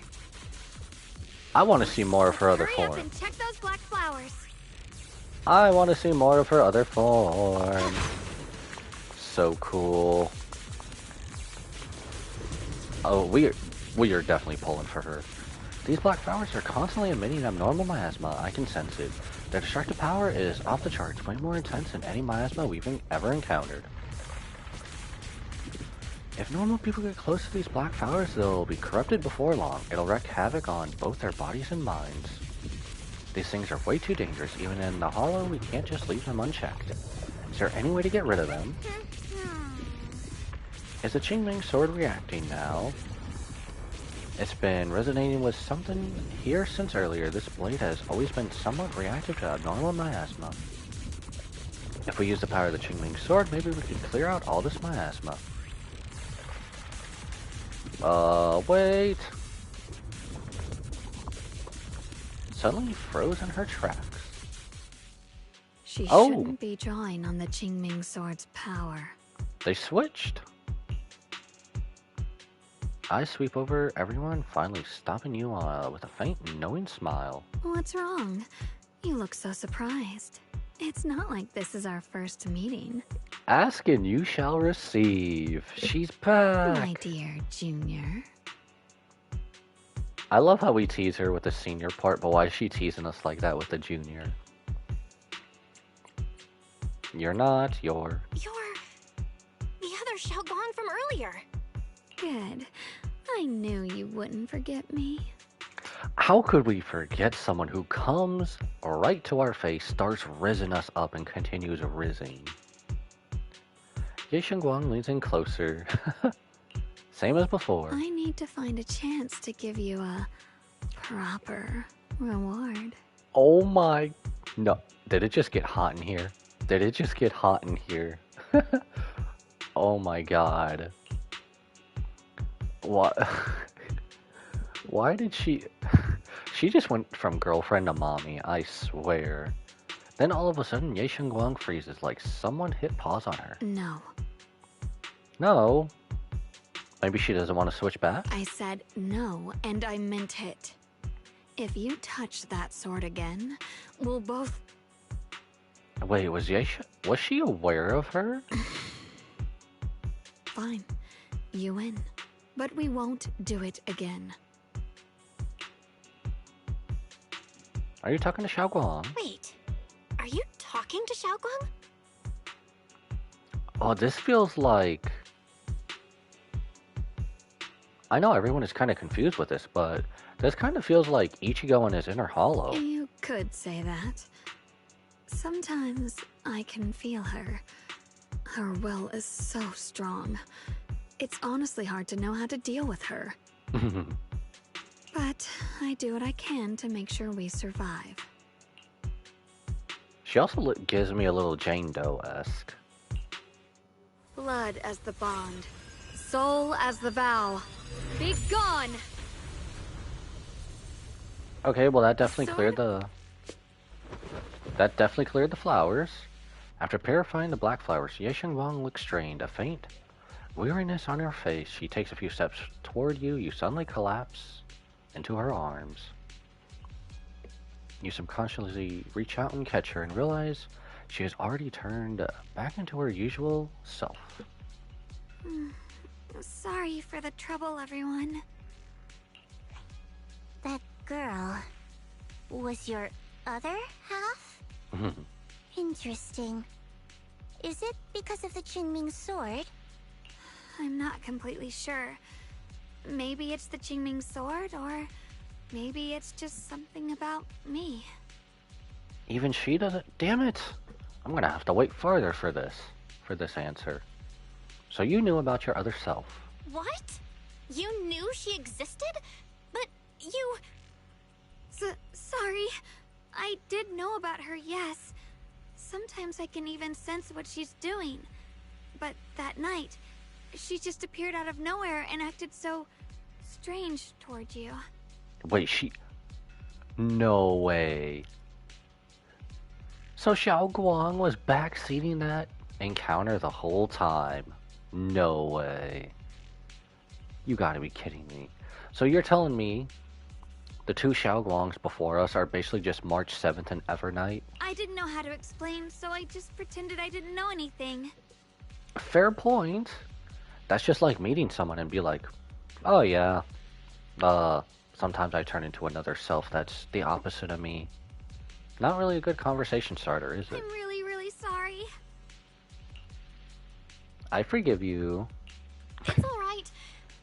S1: I want to see more of her other
S3: Hurry up
S1: form.
S3: and check those black flowers.
S1: I want to see more of her other form. So cool. Oh, we are definitely pulling for her. These black flowers are constantly emitting abnormal miasma. I can sense it. Their destructive power is off the charts, way more intense than any miasma we've ever encountered. If normal people get close to these black flowers, they'll be corrupted before long. It'll wreak havoc on both their bodies and minds. These things are way too dangerous. Even in the hollow, we can't just leave them unchecked. Is there any way to get rid of them? Is the Qingming Sword reacting now? It's been resonating with something here since earlier. This blade has always been somewhat reactive to abnormal miasma. If we use the power of the Qingming Sword, maybe we could clear out all this miasma. Wait. Suddenly froze in her tracks.
S3: She
S1: Oh.
S3: shouldn't be drawing on the Qingming Sword's power.
S1: They switched. I sweep over everyone, finally stopping you with a faint, knowing smile.
S3: What's wrong? You look so surprised. It's not like this is our first meeting.
S1: Ask and you shall receive. She's back.
S3: My dear Junior.
S1: I love how we tease her with the senior part, but why is she teasing us like that with the junior? You're not, you're...
S4: You're the other Xiaoguang from earlier.
S3: Good. I knew you wouldn't forget me.
S1: How could we forget someone who comes right to our face, starts rizzing us up, and continues rizzing? Ye Shengguang leans in closer. Same as before.
S3: I need to find a chance to give you a proper reward.
S1: Oh my... No. Did it just get hot in here? Did it just get hot in here? Oh my god. What? Why did she... She just went from girlfriend to mommy, I swear. Then all of a sudden, Ye Shengguang freezes like someone hit pause on her.
S3: No.
S1: No. Maybe she doesn't want to switch back?
S3: I said no, and I meant it. If you touch that sword again, we'll both...
S1: Wait, was she aware of her?
S3: Fine. You win. But we won't do it again.
S1: Are you talking to Xiaoguang?
S4: Wait, are you talking to Xiaoguang?
S1: Oh, this feels like... I know everyone is kind of confused with this, but this kind of feels like Ichigo in his inner hollow.
S3: You could say that. Sometimes I can feel her. Her will is so strong. It's honestly hard to know how to deal with her. But I do what I can to make sure we survive.
S1: She also gives me a little Jane Doe-esque.
S3: Blood as the bond. Soul as the vow. Be gone!
S1: Okay, well that definitely cleared the... That definitely cleared the flowers. After purifying the black flowers, Yesheng Wang looks strained, a faint weariness on her face. She takes a few steps toward you. You suddenly collapse into her arms. You subconsciously reach out and catch her and realize she has already turned back into her usual self.
S3: Sorry for the trouble, everyone.
S7: That girl was your other half? Interesting. Is it because of the Qingming sword?
S3: I'm not completely sure. Maybe it's the Qingming sword, or maybe it's just something about me.
S1: Even she doesn't... Damn it! I'm gonna have to wait farther for this answer. So you knew about your other self.
S4: What? You knew she existed? But you...
S3: Sorry. I did know about her, yes. Sometimes I can even sense what she's doing. But that night, she just appeared out of nowhere and acted so strange toward you.
S1: Wait, she... No way. So Xiao Guang was backseating that encounter the whole time. No way. You gotta be kidding me. So you're telling me the two Xiao Guangs before us are basically just March 7th and Evernight?
S3: I didn't know how to explain, so I just pretended I didn't know anything.
S1: Fair point. That's just like meeting someone and be like, oh yeah, sometimes I turn into another self that's the opposite of me. Not really a good conversation starter, is it?
S3: I'm really, really sorry.
S1: I forgive you.
S4: It's alright.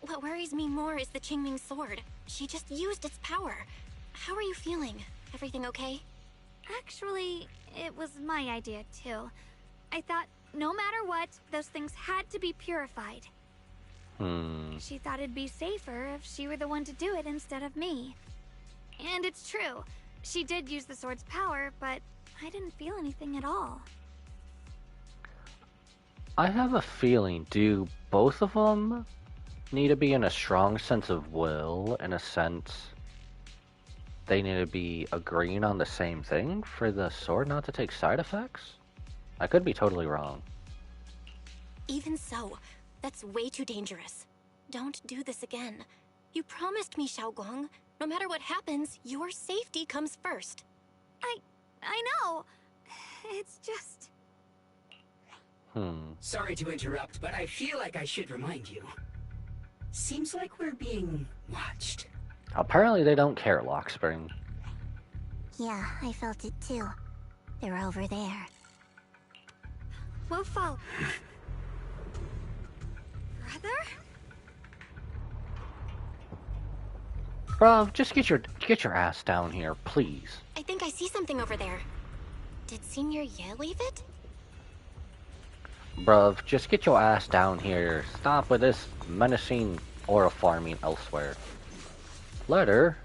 S4: What worries me more is the Qingming sword. She just used its power. How are you feeling? Everything okay?
S3: Actually, it was my idea too. I thought no matter what, those things had to be purified. She thought it'd be safer if she were the one to do it instead of me. And it's true. She did use the sword's power, but I didn't feel anything at all.
S1: I have a feeling, do both of them need to be in a strong sense of will, in a sense they need to be agreeing on the same thing for the sword not to take side effects? I could be totally wrong.
S4: Even so, that's way too dangerous. Don't do this again. You promised me, Xiao Guang. No matter what happens, your safety comes first.
S3: I know. It's just...
S10: Sorry to interrupt, but I feel like I should remind you. Seems like we're being watched.
S1: Apparently they don't care, Lockspring.
S7: Yeah, I felt it too. They're over there.
S3: We'll follow. Brother?
S1: Bruv, just get your ass down here, please.
S4: I think I see something over there. Did Senior Ye leave it?
S1: Bruv, just get your ass down here. Stop with this menacing aura farming elsewhere. Letter?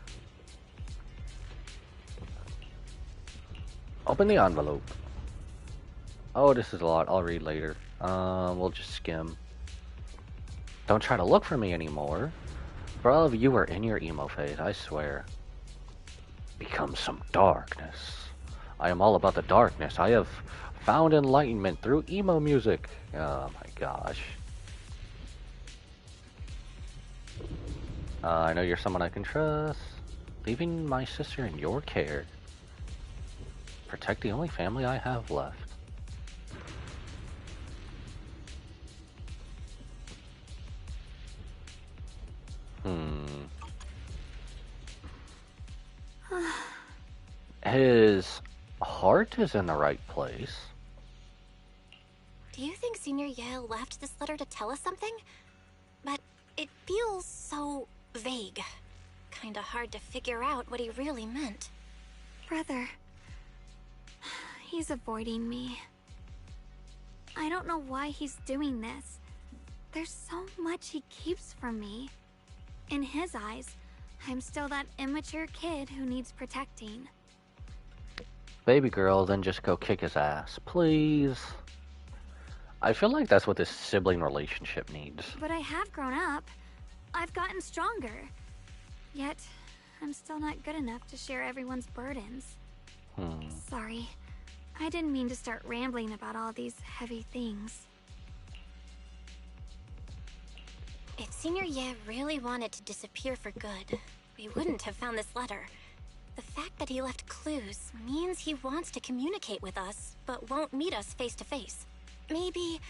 S1: Open the envelope. Oh, this is a lot. I'll read later. We'll just skim. Don't try to look for me anymore. Bruv, you are in your emo phase, I swear. Become some darkness. I am all about the darkness. I have found enlightenment through emo music. Oh my gosh. I know you're someone I can trust. Leaving my sister in your care. Protect the only family I have left. His heart is in the right place.
S4: Do you think Senior Ye left this letter to tell us something? But it feels so vague. Kinda hard to figure out what he really meant.
S3: Brother. He's avoiding me. I don't know why he's doing this. There's so much he keeps from me. In his eyes, I'm still that immature kid who needs protecting.
S1: Baby girl, then just go kick his ass, please. I feel like that's what this sibling relationship needs.
S3: But I have grown up. I've gotten stronger. Yet, I'm still not good enough to share everyone's burdens. Sorry. I didn't mean to start rambling about all these heavy things.
S4: If Senior Ye really wanted to disappear for good, we wouldn't have found this letter. The fact that he left clues means he wants to communicate with us, but won't meet us face to face. Maybe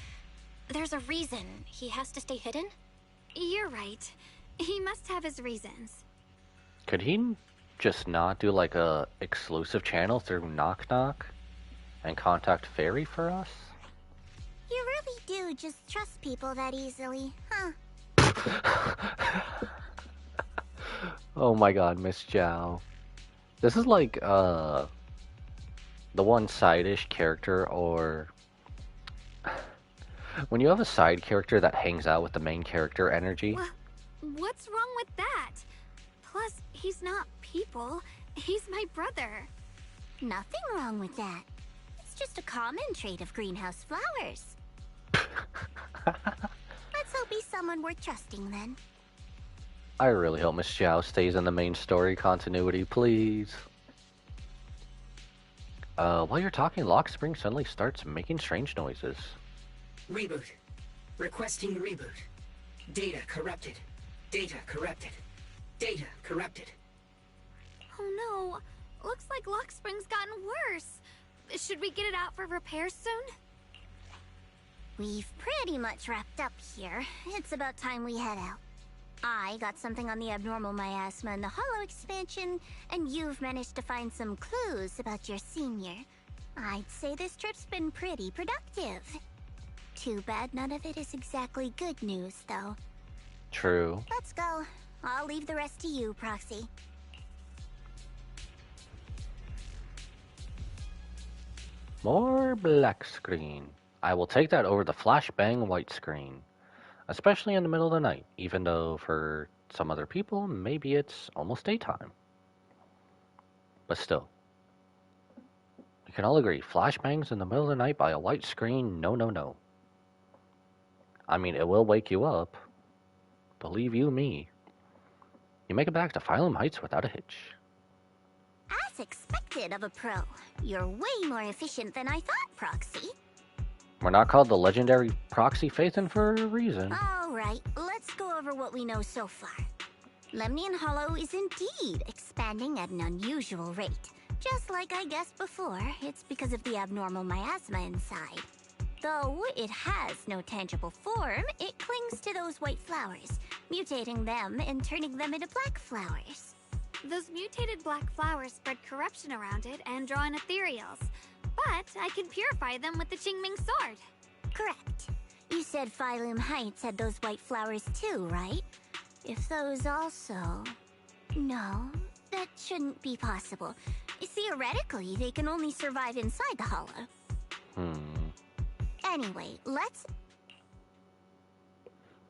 S4: there's a reason he has to stay hidden?
S3: You're right. He must have his reasons.
S1: Could he just not do like a exclusive channel through Knock Knock and contact Fairy for us?
S7: You really do just trust people that easily, huh?
S1: Oh my god, Miss Zhao. This is like, the one side-ish character, or when you have a side character that hangs out with the main character energy.
S3: What's wrong with that? Plus, he's not people. He's my brother.
S7: Nothing wrong with that. It's just a common trait of greenhouse flowers. Let's hope he's someone worth trusting then.
S1: I really hope Miss Zhao stays in the main story continuity, please. While you're talking, Lock Spring suddenly starts making strange noises.
S10: Reboot. Requesting reboot. Data corrupted. Data corrupted. Data corrupted.
S3: Oh no. Looks like Lock Spring's gotten worse. Should we get it out for repairs soon?
S7: We've pretty much wrapped up here. It's about time we head out. I got something on the abnormal miasma in the Hollow expansion, and you've managed to find some clues about your senior. I'd say this trip's been pretty productive. Too bad none of it is exactly good news, though.
S1: True.
S7: Let's go. I'll leave the rest to you, Proxy.
S1: More black screen. I will take that over the flashbang white screen. Especially in the middle of the night, even though for some other people, maybe it's almost daytime. But still. We can all agree, flashbangs in the middle of the night by a white screen, no, no, no. I mean, it will wake you up. Believe you me. You make it back to Phylum Heights without a hitch.
S7: As expected of a pro, you're way more efficient than I thought, Proxy.
S1: We're not called the legendary Proxy Phaethon for a reason.
S7: Alright, let's go over what we know so far. Lemnian Hollow is indeed expanding at an unusual rate. Just like I guessed before, it's because of the abnormal miasma inside. Though it has no tangible form, it clings to those white flowers, mutating them and turning them into black flowers.
S3: Those mutated black flowers spread corruption around it and draw in ethereals. But I can purify them with the Qingming sword.
S7: Correct. You said Phylum Heights had those white flowers too, right? If those also... No, that shouldn't be possible. Theoretically, they can only survive inside the hollow. Anyway, let's...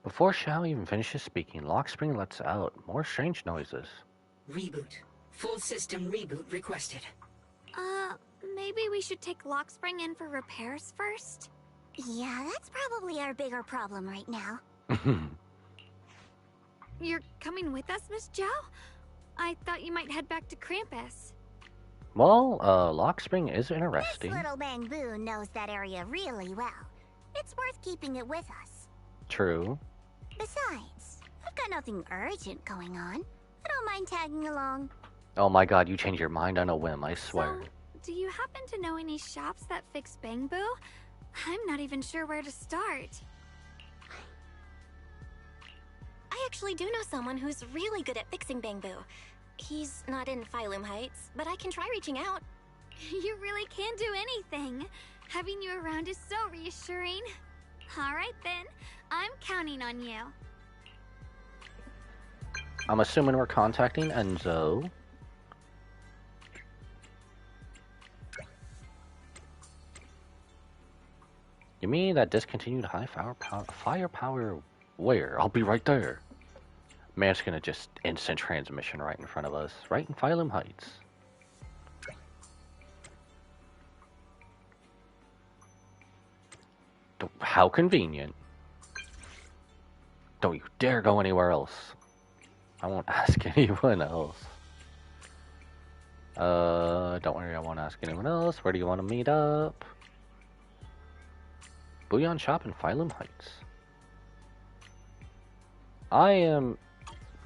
S1: Before Xiao even finishes speaking, Lockspring lets out more strange noises.
S10: Reboot. Full system reboot requested.
S3: Maybe we should take Lock Spring in for repairs first?
S7: Yeah, that's probably our bigger problem right now.
S3: You're coming with us, Miss Zhao? I thought you might head back to Krampus.
S1: Well, Lockspring is interesting.
S7: This little Bangbu knows that area really well. It's worth keeping it with us.
S1: True.
S7: Besides, I've got nothing urgent going on. I don't mind tagging along.
S1: Oh my god, you change your mind on a whim, I swear.
S3: So, do you happen to know any shops that fix Bangbu? I'm not even sure where to start.
S4: I actually do know someone who's really good at fixing Bangbu. He's not in Phylum Heights, but I can try reaching out.
S3: You really can do anything. Having you around is so reassuring. Alright then, I'm counting on you.
S1: I'm assuming we're contacting Enzo. You mean that discontinued high firepower where? I'll be right there. Man's gonna just instant transmission right in front of us, right in Phylum Heights. How convenient. Don't you dare go anywhere else. I won't ask anyone else. Don't worry, I won't ask anyone else. Where do you want to meet up? Bouillon Shop in Phylum Heights. I am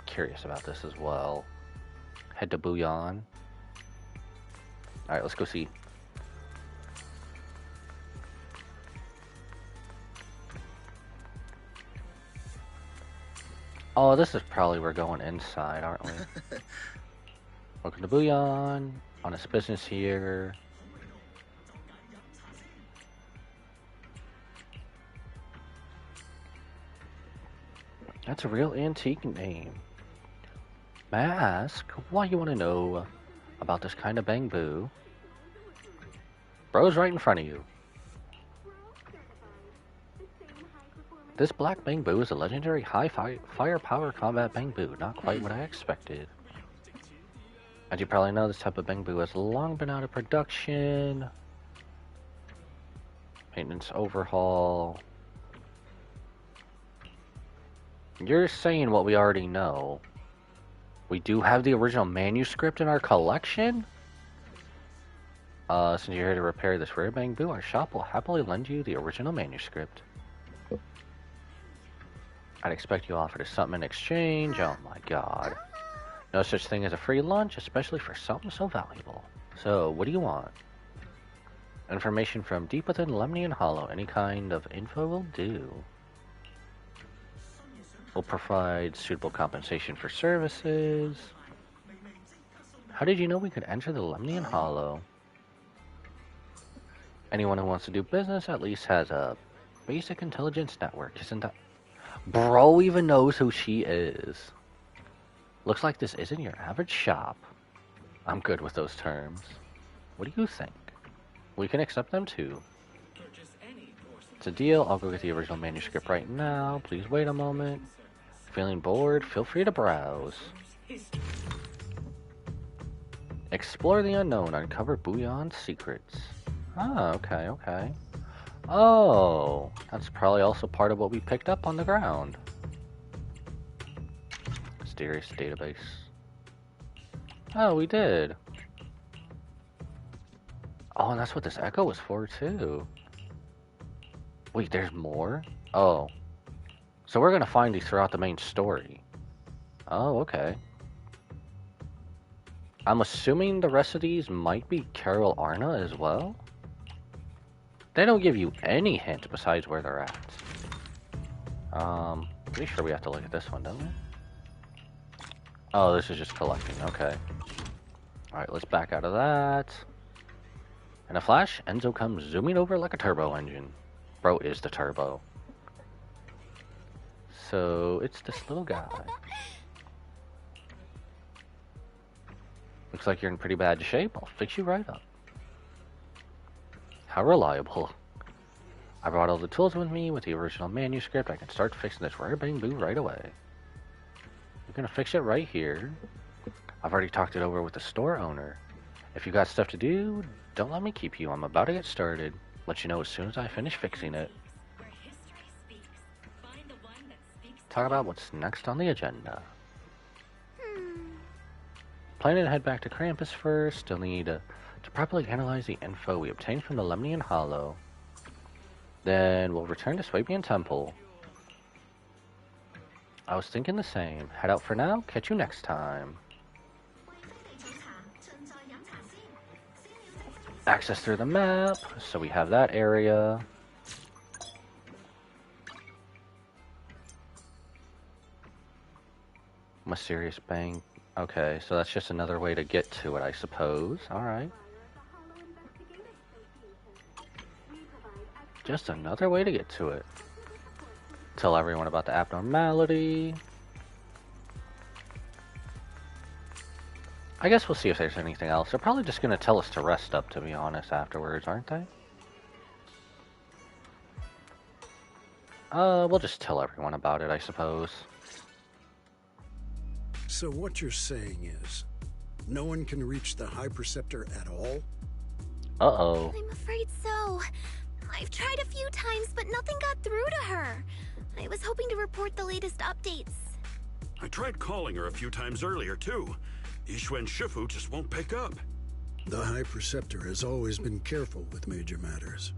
S1: curious about this as well. Head to Bouillon. Alright, let's go see. Oh, this is probably we're going inside, aren't we? Welcome to Bouillon. Honest business here. That's a real antique name. May I ask why you want to know about this kind of bamboo? Bro's right in front of you. This black bamboo is a legendary high firepower combat bamboo. Not quite what I expected. As you probably know, this type of bamboo has long been out of production. Maintenance overhaul. You're saying what we already know. We do have the original manuscript in our collection? Since you're here to repair this rare bamboo, our shop will happily lend you the original manuscript. I'd expect you offered us something in exchange. Oh my god. No such thing as a free lunch, especially for something so valuable. So, what do you want? Information from deep within Lemnian Hollow. Any kind of info will do. We'll provide suitable compensation for services. How did you know we could enter the Lemnian Hollow? Anyone who wants to do business at least has a basic intelligence network, isn't that? Bro even knows who she is. Looks like this isn't your average shop. I'm good with those terms. What do you think? We can accept them too. It's a deal. I'll go get the original manuscript right now. Please wait a moment. Feeling bored? Feel free to browse. Explore the unknown. Uncover Bouillon's secrets. Ah, okay, okay. Oh, that's probably also part of what we picked up on the ground. Mysterious database. Oh, we did. Oh, and that's what this echo was for, too. Wait, there's more? Oh. So we're gonna find these throughout the main story. Oh, okay. I'm assuming the rest of these might be Carol Arna as well? They don't give you any hint besides where they're at. Pretty sure we have to look at this one, don't we? Oh, this is just collecting, okay. Alright, let's back out of that. In a flash, Enzo comes zooming over like a turbo engine. Bro is the turbo. So, it's this little guy. Looks like you're in pretty bad shape. I'll fix you right up. How reliable. I brought all the tools with me with the original manuscript. I can start fixing this rare bamboo right away. You're gonna fix it right here. I've already talked it over with the store owner. If you got stuff to do, don't let me keep you. I'm about to get started. Let you know as soon as I finish fixing it. Talk about what's next on the agenda. Planning to head back to Krampus first. Still need to properly analyze the info we obtained from the Lemnian Hollow. Then we'll return to Swabian Temple. I was thinking the same. Head out for now. Catch you next time. Access through the map. So we have that area. Mysterious Bank. Okay, so that's just another way to get to it, I suppose. Alright. Just another way to get to it. Tell everyone about the abnormality. I guess we'll see if there's anything else. They're probably just going to tell us to rest up, to be honest, afterwards, aren't they? We'll just tell everyone about it, I suppose.
S5: So what you're saying is, no one can reach the High Preceptor at all?
S1: Uh-oh.
S3: I'm afraid so. I've tried a few times, but nothing got through to her. I was hoping to report the latest updates.
S8: I tried calling her a few times earlier, too. Yixuan Shifu just won't pick up.
S5: The High Preceptor has always been careful with major matters.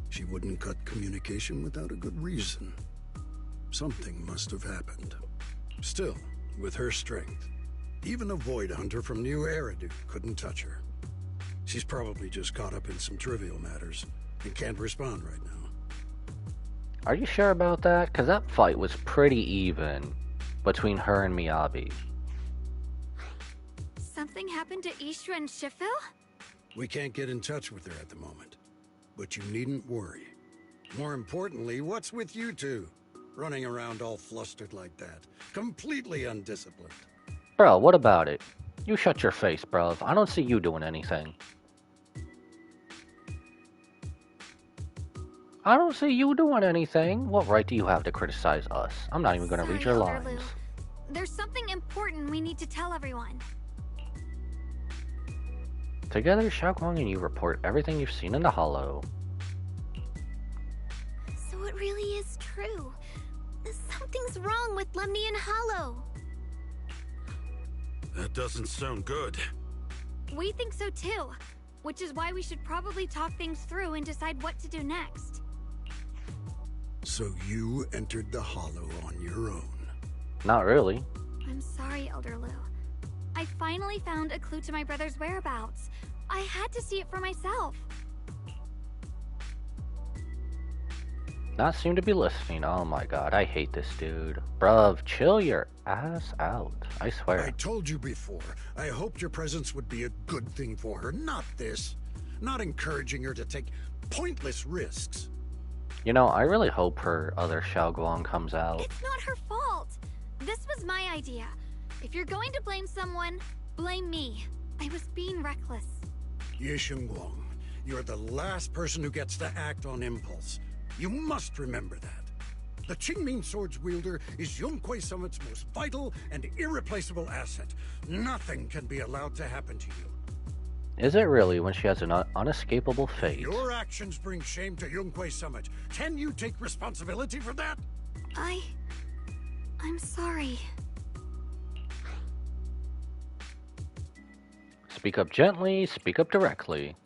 S5: She wouldn't cut communication without a good reason. Something must have happened. Still, with her strength, even a Void Hunter from New Eridu couldn't touch her. She's probably just caught up in some trivial matters and can't respond right now.
S1: Are you sure about that? Because that fight was pretty even between her and Miyabi.
S3: Something happened to Ishu and Shifu?
S5: We can't get in touch with her at the moment, but you needn't worry. More importantly, what's with you two? Running around all flustered like that. Completely undisciplined.
S1: Bro, what about it? You shut your face, bruv. I don't see you doing anything. I don't see you doing anything. What right do you have to criticize us? I'm not even gonna read your
S3: Elder
S1: lines.
S3: Lu. There's something important we need to tell everyone.
S1: Together, Xiaoguang and you report everything you've seen in the Hollow.
S3: So it really is true. Something's wrong with Lemnian Hollow.
S8: That doesn't sound good.
S3: We think so too, which is why we should probably talk things through and decide what to do next.
S5: So you entered the Hollow on your own?
S1: Not really.
S3: I'm sorry, Elder Lu. I finally found a clue to my brother's whereabouts. I had to see it for myself.
S1: Not seem to be listening. Oh my god, I hate this dude. Bruv, chill your ass out. I swear.
S5: I told you before, I hoped your presence would be a good thing for her, not this. Not encouraging her to take pointless risks.
S1: You know, I really hope her other Xiaoguang comes out.
S3: It's not her fault. This was my idea. If you're going to blame someone, blame me. I was being reckless.
S5: Ye Guang, you're the last person who gets to act on impulse. You must remember that. The Qingming Sword's wielder is Yonghui Summit's most vital and irreplaceable asset. Nothing can be allowed to happen to you.
S1: Is it really when she has an unescapable fate?
S5: Your actions bring shame to Yonghui Summit. Can you take responsibility for that?
S3: I'm sorry.
S1: Speak up gently, speak up directly.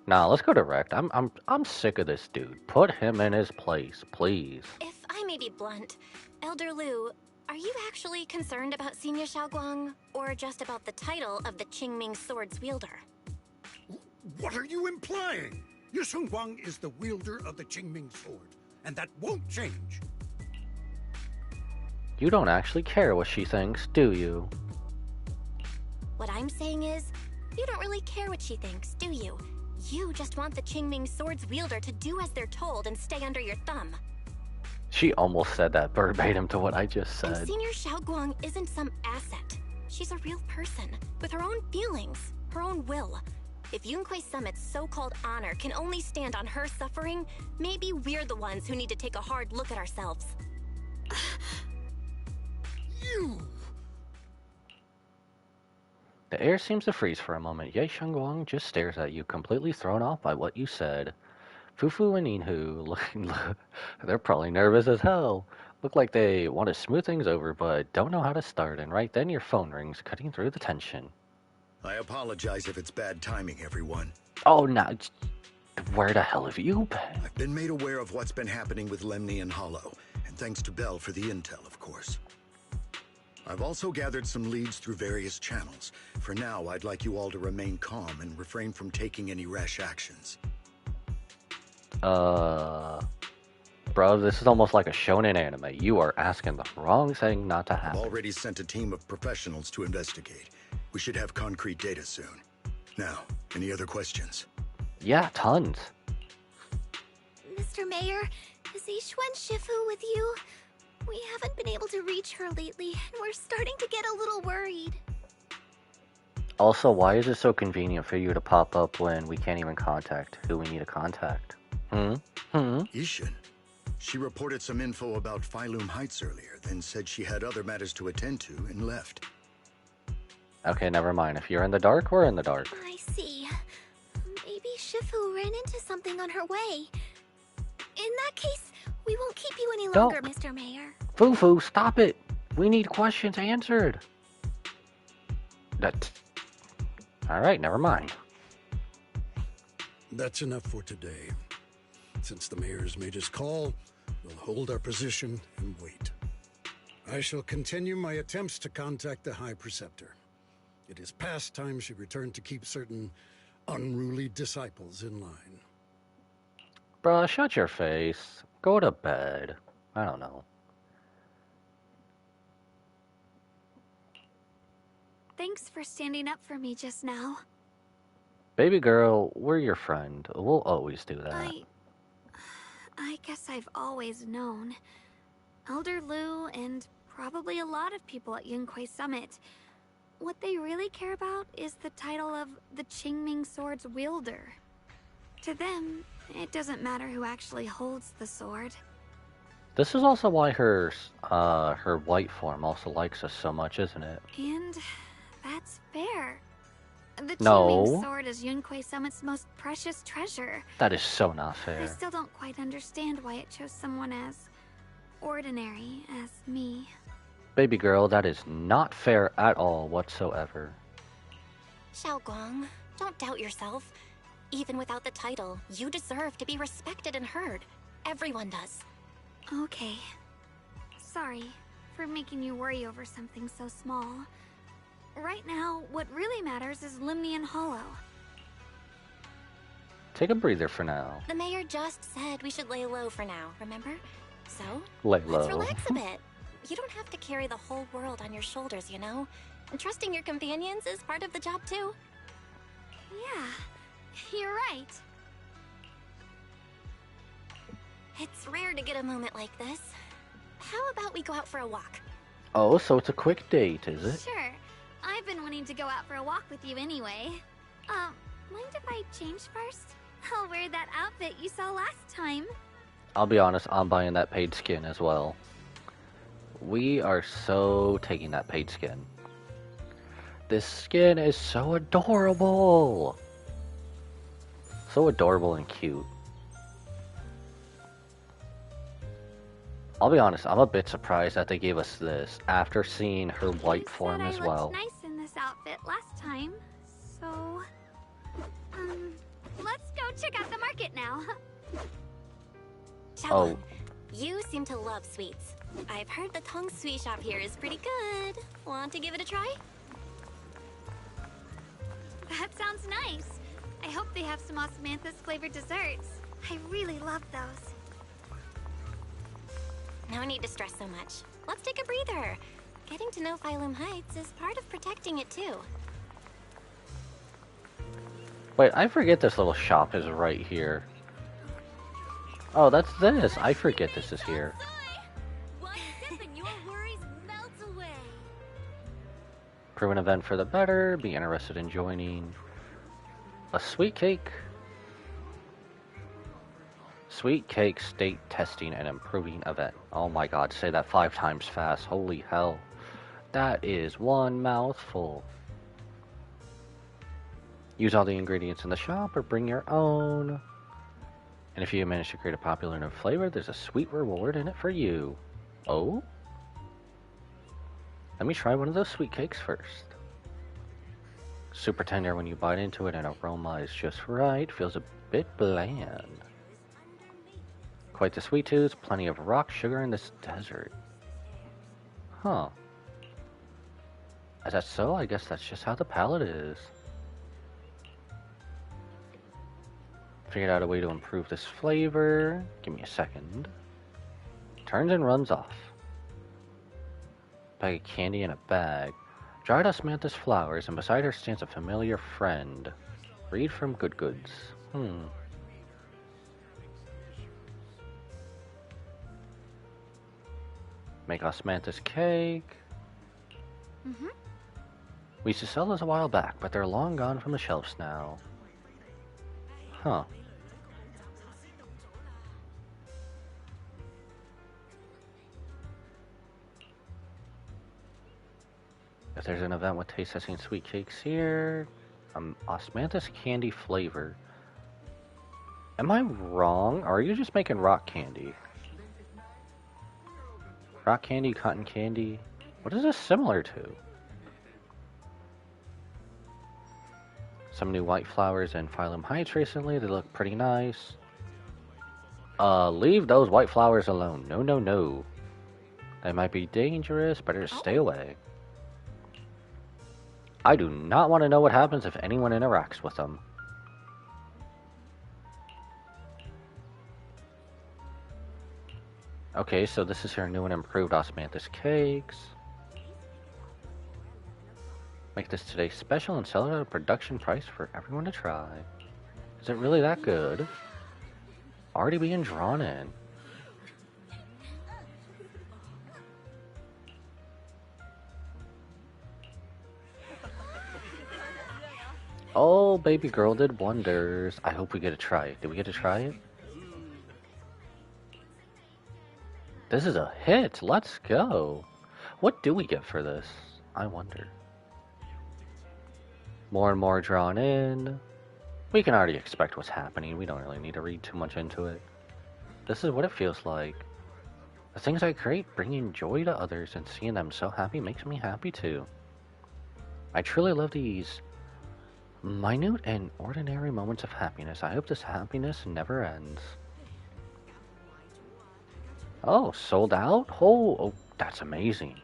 S1: Nah, let's go direct. I'm sick of this dude. Put him in his place, please.
S4: If I may be blunt, Elder Lu, are you actually concerned about Senior Xiaoguang, or just about the title of the Qingming Sword's wielder?
S5: What are you implying? Ye Guang is the wielder of the Qingming Sword, and that won't change.
S1: You don't actually care what she thinks, do you?
S4: What I'm saying is, you don't really care what she thinks, do you? You just want the Qingming Sword's wielder to do as they're told and stay under your thumb.
S1: She almost said that verbatim to what I just said.
S4: And Senior Xiaoguang isn't some asset. She's a real person, with her own feelings, her own will. If Yunhui Summit's so-called honor can only stand on her suffering, maybe we're the ones who need to take a hard look at ourselves.
S5: You!
S1: The air seems to freeze for a moment. Ye Guang just stares at you, completely thrown off by what you said. Fufu and Inhu, they're probably nervous as hell. Look like they want to smooth things over, but don't know how to start, and right then your phone rings, cutting through the tension.
S12: I apologize if it's bad timing, everyone.
S1: Oh, no. Where the hell have you been?
S12: I've been made aware of what's been happening with Lemnian Hollow, and thanks to Bell for the intel, of course. I've also gathered some leads through various channels. For now, I'd like you all to remain calm and refrain from taking any rash actions.
S1: Bro, this is almost like a shonen anime. You are asking the wrong thing not to happen.
S12: I've already sent a team of professionals to investigate. We should have concrete data soon. Now, any other questions?
S1: Yeah, tons.
S3: Mr. Mayor, is Yixuan Shifu with you? We haven't been able to reach her lately, and we're starting to get a little worried.
S1: Also, why is it so convenient for you to pop up when we can't even contact who we need to contact?
S12: Ishin, She reported some info about Phylum Heights earlier, then said she had other matters to attend to and left.
S1: Okay, never mind. If you're in the dark, we're in the dark.
S4: I see. Maybe Shifu ran into something on her way. In that case, we won't keep you any longer, Mr. Mayor.
S1: Fufu, stop it! We need questions answered. Alright, never mind.
S5: That's enough for today. Since the mayor's made his call, we'll hold our position and wait. I shall continue my attempts to contact the High Preceptor. It is past time she returned to keep certain unruly disciples in line.
S1: Bruh, shut your face. Go to bed. I don't know.
S3: Thanks for standing up for me just now.
S1: Baby girl, we're your friend. We'll always do that.
S3: I guess I've always known. Elder Lu and probably a lot of people at Yunquei Summit, what they really care about is the title of the Qingming Sword's wielder. To them, it doesn't matter who actually holds the sword.
S1: This is also why her white form also likes us so much, isn't it?
S3: And that's fair. The
S1: No.
S3: Qingming Sword is Yunquei Summit's most precious treasure.
S1: That is so not
S3: I
S1: fair.
S3: still don't quite understand why it chose someone as ordinary as me.
S1: Baby girl, that is not fair at all whatsoever.
S4: Xiaoguang, don't doubt yourself. Even without the title, you deserve to be respected and heard. Everyone does.
S3: Okay. Sorry for making you worry over something so small. Right now, what really matters is Limnian Hollow.
S1: Take a breather for now.
S4: The mayor just said we should lay low for now, remember? So,
S1: Lay
S4: let's
S1: low.
S4: relax a bit. You don't have to carry the whole world on your shoulders, you know? And trusting your companions is part of the job too.
S3: Yeah, you're right.
S4: It's rare to get a moment like this. How about we go out for a walk?
S1: Oh, so it's a quick date, is it?
S3: Sure. I've been wanting to go out for a walk with you anyway. Mind if I change first? I'll wear that outfit you saw last time.
S1: I'll be honest, I'm buying that paid skin as well. We are so taking that paid skin. This skin is so adorable. So adorable and cute. I'll be honest, I'm a bit surprised that they gave us this after seeing her white form as well.
S3: I looked nice in this outfit last time, so let's go check out the market now.
S4: Xiaoguang, you seem to love sweets. I've heard the Tong Sweet shop here is pretty good. Want to give it a try?
S3: That sounds nice. I hope they have some osmanthus flavored desserts. I really love those.
S4: No need to stress so much. Let's take a breather. Getting to know Phylum Heights is part of protecting it too.
S1: Wait, I forget this little shop is right here. Oh, that's this. I forget this is here. Prove an event for the better. Be interested in joining a sweet cake. Sweet cake state testing and improving event. Oh my god, say that 5 times fast. Holy hell. That is one mouthful. Use all the ingredients in the shop or bring your own. And if you manage to create a popular new flavor, there's a sweet reward in it for you. Oh? Let me try one of those sweet cakes first. Super tender when you bite into it and aroma is just right. Feels a bit bland. Quite the sweet tooth, plenty of rock sugar in this desert. Huh. Is that so? I guess that's just how the palate is. Figured out a way to improve this flavor. Give me a second. Turns and runs off. Bag of candy in a bag. Dried osmanthus flowers, and beside her stands a familiar friend. Read from Good Goods. Make osmanthus cake. We used to sell those a while back, but they're long gone from the shelves now. Huh. If there's an event with taste testing sweet cakes here, osmanthus candy flavor. Am I wrong? Or are you just making rock candy? Rock candy, cotton candy. What is this similar to? Some new white flowers in Phylum Heights recently. They look pretty nice. Leave those white flowers alone. No, no, no. They might be dangerous. Better stay away. I do not want to know what happens if anyone interacts with them. Okay, so this is her new and improved osmanthus cakes. Make this today's special and sell it at a production price for everyone to try. Is it really that good? Already being drawn in. Oh, baby girl did wonders. I hope we get to try it. Did we get to try it? This is a hit. Let's go. What do we get for this? I wonder. More and more drawn in. We can already expect what's happening. We don't really need to read too much into it. This is what it feels like. The things I create bringing joy to others and seeing them so happy makes me happy too. I truly love these minute and ordinary moments of happiness. I hope this happiness never ends. Oh, sold out? Oh, that's amazing.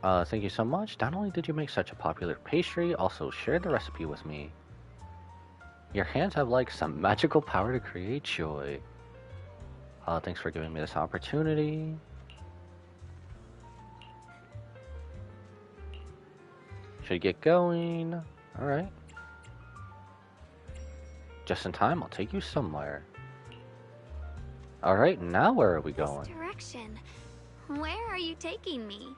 S1: Thank you so much. Not only did you make such a popular pastry, also shared the recipe with me. Your hands have like some magical power to create joy. Thanks for giving me this opportunity. Should get going. Alright. Just in time, I'll take you somewhere. Alright, now where are we going?
S3: This direction. Where are you taking me?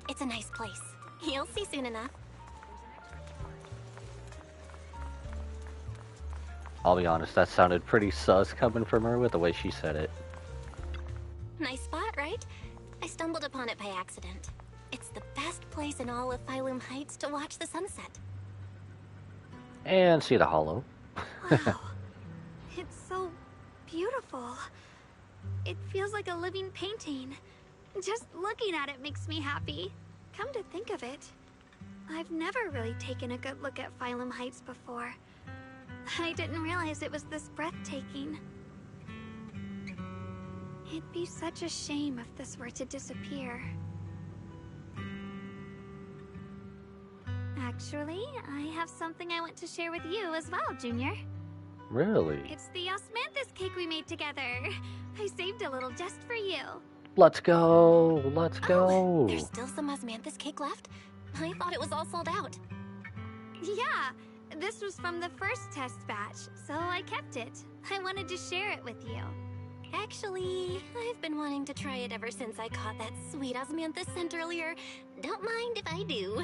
S4: It's a nice place. You'll see soon enough.
S1: I'll be honest, that sounded pretty sus coming from her with the way she said it.
S4: Nice spot, right? I stumbled upon it by accident. It's the best place in all of Phylum Heights to watch the sunset.
S1: And see the hollow.
S3: Wow. It's so beautiful. It feels like a living painting. Just looking at it makes me happy. Come to think of it, I've never really taken a good look at Phylum Heights before. I didn't realize it was this breathtaking. It'd be such a shame if this were to disappear. Actually, I have something I want to share with you as well, Junior.
S1: Really?
S3: It's the osmanthus cake we made together. I saved a little just for you.
S1: Let's go! Let's go!
S4: Oh, there's still some osmanthus cake left? I thought it was all sold out.
S3: Yeah, this was from the first test batch, so I kept it. I wanted to share it with you.
S4: Actually, I've been wanting to try it ever since I caught that sweet osmanthus scent earlier. Don't mind if I do.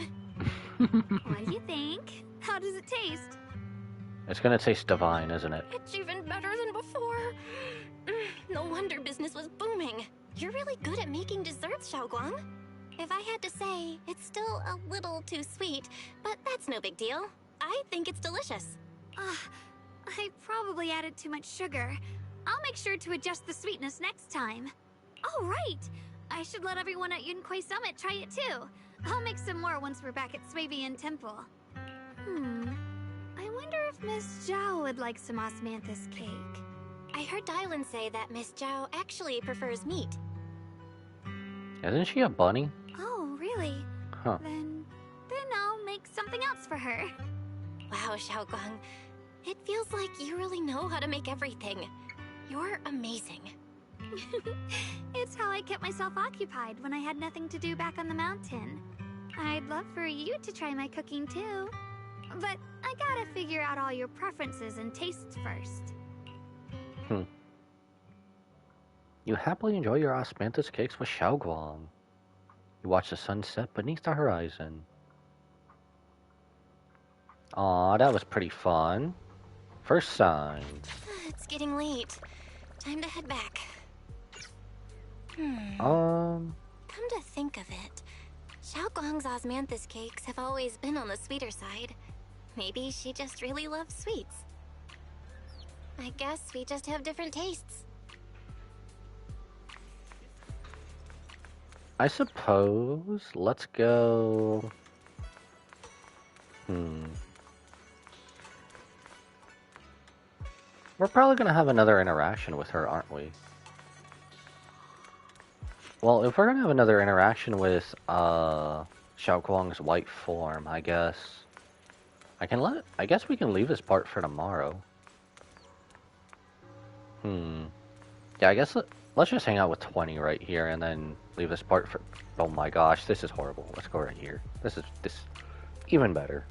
S3: What do you think? How does it taste?
S1: It's gonna taste divine, isn't it?
S4: It's even better than before. No wonder business was booming. You're really good at making desserts, Xiaoguang. If I had to say, it's still a little too sweet, but that's no big deal. I think it's delicious.
S3: I probably added too much sugar. I'll make sure to adjust the sweetness next time. Oh, right! I should let everyone at Yunquay Summit try it too. I'll make some more once we're back at Swabian Temple. I wonder if Miss Zhao would like some osmanthus cake.
S4: I heard Dylan say that Miss Zhao actually prefers meat.
S1: Isn't she a bunny?
S3: Oh, really?
S1: Huh.
S3: Then I'll make something else for her.
S4: Wow, Xiaoguang. It feels like you really know how to make everything. You're amazing.
S3: It's how I kept myself occupied when I had nothing to do back on the mountain. I'd love for you to try my cooking too. But I gotta figure out all your preferences and tastes first.
S1: You happily enjoy your osmanthus cakes with Xiaoguang. You watch the sunset beneath the horizon. Aw, that was pretty fun. First signs.
S4: It's getting late. Time to head back. Come to think of it, Xiaoguang's osmanthus cakes have always been on the sweeter side. Maybe she just really loves sweets. I guess we just have different tastes.
S1: I suppose. Let's go. We're probably gonna have another interaction with her, aren't we? Well, if we're gonna have another interaction with Xiaoguang's white form, I guess I guess we can leave this part for tomorrow. Yeah, I guess let's just hang out with 20 right here and then leave this part for... Oh my gosh, this is horrible. Let's go right here. This even better.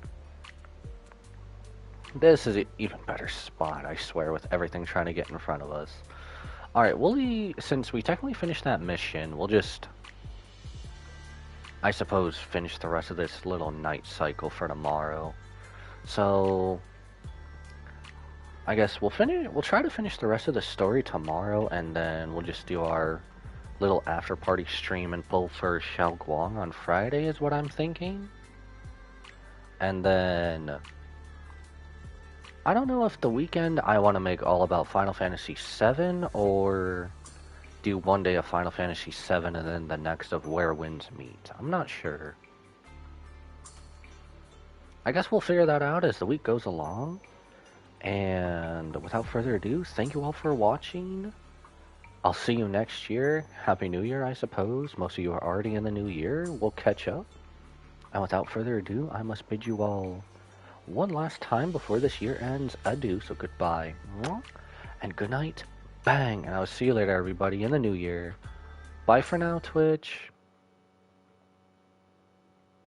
S1: This is an even better spot, I swear, with everything trying to get in front of us. Alright, since we technically finished that mission, we'll just, I suppose, finish the rest of this little night cycle for tomorrow. So, I guess we'll try to finish the rest of the story tomorrow, and then we'll just do our little after party stream and pull for Xiaoguang on Friday is what I'm thinking. And then I don't know if the weekend I want to make all about Final Fantasy VII or do one day of Final Fantasy VII and then the next of Where Winds Meet. I'm not sure. I guess we'll figure that out as the week goes along. And without further ado, thank you all for watching. I'll see you next year. Happy New Year, I suppose. Most of you are already in the new year. We'll catch up. And without further ado, I must bid you all one last time before this year ends. Adieu, so goodbye. And good night. Bang. And I'll see you later, everybody, in the new year. Bye for now, Twitch.